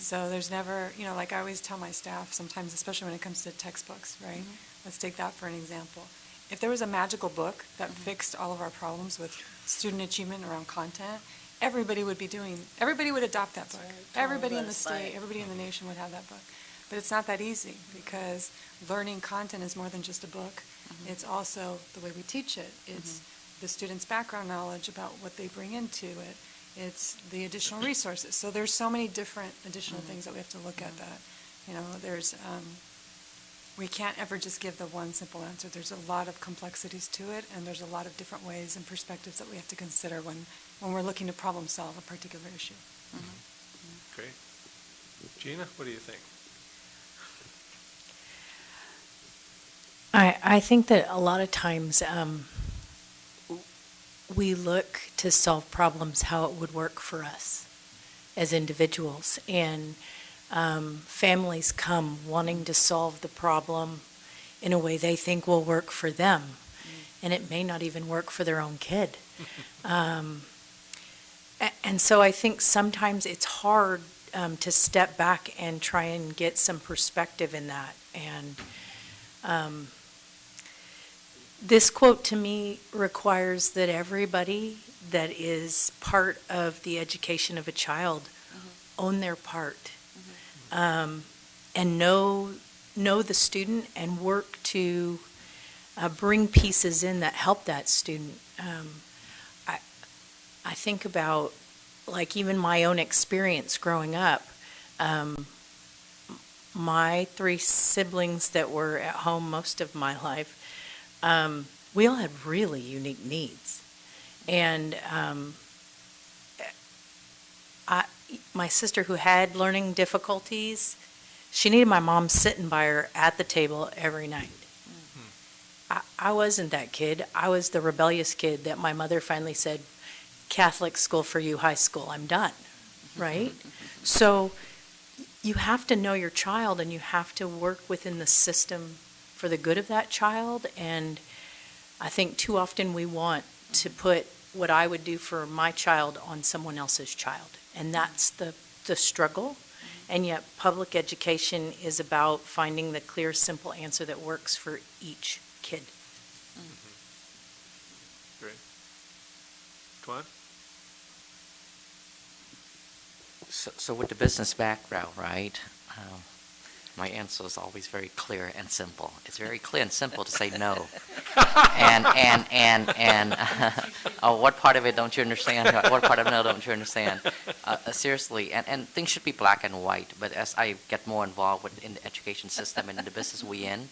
So there's never, like I always tell my staff sometimes, especially when it comes to textbooks, right? Let's take that for an example. If there was a magical book that fixed all of our problems with student achievement around content, everybody would adopt that book. Everybody in the state, everybody in the nation would have that book. But it's not that easy, because learning content is more than just a book. It's also the way we teach it. It's the student's background knowledge about what they bring into it. It's the additional resources. So there's so many different additional things that we have to look at that, there's, we can't ever just give the one simple answer. There's a lot of complexities to it, and there's a lot of different ways and perspectives that we have to consider when we're looking to problem solve a particular issue. Great. Gina, what do you think? I think that a lot of times we look to solve problems how it would work for us as individuals. And families come wanting to solve the problem in a way they think will work for them. And it may not even work for their own kid. And so I think sometimes it's hard to step back and try and get some perspective in that. And this quote to me requires that everybody that is part of the education of a child own their part, and know the student and work to bring pieces in that help that student. I think about, like, even my own experience growing up. My 3 siblings that were at home most of my life, we all had really unique needs. And my sister, who had learning difficulties, she needed my mom sitting by her at the table every night. I wasn't that kid. I was the rebellious kid that my mother finally said, Catholic school for you, high school, I'm done, right? So you have to know your child, and you have to work within the system for the good of that child. And I think too often we want to put what I would do for my child on someone else's child. And that's the struggle. And yet public education is about finding the clear, simple answer that works for each kid. Great. Tuan? So with the business background, right? My answer is always very clear and simple. It's very clear and simple to say no. And what part of it don't you understand? What part of no don't you understand? Seriously, and things should be black and white. But as I get more involved in the education system and in the business we in,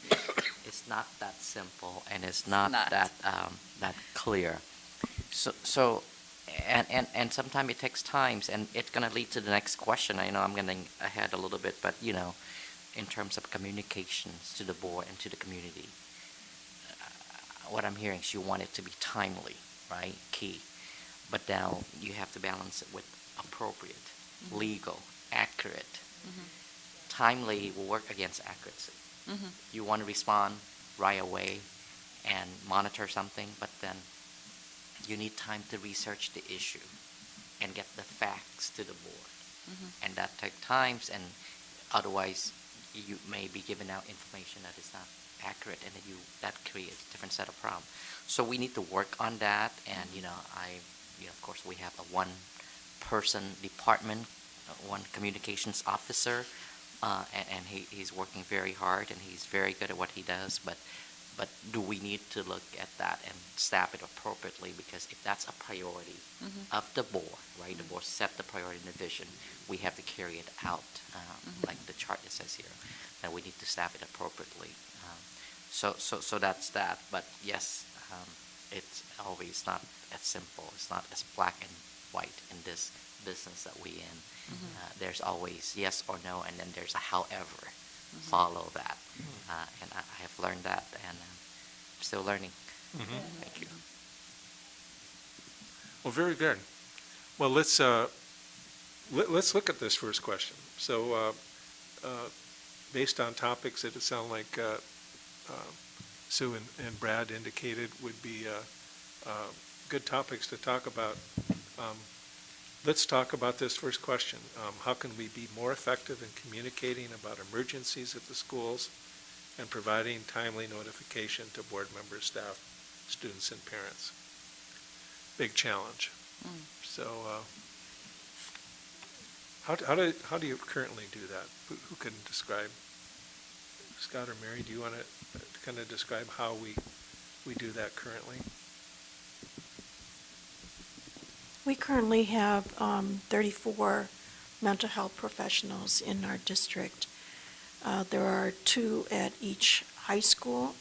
it's not that simple, and it's not that clear. So. And sometimes it takes times, and it's going to lead to the next question. I know I'm getting ahead a little bit, but in terms of communications to the board and to the community, what I'm hearing is you want it to be timely, right? Key. But now you have to balance it with appropriate, legal, accurate. Timely will work against accuracy. You want to respond right away and monitor something, but then you need time to research the issue and get the facts to the board. And that takes time, and otherwise you may be giving out information that is not accurate, and that creates a different set of problems. So we need to work on that, and of course we have a one-person department, one communications officer, and he's working very hard, and he's very good at what he does, but do we need to look at that and staff it appropriately? Because if that's a priority of the board, right? The board set the priority and the vision. We have to carry it out, like the chart it says here. And we need to staff it appropriately. So that's that. But yes, it's always not as simple. It's not as black and white in this business that we in. There's always yes or no, and then there's a however. Follow that, and I have learned that, and I'm still learning. Thank you. Well, very good. Well, let's look at this first question. So, based on topics that it sound like Sue and Brad indicated would be good topics to talk about. Let's talk about this first question. How can we be more effective in communicating about emergencies at the schools and providing timely notification to board members, staff, students, and parents? Big challenge. So how do you currently do that? Who can describe? Scott or Mary, do you want to kind of describe how we do that currently? We currently have 34 mental health professionals in our district. There are 2 at each high school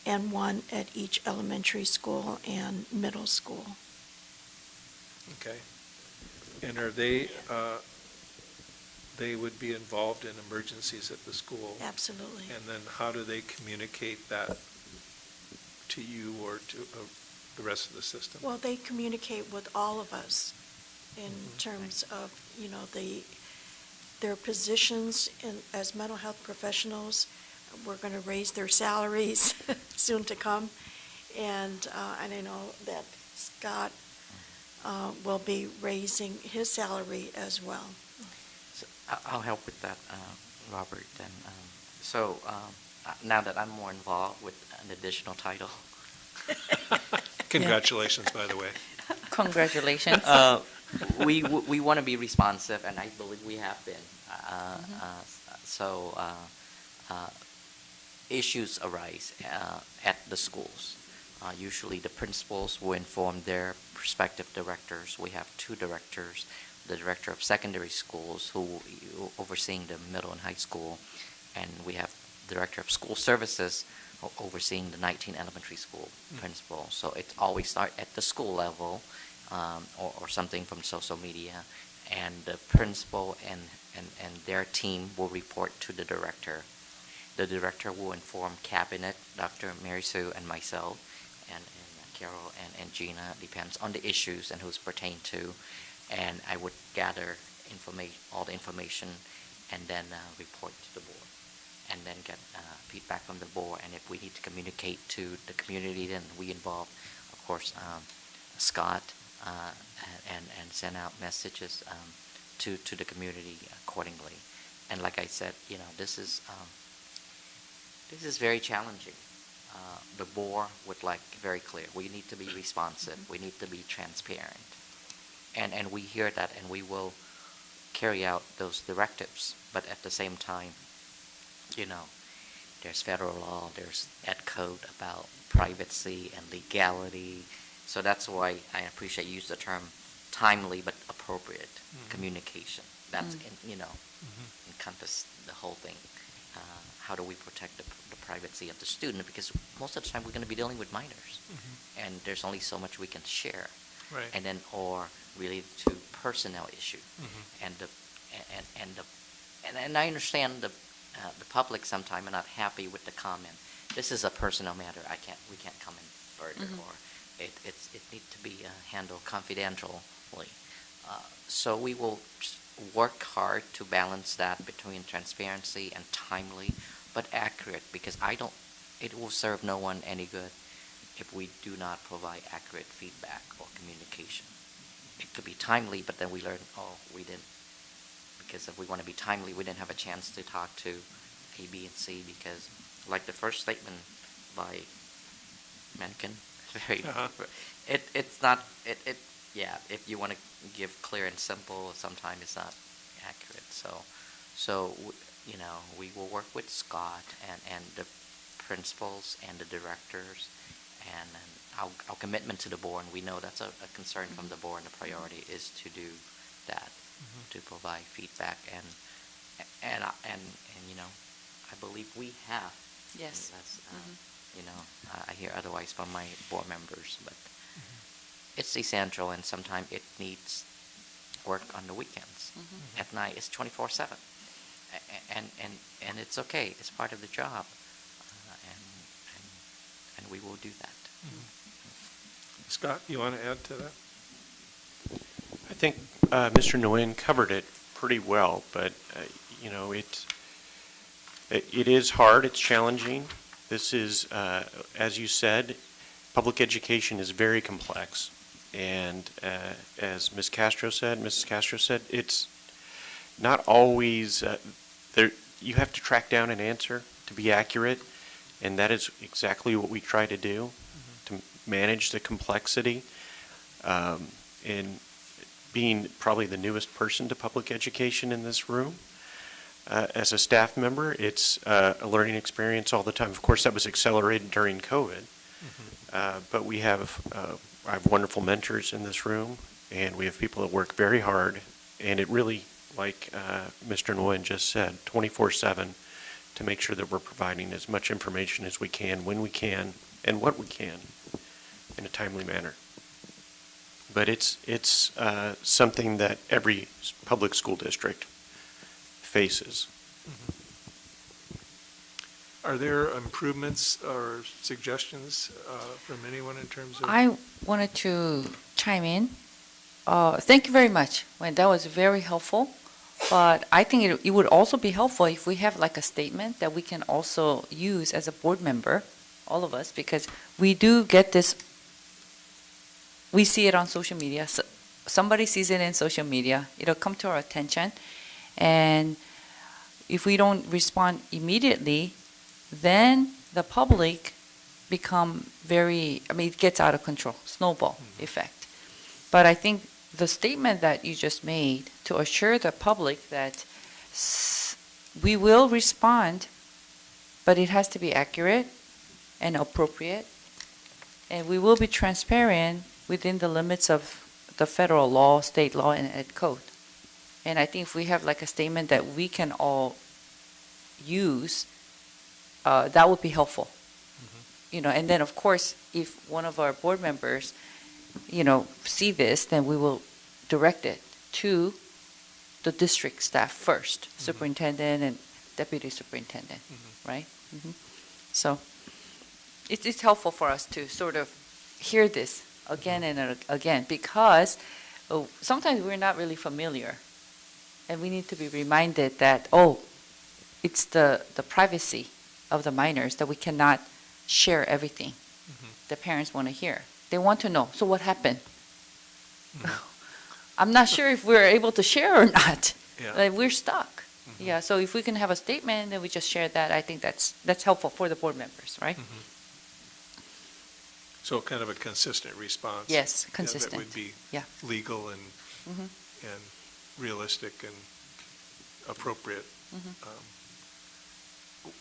and 1 at each elementary school and middle school. Okay. And are they would be involved in emergencies at the school? Absolutely. And then how do they communicate that to you or to the rest of the system? Well, they communicate with all of us in terms of, their positions as mental health professionals. We're going to raise their salaries soon to come. And I know that Scott will be raising his salary as well. So I'll help with that, Robert. And now that I'm more involved with an additional title, Congratulations, by the way. Congratulations. we want to be responsive, and I believe we have been. So issues arise at the schools. Usually the principals will inform their prospective directors. We have 2 directors, the director of secondary schools who overseeing the middle and high school, and we have the director of school services overseeing the 19 elementary school principal. So it always starts at the school level or something from social media, and the principal and their team will report to the director. The director will inform cabinet, Dr. Mary Sue and myself, and Carol and Gina, depends on the issues and who's pertained to, and I would gather all the information and then report to the board, and then get feedback from the board. And if we need to communicate to the community, then we involve, of course, Scott, and send out messages to the community accordingly. And like I said, this is very challenging. The board would like very clear. We need to be responsive. We need to be transparent. And we hear that, and we will carry out those directives. But at the same time, there's federal law, there's ed code about privacy and legality. So that's why I appreciate you use the term timely but appropriate communication. That's encompass the whole thing. How do we protect the privacy of the student? Because most of the time we're going to be dealing with minors, and there's only so much we can share. Right. And then, or related to personnel issue, and I understand the public sometimes are not happy with the comment. This is a personnel matter. We can't comment further, or it needs to be handled confidentially. So we will work hard to balance that between transparency and timely, but accurate, because it will serve no one any good if we do not provide accurate feedback or communication. It could be timely, but then we learn, we didn't, because if we want to be timely, we didn't have a chance to talk to A, B, and C, because like the first statement by Mencken, if you want to give clear and simple, sometimes it's not accurate. So we will work with Scott and the principals and the directors, and our commitment to the board, and we know that's a concern from the board, and the priority is to do that, to provide feedback, and I believe we have. Yes. That's, I hear otherwise from my board members, but it's essential, and sometimes it needs work on the weekends. At night, it's 24/7, and it's okay. It's part of the job, and we will do that. Scott, you want to add to that? I think Mr. Nguyen covered it pretty well, but it is hard. It's challenging. This is, as you said, public education is very complex, and as Mrs. Castro said, it's not always there. You have to track down an answer to be accurate, and that is exactly what we try to do, to manage the complexity. And being probably the newest person to public education in this room, as a staff member. It's a learning experience all the time. Of course, that was accelerated during COVID. But I have wonderful mentors in this room, and we have people that work very hard, and it really, like Mr. Nguyen just said, 24/7 to make sure that we're providing as much information as we can, when we can, and what we can in a timely manner. But it's something that every public school district faces. Are there improvements or suggestions from anyone in terms of? I wanted to chime in. Thank you very much. Well, that was very helpful. But I think it would also be helpful if we have like a statement that we can also use as a board member, all of us, because we do get this, we see it on social media. So somebody sees it in social media, it'll come to our attention. And if we don't respond immediately, then the public become it gets out of control, snowball effect. But I think the statement that you just made to assure the public that we will respond, but it has to be accurate and appropriate, and we will be transparent within the limits of the federal law, state law, and ed code. And I think if we have like a statement that we can all use, that would be helpful. And then of course, if one of our board members, see this, then we will direct it to the district staff first, superintendent and deputy superintendent, right? So it's helpful for us to sort of hear this again and again, because sometimes we're not really familiar, and we need to be reminded that, it's the privacy of the minors that we cannot share everything the parents want to hear. They want to know, so what happened? I'm not sure if we're able to share or not. Yeah. Like, we're stuck. Yeah, so if we can have a statement, then we just share that. I think that's helpful for the board members, right? So kind of a consistent response. Yes, That consistent. would be Yeah. legal and realistic and appropriate,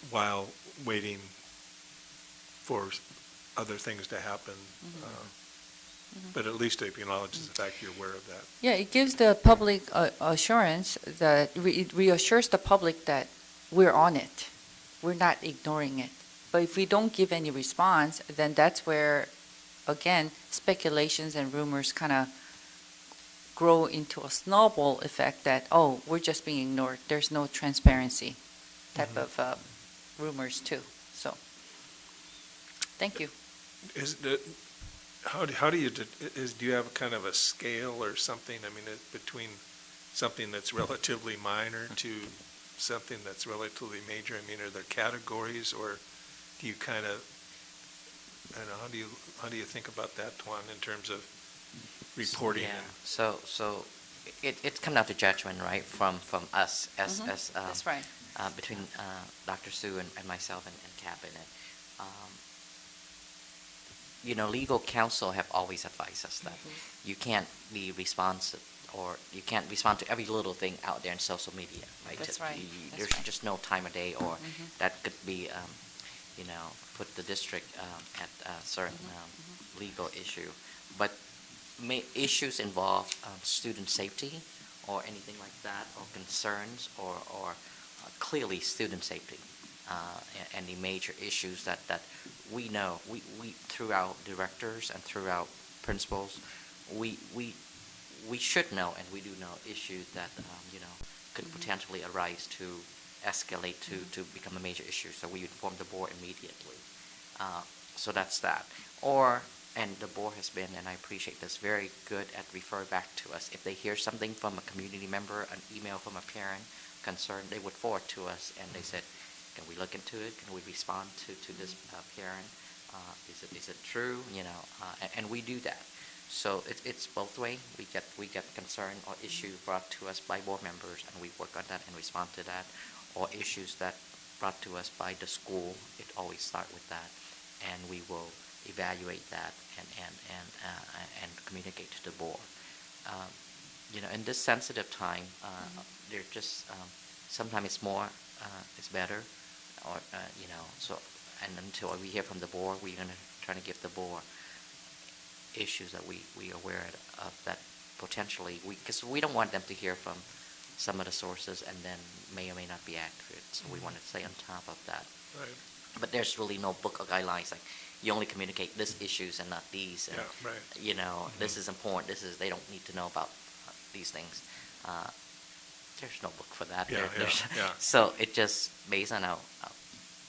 while waiting for other things to happen. But at least it acknowledges the fact you're aware of that. Yeah, it gives the public assurance that it reassures the public that we're on it. We're not ignoring it. But if we don't give any response, then that's where, again, speculations and rumors kind of grow into a snowball effect that, we're just being ignored. There's no transparency type of rumors too. So, thank you. How do you, do you have kind of a scale or something, between something that's relatively minor to something that's relatively major? Are there categories, or do you kind of, I don't know, how do you think about that, Tuan, in terms of reporting? Yeah. So it's come down to judgment, right, from us as That's right. between Dr. Sue and myself and cabinet. Legal counsel have always advised us that you can't be responsive, or you can't respond to every little thing out there in social media, right? That's right. There's just no time of day, or that could be, put the district at a certain legal issue. But issues involve student safety or anything like that, or concerns, or clearly student safety. And the major issues that we know, we through our directors and through our principals, we should know, and we do know issues that could potentially arise to escalate to become a major issue. So we inform the board immediately. So that's that. And the board has been, and I appreciate this, very good at refer back to us. If they hear something from a community member, an email from a parent concerned, they would forward to us, and they said, can we look into it? Can we respond to this parent? Is it true? And we do that. So it's both way. We get concern or issue brought to us by board members, and we work on that and respond to that. Or issues that brought to us by the school, it always start with that, and we will evaluate that and communicate to the board. In this sensitive time, there are just sometimes it's more, it's better, or, you know, so, and until we hear from the board, we're gonna try to give the board issues that we are aware of that potentially, because we don't want them to hear from some of the sources and then may or may not be accurate, so we want to stay on top of that. Right. But there's really no book of guidelines, like, you only communicate this issues and not these, and, Yeah, right. you know, this is important, they don't need to know about these things. There's no book for that. Yeah, There's- yeah. So it just based on our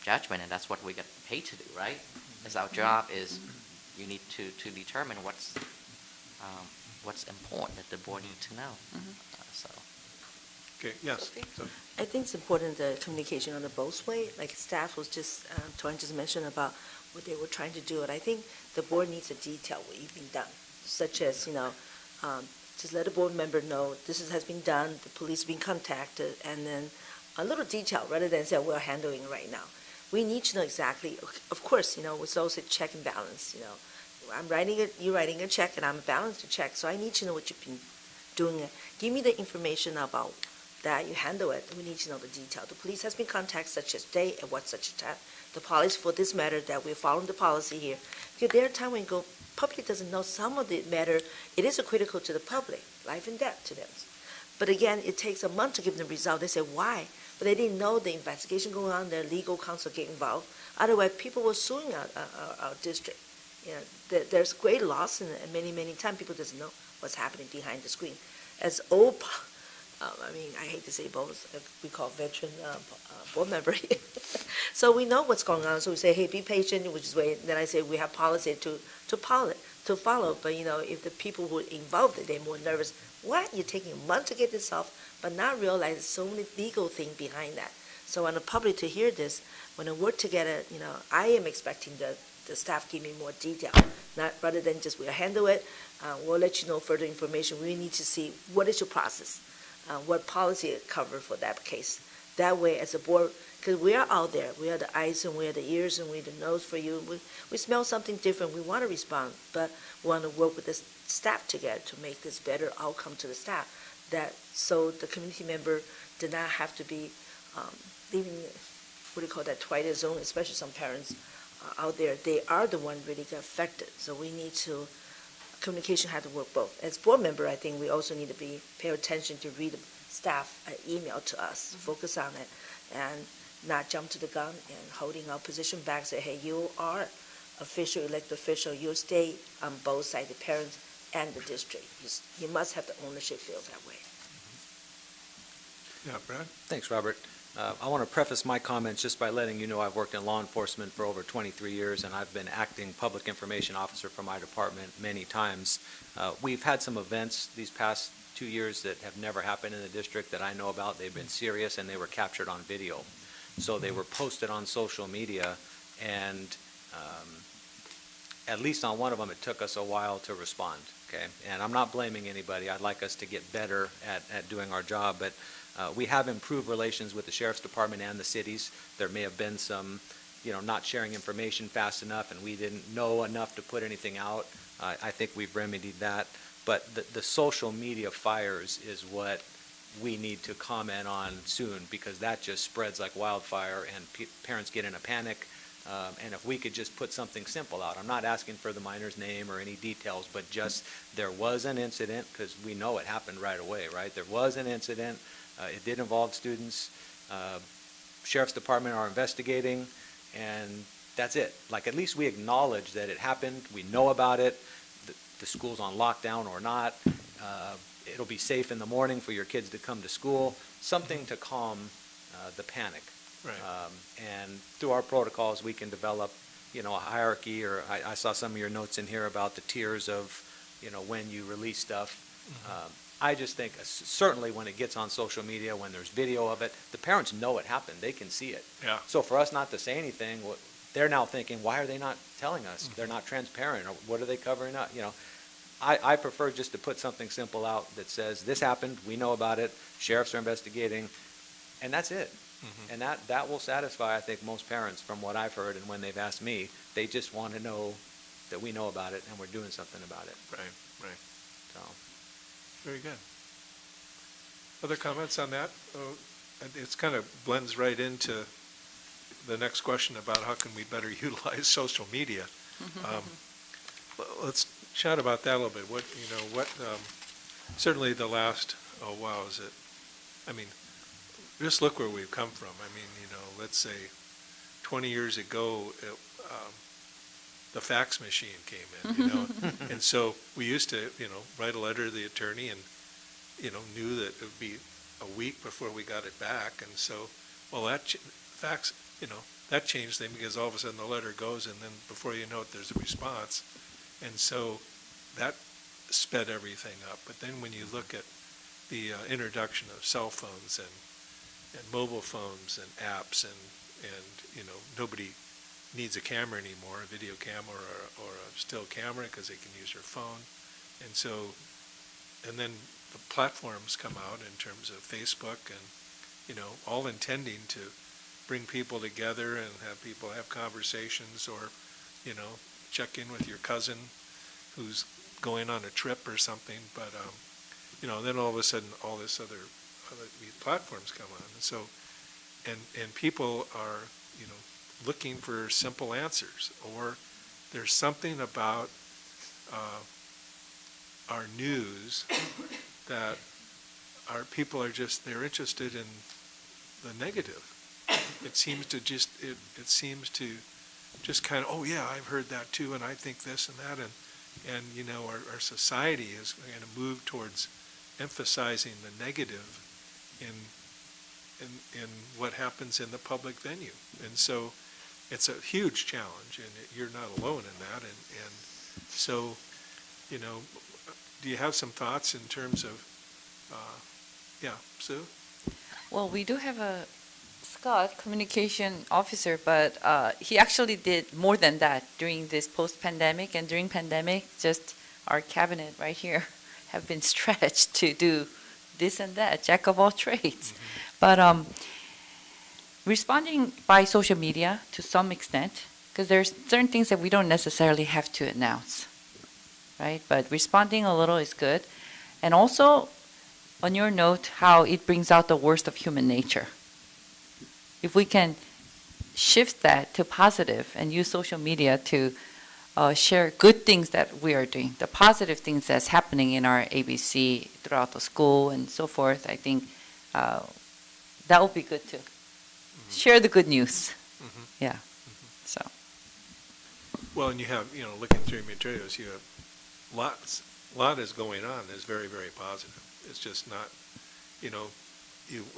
judgment, and that's what we get paid to do, right? It's our job is, you need to determine what's important that the board needs to know. So, Okay, yes. So, I think it's important the communication on the both way, like staff was just, Tuan just mentioned about what they were trying to do, and I think the board needs to detail what you've been done, such as, you know, just let a board member know has been done, the police been contacted, and then a little detail rather than say we're handling it right now. We need to know exactly, of course, you know, it's also check and balance, you know. You're writing a check and I'm a balance to check, so I need to know what you've been doing. Give me the information about that, you handle it, we need to know the detail. The police has been contacted such as day and what such a time. The policy for this matter that we're following the policy here. Because there are times when public doesn't know some of the matter, it is critical to the public, life and death to them. But again, it takes a month to give them result. They say, why? But they didn't know the investigation going on, their legal counsel get involved. Otherwise, people were suing our district. You know, there's great loss, and many times people doesn't know what's happening behind the screen. As old, I mean, I hate to say both, we call veteran board member here. So we know what's going on, so we say, hey, be patient, we just wait. Then I say, we have policy to follow, but you know, if the people who are involved, they're more nervous. What? You're taking a month to get this off, but not realize there's so many legal things behind that. So on the public to hear this, when they work together, you know, I am expecting the staff give me more detail, not rather than just we'll handle it, we'll let you know further information. We need to see what is your process, what policy it cover for that case. That way, as a board, because we are out there, we are the eyes and we are the ears and we are the nose for you. We smell something different, we want to respond, but we want to work with the staff together to make this better outcome to the staff. That so the community member did not have to be leaving, what do you call that, twilight zone, especially some parents out there, they are the one really get affected. So we need to, communication had to work both. As board member, I think we also need to pay attention to read the staff email to us, focus on it, and not jump to the gun and holding our position back, say, hey, you are official, elected official, you stay on both sides, the parents and the district. You must have the ownership feel that way. yeah, Brad? Thanks, Robert. I want to preface my comments just by letting you know I've worked in law enforcement for over 23 years, and I've been acting public information officer for my department many times. We've had some events these past 2 years that have never happened in the district that I know about. They've been serious, and they were captured on video. So they were posted on social media, and at least on one of them, it took us a while to respond, okay? And I'm not blaming anybody. I'd like us to get better at doing our job, but we have improved relations with the sheriff's department and the cities. There may have been some, not sharing information fast enough, and we didn't know enough to put anything out. I think we've remedied that. But the social media fires is what we need to comment on soon, because that just spreads like wildfire, and parents get in a panic. And if we could just put something simple out, I'm not asking for the minor's name or any details, but just there was an incident, because we know it happened right away, right? There was an incident. It did involve students. Sheriff's Department are investigating, and that's it. Like, at least we acknowledge that it happened. We know about it. The school's on lockdown or not. It'll be safe in the morning for your kids to come to school. Something to calm the panic. Right. And through our protocols, we can develop, a hierarchy, or I saw some of your notes in here about the tiers of, when you release stuff. I just think, certainly when it gets on social media, when there's video of it, the parents know it happened. They can see it. Yeah. So for us not to say anything, they're now thinking, why are they not telling us? They're not transparent, or what are they covering up? I prefer just to put something simple out that says, this happened, we know about it, sheriffs are investigating, and that's it. And that will satisfy, I think, most parents from what I've heard, and when they've asked me, they just want to know that we know about it and we're doing something about it. Right. So, Very good. Other comments on that? it's kind of blends right into the next question about how can we better utilize social media. Let's chat about that a little bit. Certainly the last, oh wow, just look where we've come from. Let's say 20 years ago, the fax machine came in, and so we used to, write a letter to the attorney and, knew that it would be a week before we got it back. And so, well, fax, that changed things because all of a sudden the letter goes and then before you know it, there's a response. And so that sped everything up. But then when you look at the introduction of cell phones and mobile phones and apps and nobody needs a camera anymore, a video camera or a still camera because they can use their phone. And so, and then the platforms come out in terms of Facebook and, all intending to bring people together and have people have conversations or, check in with your cousin who's going on a trip or something. But, then all of a sudden, all this other these platforms come on. And so, and people are, looking for simple answers, or there's something about our news that our people are they're interested in the negative. It seems to just kind of, oh yeah, I've heard that too, and I think this and that, and our society is going to move towards emphasizing the negative in what happens in the public venue. And so it's a huge challenge, and you're not alone in that. And so, do you have some thoughts in terms of, Sue? Well, we do have a Scott, communication officer, but he actually did more than that during this post-pandemic and during pandemic. Just our cabinet right here have been stretched to do this and that, jack of all trades. But responding by social media to some extent, because there's certain things that we don't necessarily have to announce, right? But responding a little is good. And also, on your note, how it brings out the worst of human nature. If we can shift that to positive and use social media to share good things that we are doing, the positive things that's happening in our ABC throughout the school and so forth, I think that would be good too. Share the good news. Yeah. So. Well, and you have, looking through your materials, you have a lot is going on that's very, very positive. It's just not, you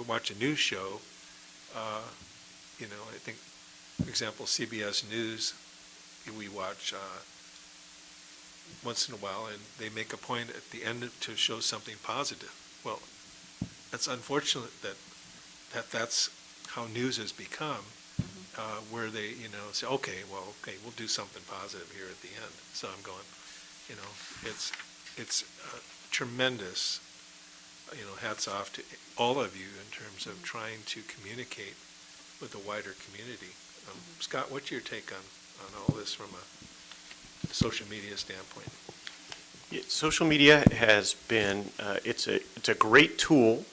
watch a news show, I think, for example, CBS News, we watch once in a while, and they make a point at the end to show something positive. Well, it's unfortunate that's how news has become, where they, say, okay, we'll do something positive here at the end. So I'm going, it's tremendous, hats off to all of you in terms of trying to communicate with the wider community. Scott, what's your take on all this from a social media standpoint? Yeah, social media has been, it's a great tool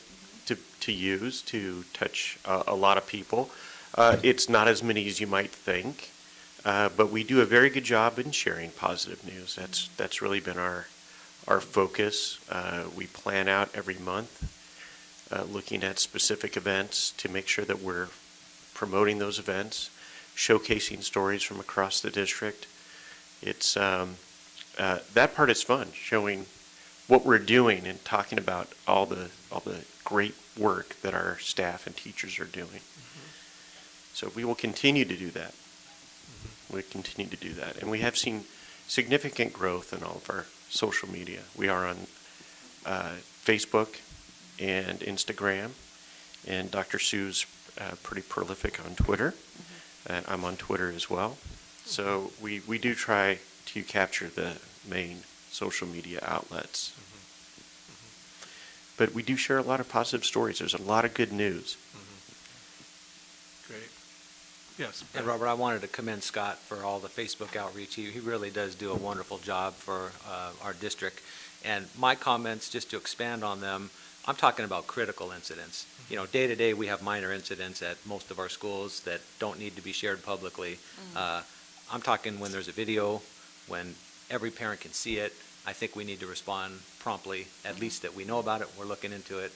to use to touch a lot of people. It's not as many as you might think, but we do a very good job in sharing positive news. That's really been our focus. We plan out every month, looking at specific events to make sure that we're promoting those events, showcasing stories from across the district. It's that part is fun, showing what we're doing and talking about all the great work that our staff and teachers are doing. So we will continue to do that. We continue to do that, and we have seen significant growth in all of our social media. We are on Facebook and Instagram, and Dr. Sue's pretty prolific on Twitter. I'm on Twitter as well. So we do try to capture the main social media outlets. But we do share a lot of positive stories. There's a lot of good news. Great. Yes. And Robert, I wanted to commend Scott for all the Facebook outreach. He really does do a wonderful job for our district. And my comments, just to expand on them, I'm talking about critical incidents. You know, day to day, we have minor incidents at most of our schools that don't need to be shared publicly. I'm talking when there's a video, when every parent can see it. I think we need to respond promptly, at least that we know about it, we're looking into it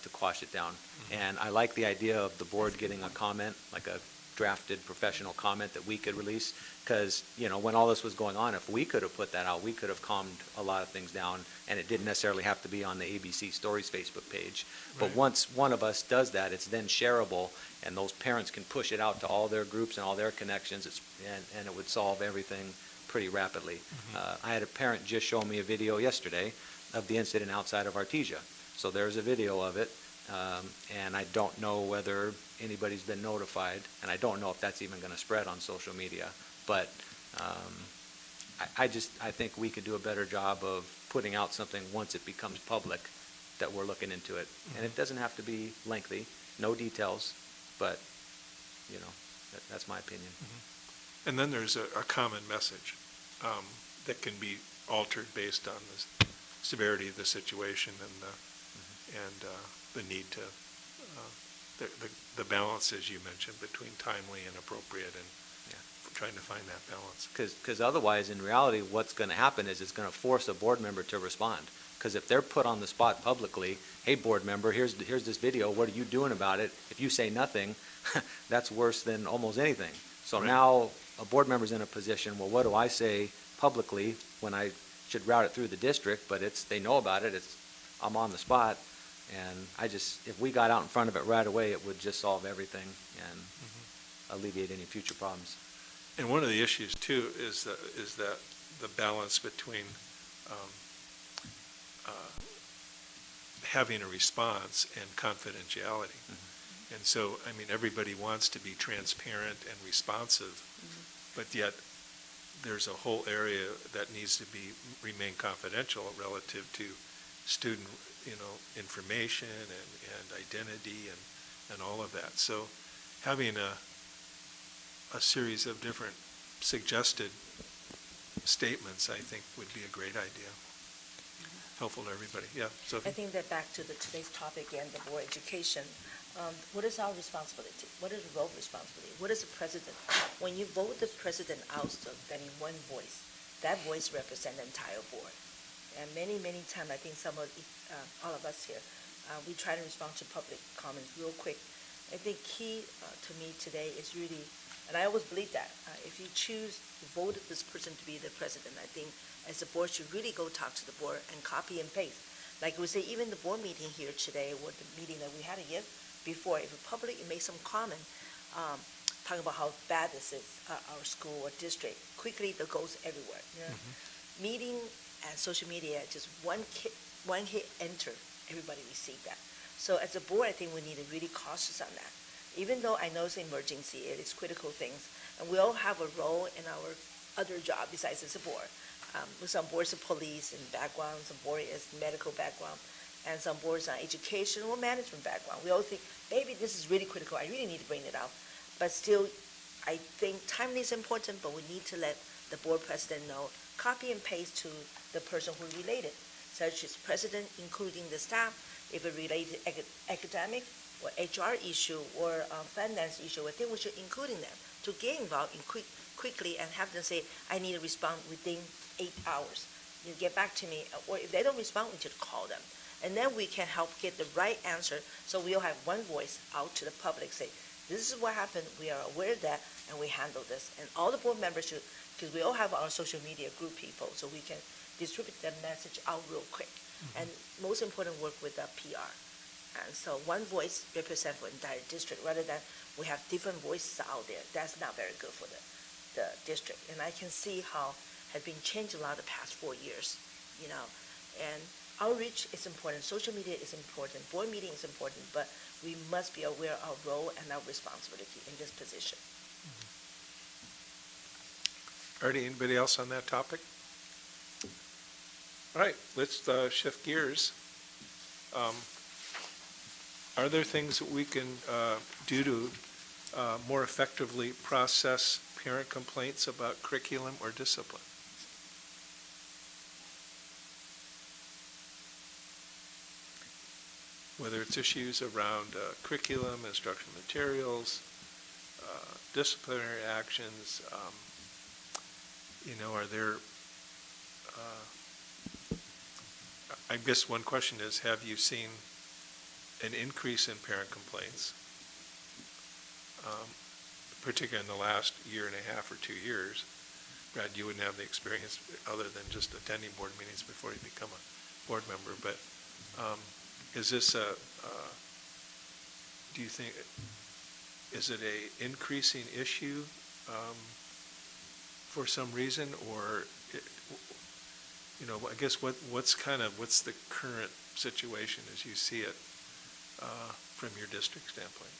to quash it down. And I like the idea of the board getting a comment, like a drafted professional comment that we could release, because, you know, when all this was going on, if we could have put that out, we could have calmed a lot of things down, and it didn't necessarily have to be on the ABC Stories Facebook page. But Right. once one of us does that, it's then shareable, and those parents can push it out to all their groups and all their connections, and it would solve everything pretty rapidly. I had a parent just show me a video yesterday of the incident outside of Artesia. So there's a video of it, and I don't know whether anybody's been notified, and I don't know if that's even going to spread on social media. But I think we could do a better job of putting out something once it becomes public that we're looking into it. And it doesn't have to be lengthy, no details, but, you know, that's my opinion. And then there's a common message that can be altered based on the severity of the situation and the need to, the balance, as you mentioned, between timely and appropriate, and trying to find that balance. Because otherwise, in reality, what's going to happen is it's going to force a board member to respond. Because if they're put on the spot publicly, hey, board member, here's this video, what are you doing about it? If you say nothing, that's worse than almost anything. So Right. now a board member's in a position, well, what do I say publicly when I should route it through the district, but they know about it, I'm on the spot. And if we got out in front of it right away, it would just solve everything and alleviate any future problems. And one of the issues too is that the balance between having a response and confidentiality. And so, I mean, everybody wants to be transparent and responsive, but yet there's a whole area that needs to remain confidential relative to student, information and identity and all of that. So having a series of different suggested statements, I think, would be a great idea. Helpful to everybody. Yeah, Sophie? I think that back to today's topic and the board education, what is our responsibility? What is the role responsibility? What is the president? When you vote the president out of getting one voice, that voice represents the entire board. And many, many times, I think all of us here, we try to respond to public comments real quick. I think key to me today is really, and I always believe that, if you choose to vote this person to be the president, I think as the board should really go talk to the board and copy and paste. Like we say, even the board meeting here today, or the meeting that we had again before, if the public made some comment, talking about how bad this is, our school or district, quickly that goes everywhere. Meeting and social media, just one hit enter, everybody received that. So as a board, I think we need to be really cautious on that. Even though I know it's an emergency, it is critical things, and we all have a role in our other job besides as a board. With some boards of police and background, some board is medical background, and some boards on education or management background. We all think, maybe this is really critical, I really need to bring it out. But still, I think timely is important, but we need to let the board president know, copy and paste to the person who related, such as president, including the staff, if it related academic or HR issue or finance issue, I think we should including them to get involved in quickly and have them say, I need to respond within 8 hours. You get back to me, or if they don't respond, we should call them. And then we can help get the right answer, so we'll have one voice out to the public, say, this is what happened, we are aware of that, and we handle this. And all the board members should, because we all have our social media group people, so we can distribute that message out real quick. And most important, work with the PR. And so one voice represents for entire district, rather than we have different voices out there. That's not very good for the district. And I can see how has been changed a lot the past 4 years, and outreach is important, social media is important, board meeting is important, but we must be aware of our role and our responsibility in this position. Alrighty, anybody else on that topic? All right, let's shift gears. Are there things that we can do to more effectively process parent complaints about curriculum or discipline? whether it's issues around curriculum, instructional materials, disciplinary actions, are there, I guess one question is, have you seen an increase in parent complaints, particularly in the last year and a half or 2 years? Brad, you wouldn't have the experience other than just attending board meetings before you become a board member, but is this do you think, is it a increasing issue for some reason, or, I guess what's the current situation as you see it from your district standpoint?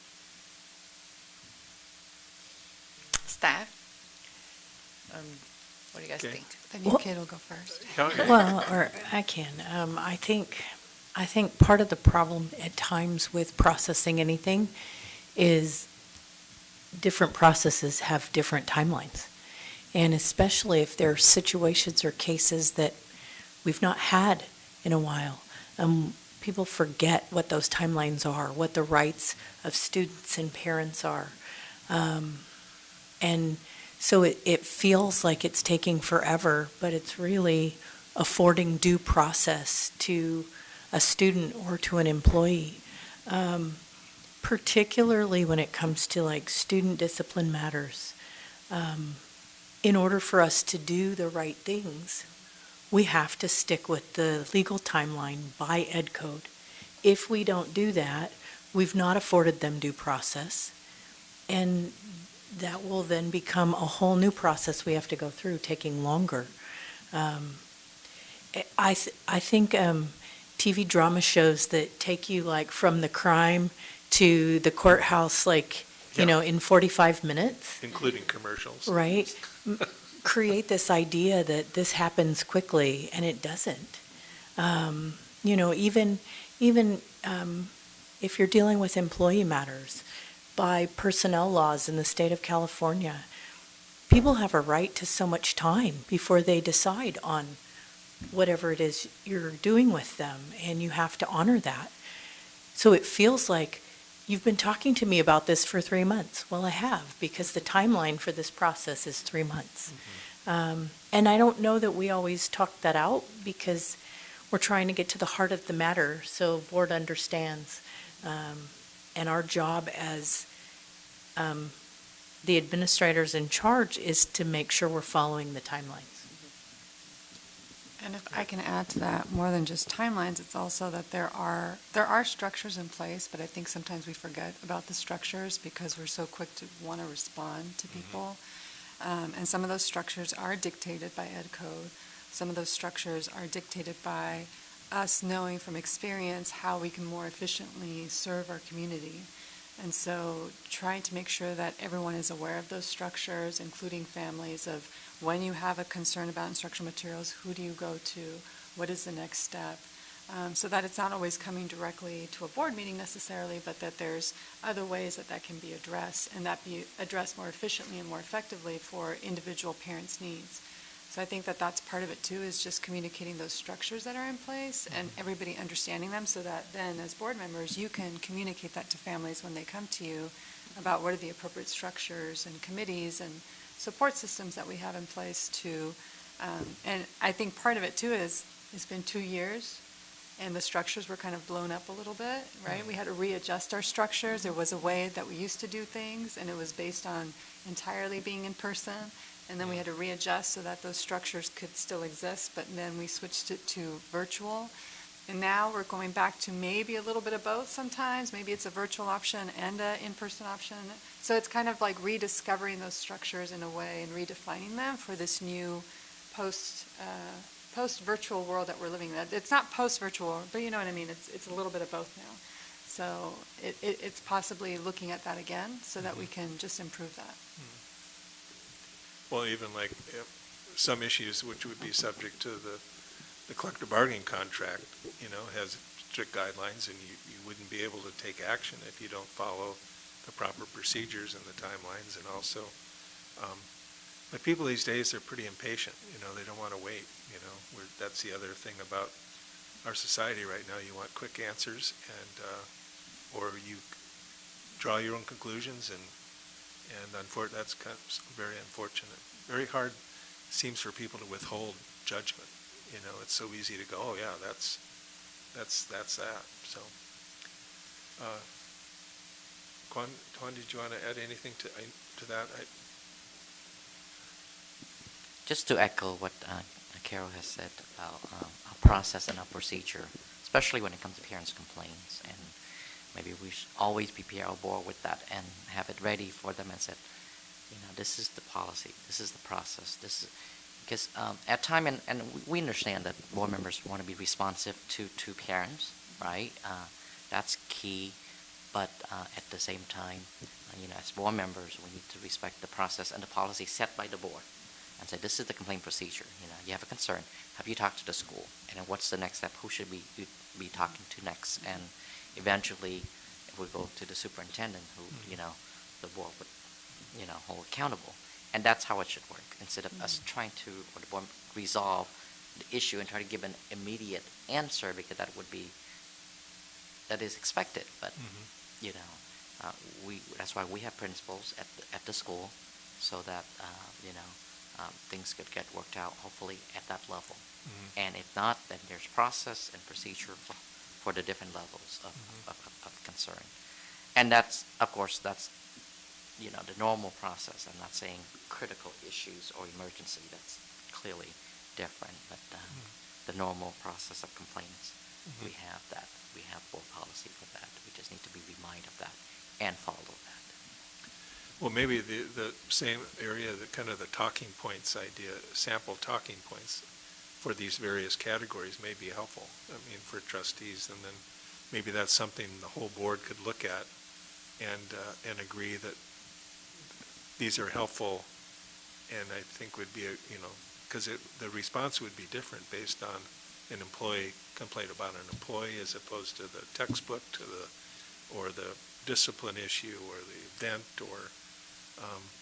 Staff? What do you guys Okay. think? The new kid will go first. Okay. Well, or I can. I think part of the problem at times with processing anything is different processes have different timelines. And especially if there are situations or cases that we've not had in a while, people forget what those timelines are, what the rights of students and parents are. And so it feels like it's taking forever, but it's really affording due process to a student or to an employee. Particularly when it comes to like student discipline matters. In order for us to do the right things, we have to stick with the legal timeline by Ed Code. If we don't do that, we've not afforded them due process, and that will then become a whole new process we have to go through, taking longer. I think TV drama shows that take you like from the crime to the courthouse, like, in 45 minutes. Including commercials. Right? Create this idea that this happens quickly, and it doesn't. Even if you're dealing with employee matters, by personnel laws in the state of California, people have a right to so much time before they decide on whatever it is you're doing with them, and you have to honor that. So it feels like you've been talking to me about this for 3 months. Well, I have, because the timeline for this process is 3 months. And I don't know that we always talk that out, because we're trying to get to the heart of the matter so board understands. And our job as the administrators in charge is to make sure we're following the timelines. And if I can add to that, more than just timelines, it's also that there are structures in place, but I think sometimes we forget about the structures because we're so quick to want to respond to people. And some of those structures are dictated by Ed Code. Some of those structures are dictated by us knowing from experience how we can more efficiently serve our community. And so trying to make sure that everyone is aware of those structures, including families, of when you have a concern about instructional materials, who do you go to, what is the next step, so that it's not always coming directly to a board meeting necessarily, but that there's other ways that can be addressed, and that be addressed more efficiently and more effectively for individual parents' needs. So I think that that's part of it too, is just communicating those structures that are in place and everybody understanding them, so that then as board members, you can communicate that to families when they come to you about what are the appropriate structures and committees and support systems that we have in place to, and I think part of it too is it's been 2 years and the structures were kind of blown up a little bit, right? We had to readjust our structures. There was a way that we used to do things, and it was based on entirely being in person. And then we had to readjust so that those structures could still exist, but then we switched it to virtual. And now we're going back to maybe a little bit of both sometimes. Maybe it's a virtual option and an in-person option. So it's kind of like rediscovering those structures in a way and redefining them for this new post-virtual world that we're living in. It's not post-virtual, but you know what I mean. It's a little bit of both now. So it's possibly looking at that again so that we can just improve that. Well, even like some issues which would be subject to the collective bargaining contract, has strict guidelines, and you wouldn't be able to take action if you don't follow the proper procedures and the timelines, and also, but people these days are pretty impatient, they don't want to wait, that's the other thing about our society right now. You want quick answers, and or you draw your own conclusions, and that's kind of very unfortunate. Very hard seems for people to withhold judgment. You know, it's so easy to go, oh yeah, that's that. So, Tuan, did you want to add anything to that? Just to echo what Carol has said about a process and a procedure, especially when it comes to parents' complaints, and maybe we should always prepare our board with that and have it ready for them and said, you know, this is the policy, this is the process, this is, because at time, and we understand that board members want to be responsive to parents, right? That's key, but at the same time, you know, as board members, we need to respect the process and the policy set by the board and say, this is the complaint procedure. You know, you have a concern, have you talked to the school? And then what's the next step? Who should we be talking to next? And eventually, if we go to the superintendent, who, you know, the board would, you know, hold accountable. And that's how it should work, instead of us trying to, or the board, resolve the issue and try to give an immediate answer, because that is expected. But, you know, that's why we have principals at the school, so that, you know, things could get worked out, hopefully, at that level. And if not, then there's process and procedure for the different levels of concern. And that's, of course, that's, you know, the normal process. I'm not saying critical issues or emergency. That's clearly different. But the normal process of complaints, we have that. We have board policy for that. We just need to be reminded of that and follow that. Well, maybe the same area, the kind of the talking points idea, sample talking points for these various categories may be helpful. I mean, for trustees, and then maybe that's something the whole board could look at and agree that these are helpful, and I think would be, you know, because the response would be different based on an employee complaint about an employee as opposed to the textbook, or the discipline issue, or the event, or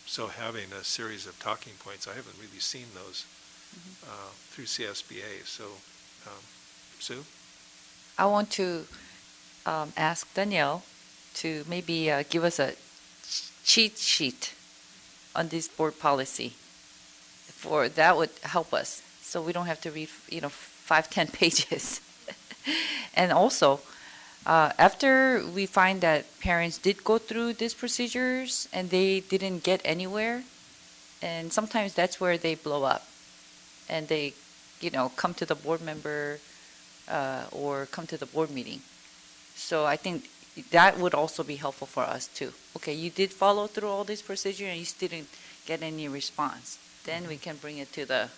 so having a series of talking points. I haven't really seen those through CSBA. So, Sue? I want to ask Danielle to maybe give us a cheat sheet on this board policy. That would help us, so we don't have to read, you know, 5-10 pages. And also, after we find that parents did go through these procedures and they didn't get anywhere, and sometimes that's where they blow up, and they, you know, come to the board member or come to the board meeting. So I think that would also be helpful for us too. Okay, you did follow through all this procedure and you still didn't get any response. Then we can bring it to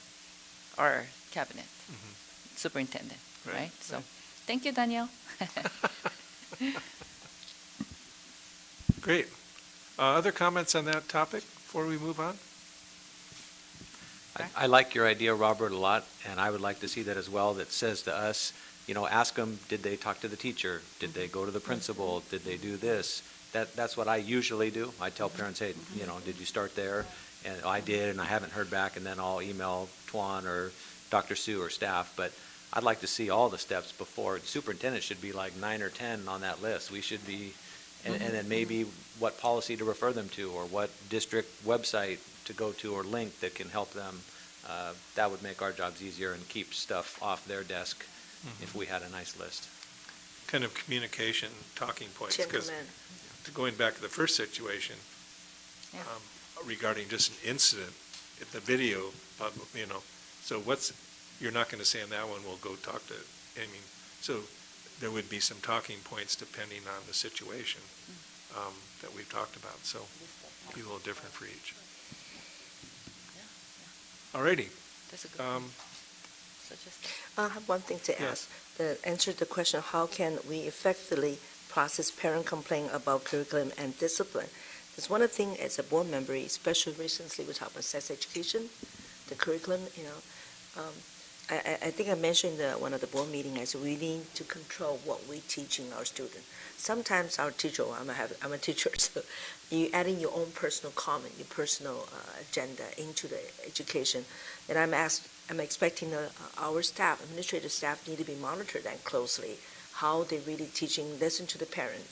our cabinet superintendent, right? So, thank you, Danielle. Great. Other comments on that topic before we move on? I like your idea, Robert, a lot, and I would like to see that as well, that says to us, you know, ask them, did they talk to the teacher? Did they go to the principal? Did they do this? That's what I usually do. I tell parents, hey, you know, did you start there? And I did, and I haven't heard back, and then I'll email Tuan or Dr. Sue or staff. But I'd like to see all the steps before. The superintendent should be like 9 or 10 on that list. We should be, and then maybe what policy to refer them to, or what district website to go to or link that can help them. That would make our jobs easier and keep stuff off their desk if we had a nice list. Kind of communication talking points. Chair Because Command. going back to the first situation, regarding just an incident, the video, you know, so you're not going to say on that one, we'll go talk to, I mean, so there would be some talking points depending on the situation that we've talked about. So it'd be a little different for each. Alrighty. That's a good suggestion. I have one thing to ask. To answer the question, how can we effectively process parent complaint about curriculum and discipline? Because one of the things as a board member, especially recently we talked about sex education, the curriculum, you know, I think I mentioned in one of the board meetings, I said we need to control what we teaching our students. Sometimes our teacher, I'm a teacher, so you adding your own personal comment, your personal agenda into the education. And I'm expecting our staff, administrative staff, need to be monitored and closely how they really teaching. Listen to the parent.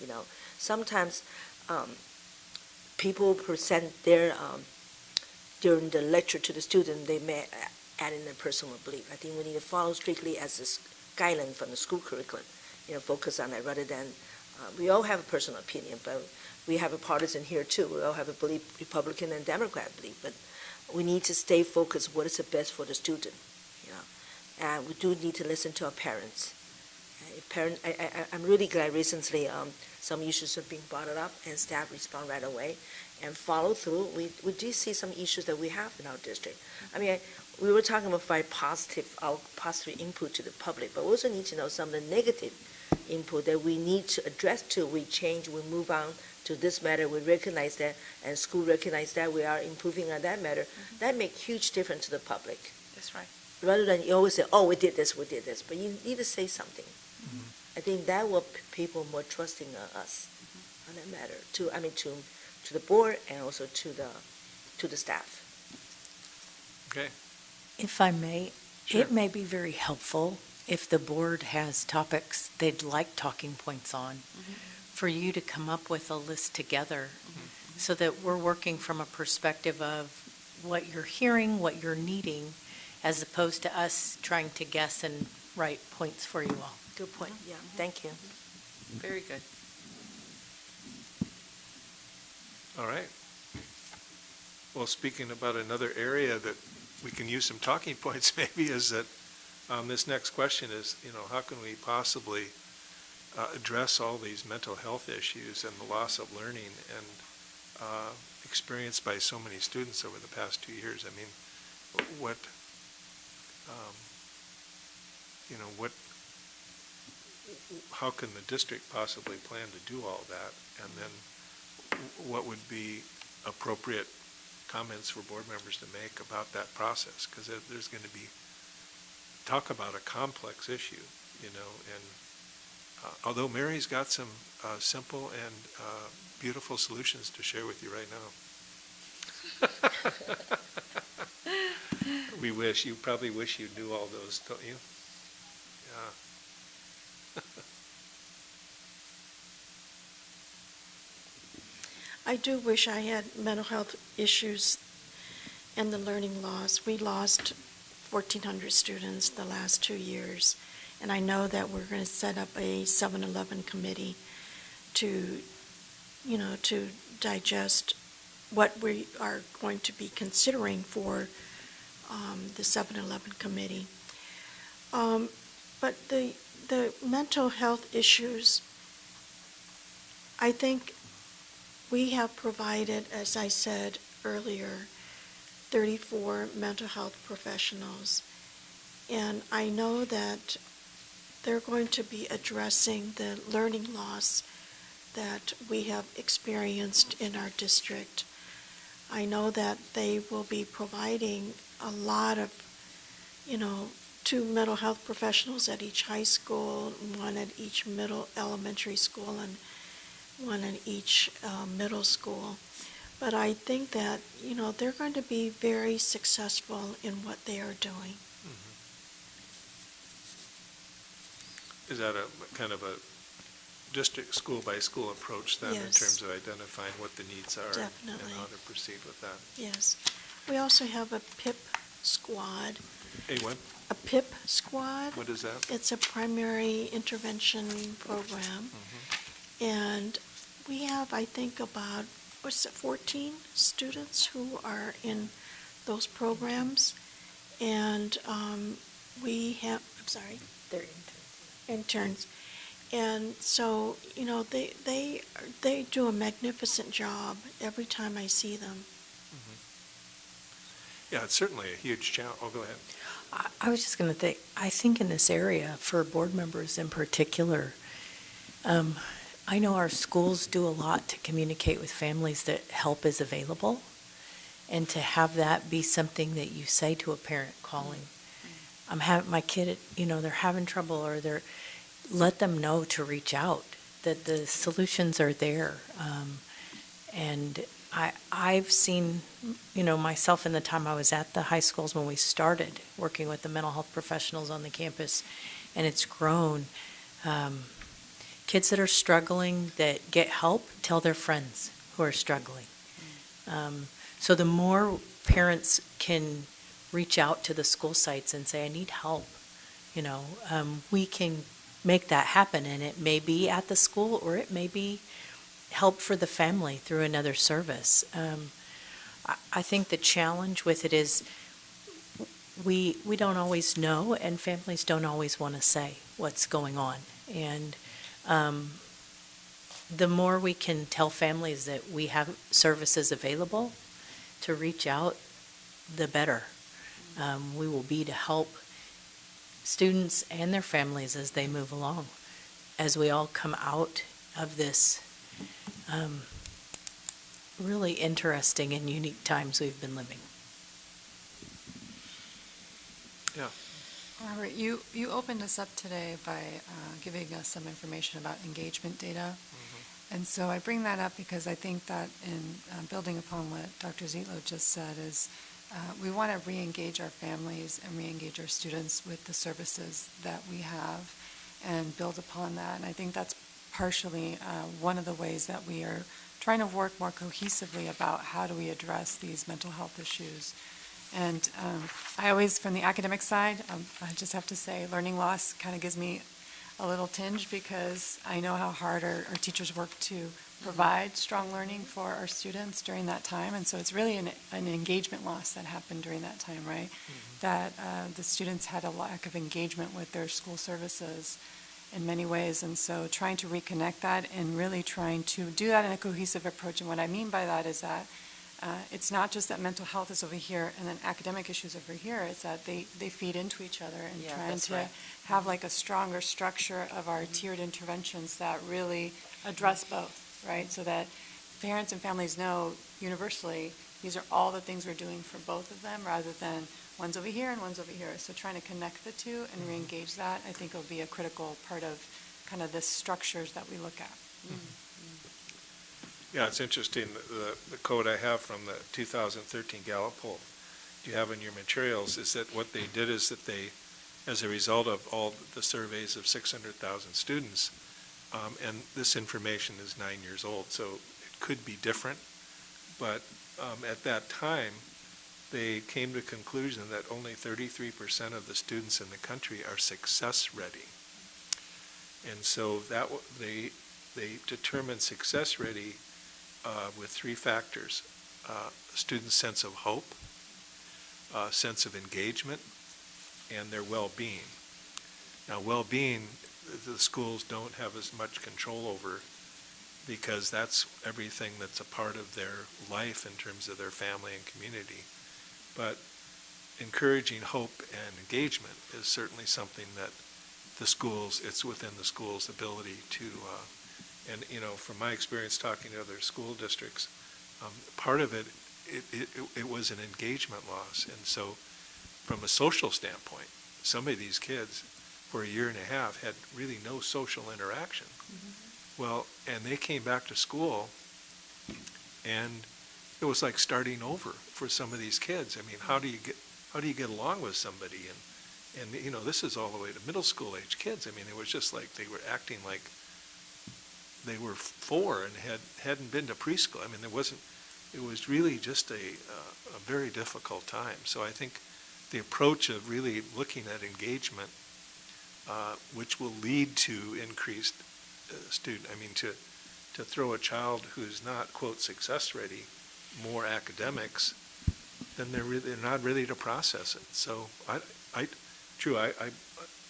Sometimes people present their during the lecture to the student, they may add in their personal belief. I think we need to follow strictly as this guideline from the school curriculum, focus on that rather than, we all have a personal opinion, but we have a partisan here too. We all have a belief, Republican and Democrat belief, but we need to stay focused what is the best for the student, and we do need to listen to our parents. I'm really glad recently some issues are being brought up and staff respond right away and follow through. We do see some issues that we have in our district. I mean, we were talking about positive input to the public, but we also need to know some of the negative input that we need to address too. We change, we move on to this matter, we recognize that, and school recognize that we are improving on that matter. That makes huge difference to the public. That's right. Rather than you always say, oh, we did this, but you need to say something. I think that will people more trusting us on that matter, to the board and also to the staff. Okay. If I may, Sure. it may be very helpful if the board has topics they'd like talking points on, for you to come up with a list together so that we're working from a perspective of what you're hearing, what you're needing, as opposed to us trying to guess and write points for you all. Good point, yeah, thank you. Very good. All right. Well, speaking about another area that we can use some talking points maybe is that this next question is, how can we possibly address all these mental health issues and the loss of learning and experienced by so many students over the past 2 years? I mean, how can the district possibly plan to do all that? And then what would be appropriate comments for board members to make about that process? Because there's going to be, talk about a complex issue, and although Mary's got some simple and beautiful solutions to share with you right now. You probably wish you knew all those, don't you? Yeah. I do wish I had mental health issues and the learning loss. We lost 1,400 students the last 2 years, and I know that we're going to set up a 7-Eleven committee to digest what we are going to be considering for the 7-Eleven committee. But the mental health issues, I think we have provided, as I said earlier, 34 mental health professionals. And I know that they're going to be addressing the learning loss that we have experienced in our district. I know that they will be providing a lot of, 2 mental health professionals at each high school, 1 at each elementary school, and 1 at each middle school. But I think that, they're going to be very successful in what they are doing. Is that a kind of a district school-by-school approach then in Yes. terms of identifying what the needs are Definitely. and how to proceed with that? Yes. We also have a PIP squad. What? A PIP squad. What is that? It's a primary intervention program. And we have, I think, about, 14 students who are in those programs. And we have, I'm sorry? They're interns. And so, they do a magnificent job every time I see them. Yeah, it's certainly a huge challenge. Oh, go ahead. I was just going to think, I think in this area, for board members in particular, I know our schools do a lot to communicate with families that help is available, and to have that be something that you say to a parent calling. my kid, they're having trouble, or let them know to reach out, that the solutions are there. And I've seen, myself in the time I was at the high schools when we started working with the mental health professionals on the campus, and it's grown. Kids that are struggling, that get help, tell their friends who are struggling. So the more parents can reach out to the school sites and say, I need help, we can make that happen. And it may be at the school, or it may be help for the family through another service. I think the challenge with it is we don't always know, and families don't always want to say what's going on. And the more we can tell families that we have services available to reach out, the better we will be to help students and their families as they move along, as we all come out of this really interesting and unique times we've been living. Robert, you opened us up today by giving us some information about engagement data. And so I bring that up because I think that in building upon what Dr. Zietlow just said is we want to re-engage our families and re-engage our students with the services that we have and build upon that. And I think that's partially one of the ways that we are trying to work more cohesively about how do we address these mental health issues. And I always, from the academic side, I just have to say learning loss kind of gives me a little tinge because I know how hard our teachers work to provide strong learning for our students during that time. And so it's really an engagement loss that happened during that time, right? That the students had a lack of engagement with their school services in many ways. And so trying to reconnect that and really trying to do that in a cohesive approach. And what I mean by that is that it's not just that mental health is over here and then academic issues over here. It's that they feed into each other, and trying to have like a stronger structure of our tiered interventions that really address both, right? So that parents and families know universally these are all the things we're doing for both of them, rather than one's over here and one's over here. So trying to connect the two and re-engage that, I think, will be a critical part of kind of the structures that we look at. Yeah, it's interesting, the code I have from the 2013 Gallup poll you have in your materials is that what they did is that they, as a result of all the surveys of 600,000 students, and this information is 9 years old, so it could be different, but at that time, they came to the conclusion that only 33% of the students in the country are success ready. And so that they determined success ready with three factors: students' sense of hope, sense of engagement, and their well-being. Now, well-being, the schools don't have as much control over, because that's everything that's a part of their life in terms of their family and community. But encouraging hope and engagement is certainly something that the schools, it's within the school's ability to, and from my experience talking to other school districts, part of it was an engagement loss. And so from a social standpoint, some of these kids for a year and a half had really no social interaction. Well, and they came back to school, and it was like starting over for some of these kids. I mean, how do you get along with somebody? And this is all the way to middle school age kids. I mean, it was just like they were acting like they were 4 and hadn't been to preschool. I mean, it was really just a very difficult time. So I think the approach of really looking at engagement, which will lead to increased to throw a child who's not, quote, success ready, more academics, then they're not ready to process it. So I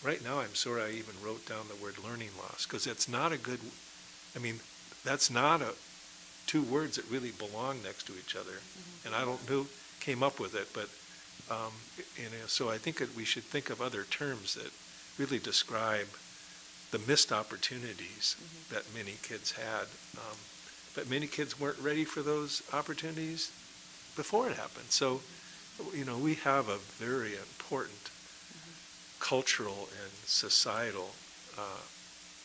right now I'm sorry I even wrote down the word learning loss, because it's not a good, that's not two words that really belong next to each other. And I don't know who came up with it, but so I think that we should think of other terms that really describe the missed opportunities that many kids had. But many kids weren't ready for those opportunities before it happened. So, we have a very important cultural and societal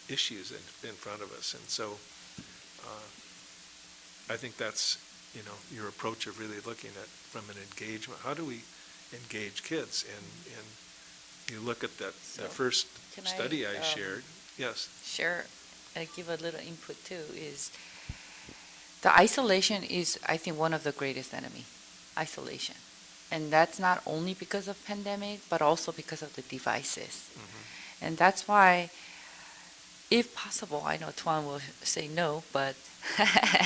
issues in front of us. And so I think that's, your approach of really looking at from an engagement. How do we engage kids? And you look at that first Can study I shared. Yes. Share, give a little input too, is the isolation is, I think, one of the greatest enemy, isolation. And that's not only because of pandemic, but also because of the devices. And that's why, if possible, I know Tuan will say no, but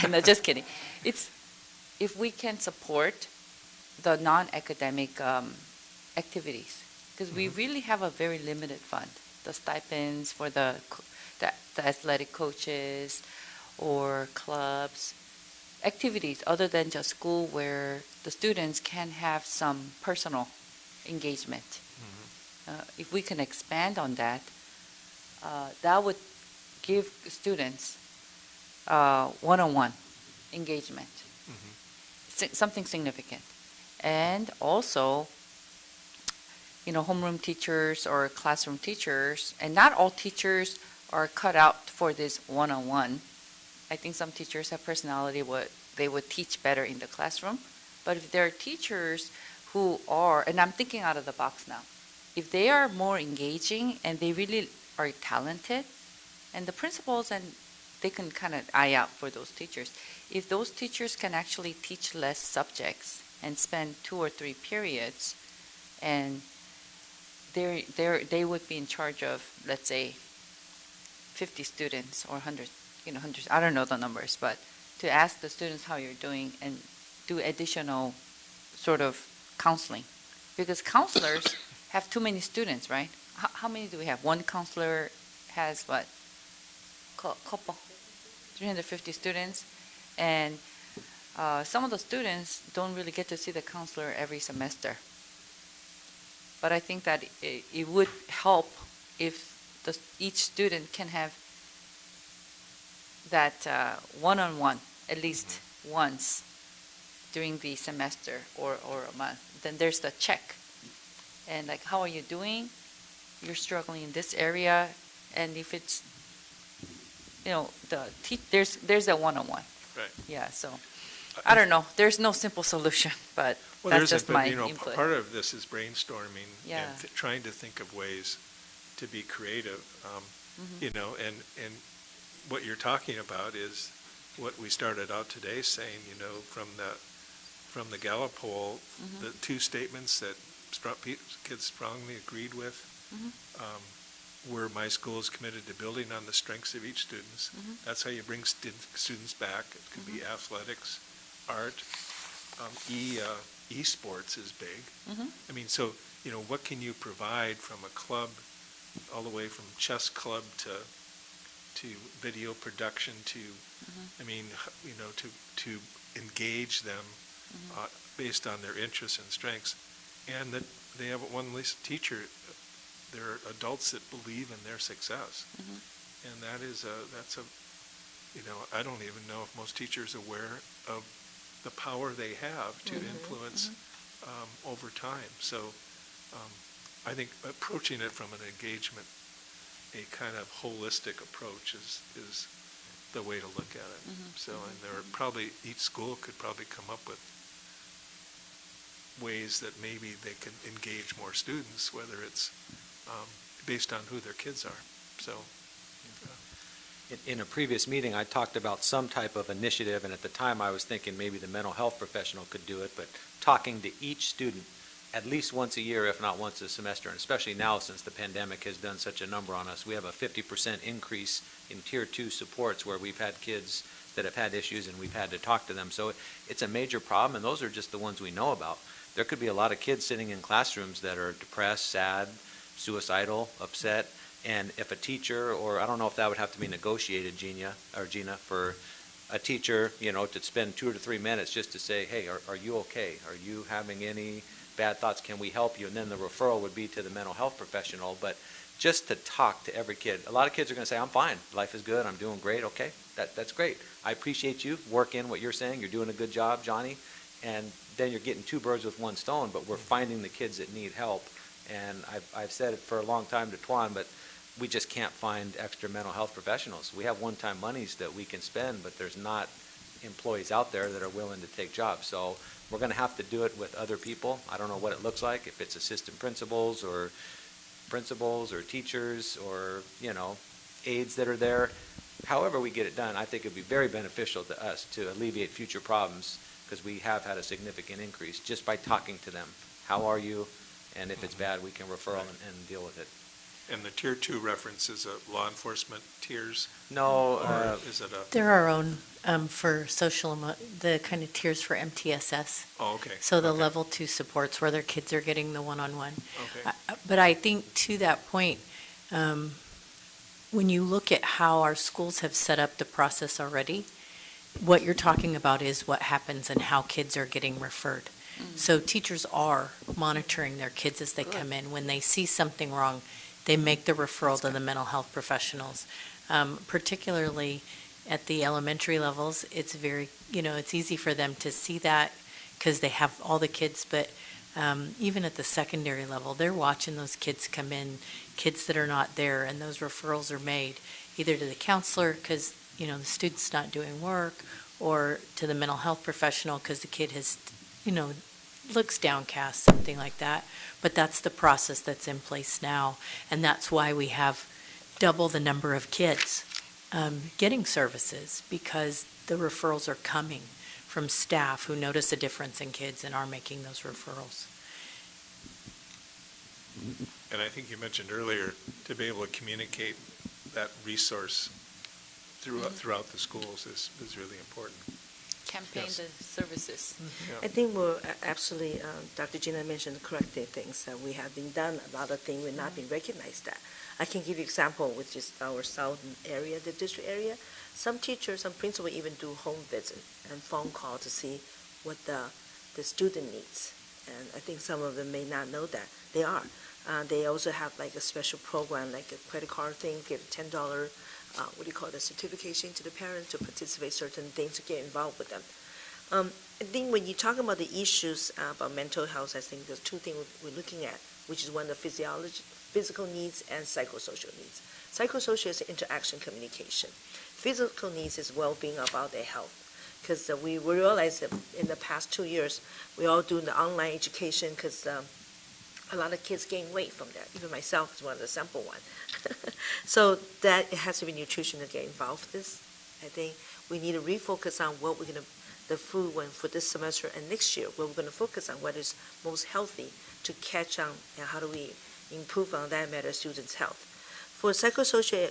no, just kidding. It's if we can support the non-academic activities, because we really have a very limited fund. The stipends for the athletic coaches or clubs, activities other than just school where the students can have some personal engagement. If we can expand on that, that would give students one-on-one engagement, something significant. And also, homeroom teachers or classroom teachers, and not all teachers are cut out for this one-on-one. I think some teachers have personality, they would teach better in the classroom. But if there are teachers who are, and I'm thinking out of the box now, if they are more engaging and they really are talented, and the principals, and they can kind of eye out for those teachers. If those teachers can actually teach less subjects and spend 2 or 3 periods, and they would be in charge of, let's say, 50 students or 100, hundreds, I don't know the numbers, but to ask the students how you're doing and do additional sort of counseling. Because counselors have too many students, right? How many do we have? One counselor has what? Couple, 350 students. And some of the students don't really get to see the counselor every semester. But I think that it would help if each student can have that one-on-one at least once during the semester or a month. Then there's the check. And like, how are you doing? You're struggling in this area. And if it's, there's a one-on-one. Right. Yeah, so I don't know. There's no simple solution, but that's just my input. Part of this is brainstorming Yeah. and trying to think of ways to be creative. And what you're talking about is what we started out today saying, from the Gallup poll, the 2 statements that kids strongly agreed with were my school is committed to building on the strengths of each student. That's how you bring students back. It could be athletics, art, esports is big. I mean, so, what can you provide from a club all the way from chess club to video production to, to engage them based on their interests and strengths, and that they have one least teacher. They're adults that believe in their success, and that's I don't even know if most teachers are aware of the power they have to influence over time. So I think approaching it from an engagement, a kind of holistic approach is the way to look at it. So, and there are probably, each school could probably come up with ways that maybe they can engage more students, whether it's based on who their kids are. So. In a previous meeting, I talked about some type of initiative, and at the time I was thinking maybe the mental health professional could do it, but talking to each student at least once a year, if not once a semester, and especially now since the pandemic has done such a number on us. We have a 50% increase in Tier 2 supports where we've had kids that have had issues and we've had to talk to them. So it's a major problem, and those are just the ones we know about. There could be a lot of kids sitting in classrooms that are depressed, sad, suicidal, upset, and if a teacher, or I don't know if that would have to be negotiated, Gina, for a teacher, to spend 2 to 3 minutes just to say, hey, are you okay? Are you having any bad thoughts? Can we help you? And then the referral would be to the mental health professional. But just to talk to every kid. A lot of kids are going to say, I'm fine. Life is good. I'm doing great. Okay, that's great. I appreciate you. Work in what you're saying. You're doing a good job, Johnny. And then you're getting 2 birds with 1 stone, but we're finding the kids that need help. And I've said it for a long time to Tuan, but we just can't find extra mental health professionals. We have one-time monies that we can spend, but there's not employees out there that are willing to take jobs. So we're going to have to do it with other people. I don't know what it looks like, if it's assistant principals or teachers or, aides that are there. However we get it done, I think it'd be very beneficial to us to alleviate future problems, because we have had a significant increase just by talking to them. How are you? And if it's bad, we can refer them and deal with it. And the Tier 2 references law enforcement tiers? No, Or is it a, There are our own for the kind of tiers for MTSS. oh, okay. So the okay, level 2 supports where their kids are getting the one-on-one. Okay. But I think to that point, when you look at how our schools have set up the process already, what you're talking about is what happens and how kids are getting referred. So teachers are monitoring their kids as they come in. When they see something wrong, they make the referral to the mental health professionals. Particularly at the elementary levels, it's very, it's easy for them to see that because they have all the kids, but even at the secondary level, they're watching those kids come in, kids that are not there, and those referrals are made either to the counselor because, the student's not doing work, or to the mental health professional because the kid has, looks downcast, something like that. But that's the process that's in place now, and that's why we have double the number of kids getting services, because the referrals are coming from staff who notice a difference in kids and are making those referrals. And I think you mentioned earlier, to be able to communicate that resource throughout the schools is really important. Campaign Yes. the services. I think we're absolutely, Dr. Gina mentioned the correct things that we have been done. A lot of things we've not been recognized at. I can give you example with just our southern area, the district area. Some teachers, some principals even do home visit and phone call to see what the student needs. And I think some of them may not know that. They are. They also have like a special program, like a credit card thing, give $10, the certification to the parents to participate certain things, to get involved with them. I think when you talk about the issues about mental health, I think there's two things we're looking at, which is one, the physical needs and psychosocial needs. Psychosocial is interaction communication. Physical needs is well-being about their health. Because we realized that in the past 2 years, we all doing the online education because a lot of kids gain weight from that. Even myself is one of the sample one. So that it has to be nutrition to get involved with this. I think we need to refocus on what we're going to, the food when for this semester and next year, what we're going to focus on, what is most healthy to catch on, and how do we improve on that matter students' health. For psychosocial,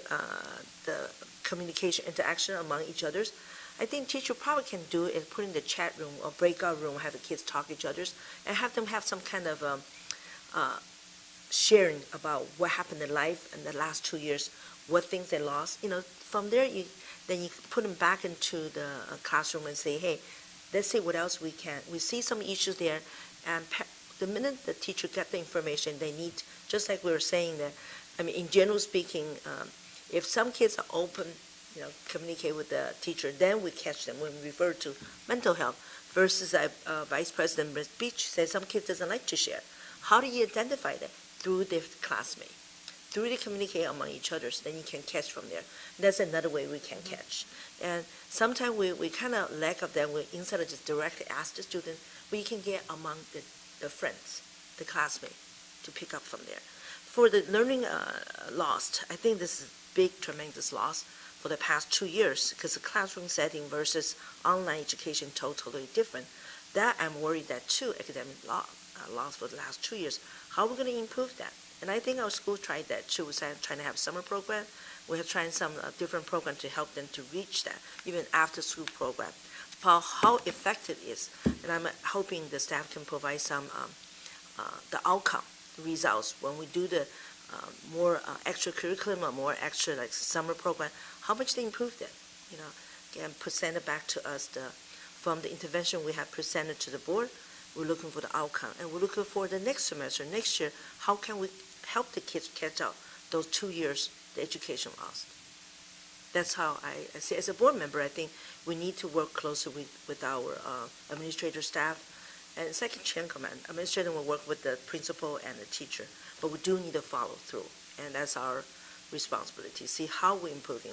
the communication, interaction among each others, I think teacher probably can do it and put in the chat room or breakout room, have the kids talk to each other, and have them have some kind of sharing about what happened in life in the last 2 years, what things they lost. From there, then you put them back into the classroom and say, hey, let's see what else we can. We see some issues there, and the minute the teacher get the information they need, just like we were saying that, in general speaking, if some kids are open, communicate with the teacher, then we catch them when we refer to mental health. Versus Vice President Ms. Beach said some kids doesn't like to share. How do you identify that? Through their classmate. Through they communicate among each other, then you can catch from there. That's another way we can catch. And sometimes we kind of lack of that. Instead of just directly ask the student, we can get among the friends, the classmate, to pick up from there. For the learning lost, I think this is big, tremendous loss for the past 2 years, because the classroom setting versus online education totally different. That I'm worried that too, academic loss for the last 2 years. How are we going to improve that? And I think our school tried that too. We're trying to have summer program. We have tried some different program to help them to reach that, even after school program. How effective it is, and I'm hoping the staff can provide some the outcome, the results when we do the more extra curriculum or more extra like summer program. How much they improved it, and present it back to us. From the intervention we have presented to the board, we're looking for the outcome, and we're looking for the next semester, next year. How can we help the kids catch up those 2 years the education lost? That's how I see. As a board member, I think we need to work closely with our administrator staff, and second chain command. Administrator will work with the principal and the teacher. but we do need to follow through, and that's our responsibility. See how we're improving.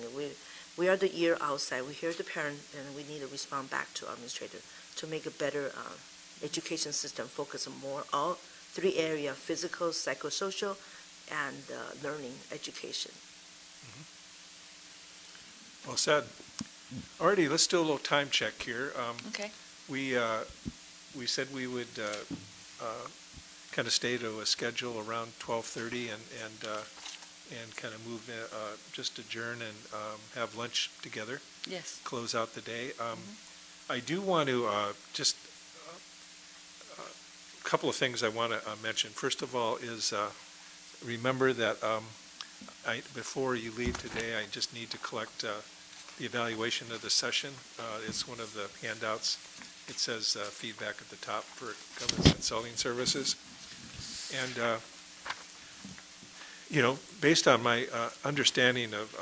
We are the ear outside. We hear the parent, and we need to respond back to our administrator to make a better education system, focus on more all three areas: physical, psychosocial, and learning education. Well said. Alrighty, let's do a little time check here. Okay. We said we would kind of stay to a schedule around 12:30 and kind of move, just adjourn and have lunch together, Yes. close out the day. I do want to just a couple of things I want to mention. First of all is remember that before you leave today, I just need to collect the evaluation of the session. It's one of the handouts. It says feedback at the top for governance consulting services. And, based on my understanding of,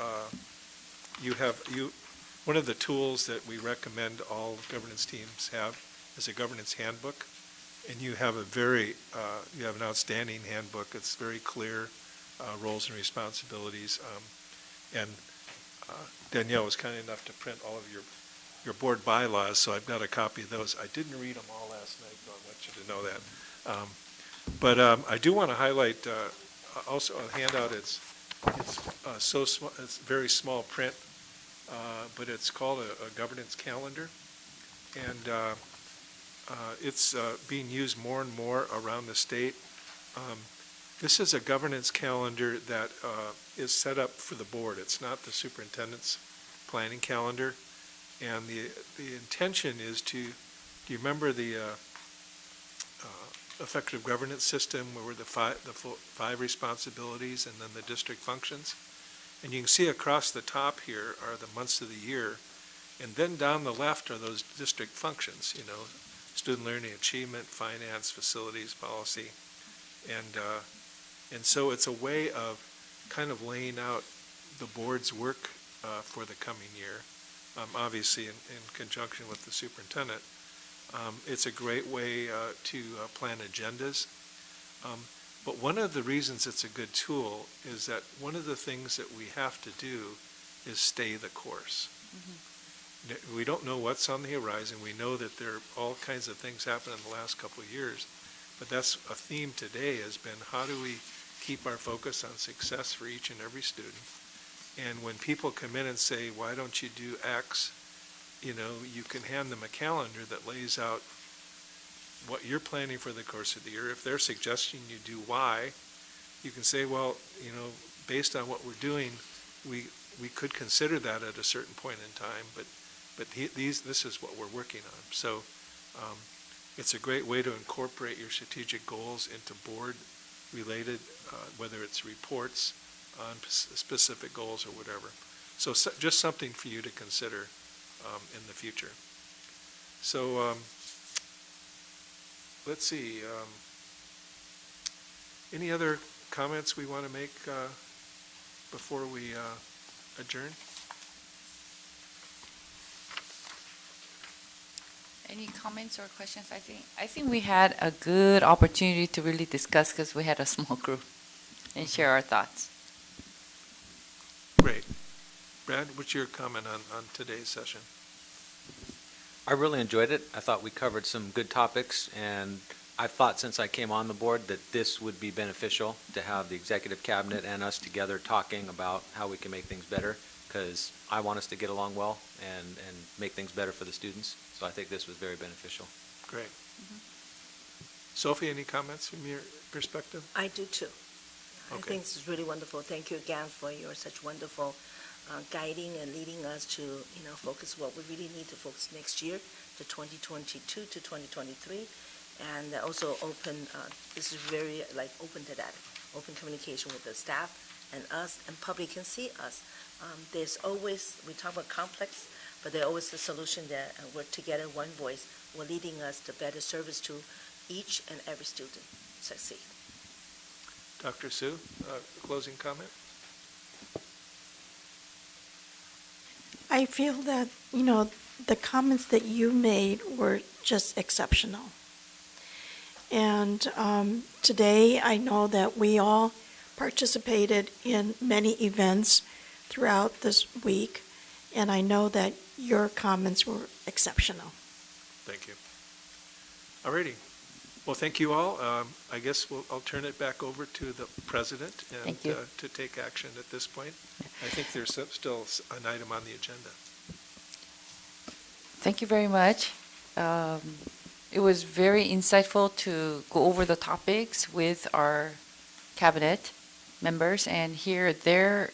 one of the tools that we recommend all governance teams have is a governance handbook. And you have you have an outstanding handbook. It's very clear, roles and responsibilities. And Danielle was kind enough to print all of your board bylaws, so I've got a copy of those. I didn't read them all last night, though. I want you to know that. But I do want to highlight also a handout. It's so small. It's very small print, but it's called a governance calendar, and it's being used more and more around the state. This is a governance calendar that is set up for the board. It's not the superintendent's planning calendar. And the intention is do you remember the effective governance system where the five responsibilities and then the district functions? And you can see across the top here are the months of the year. And then down the left are those district functions, student learning, achievement, finance, facilities, policy. And so it's a way of kind of laying out the board's work for the coming year, obviously in conjunction with the superintendent. It's a great way to plan agendas. But one of the reasons it's a good tool is that one of the things that we have to do is stay the course. We don't know what's on the horizon. We know that there are all kinds of things happening in the last couple of years. But that's a theme today has been how do we keep our focus on success for each and every student? And when people come in and say, why don't you do X? You can hand them a calendar that lays out what you're planning for the course of the year. If they're suggesting you do Y, you can say, well, based on what we're doing, we could consider that at a certain point in time, but this is what we're working on. So it's a great way to incorporate your strategic goals into board-related, whether it's reports on specific goals or whatever. So just something for you to consider in the future. So let's see. Any other comments we want to make before we adjourn? Any comments or questions? I think we had a good opportunity to really discuss because we had a small group and share our thoughts. Great. Brad, what's your comment on today's session? I really enjoyed it. I thought we covered some good topics, and I've thought since I came on the board that this would be beneficial to have the executive cabinet and us together talking about how we can make things better, because I want us to get along well and make things better for the students. So I think this was very beneficial. Great. Sophie, any comments from your perspective? I do too. I Okay. think this is really wonderful. Thank you again for your such wonderful guiding and leading us to, focus what we really need to focus next year, to 2022 to 2023. And also this is very open to that, open communication with the staff and us, and public can see us. There's always, we talk about complex, but there's always a solution that work together, one voice, we're leading us to better service to each and every student succeed. Dr. Sue, closing comment? I feel that, the comments that you made were just exceptional. And today, I know that we all participated in many events throughout this week, and I know that your comments were exceptional. Thank you. Alrighty. Well, thank you all. I guess I'll turn it back over to the president and Thank you. to take action at this point. I think there's still an item on the agenda. Thank you very much. It was very insightful to go over the topics with our cabinet members and hear the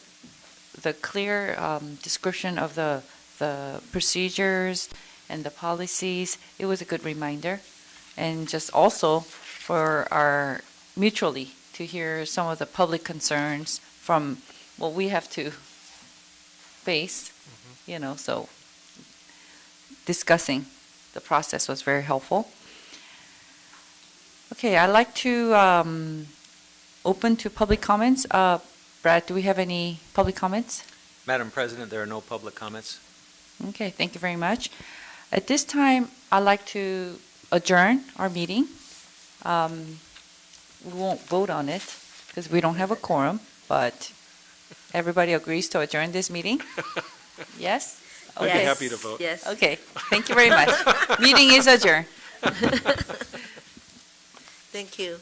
clear description of the procedures and the policies. It was a good reminder. And just also for our mutually to hear some of the public concerns from what we have to face, so discussing the process was very helpful. Okay, I'd like to open to public comments. Brad, do we have any public comments? Madam President, there are no public comments. Okay, thank you very much. At this time, I'd like to adjourn our meeting. We won't vote on it because we don't have a quorum, but everybody agrees to adjourn this meeting? Yes? I'd be Okay. happy to vote. Yes. Okay, thank you very much. Meeting is adjourned. Thank you.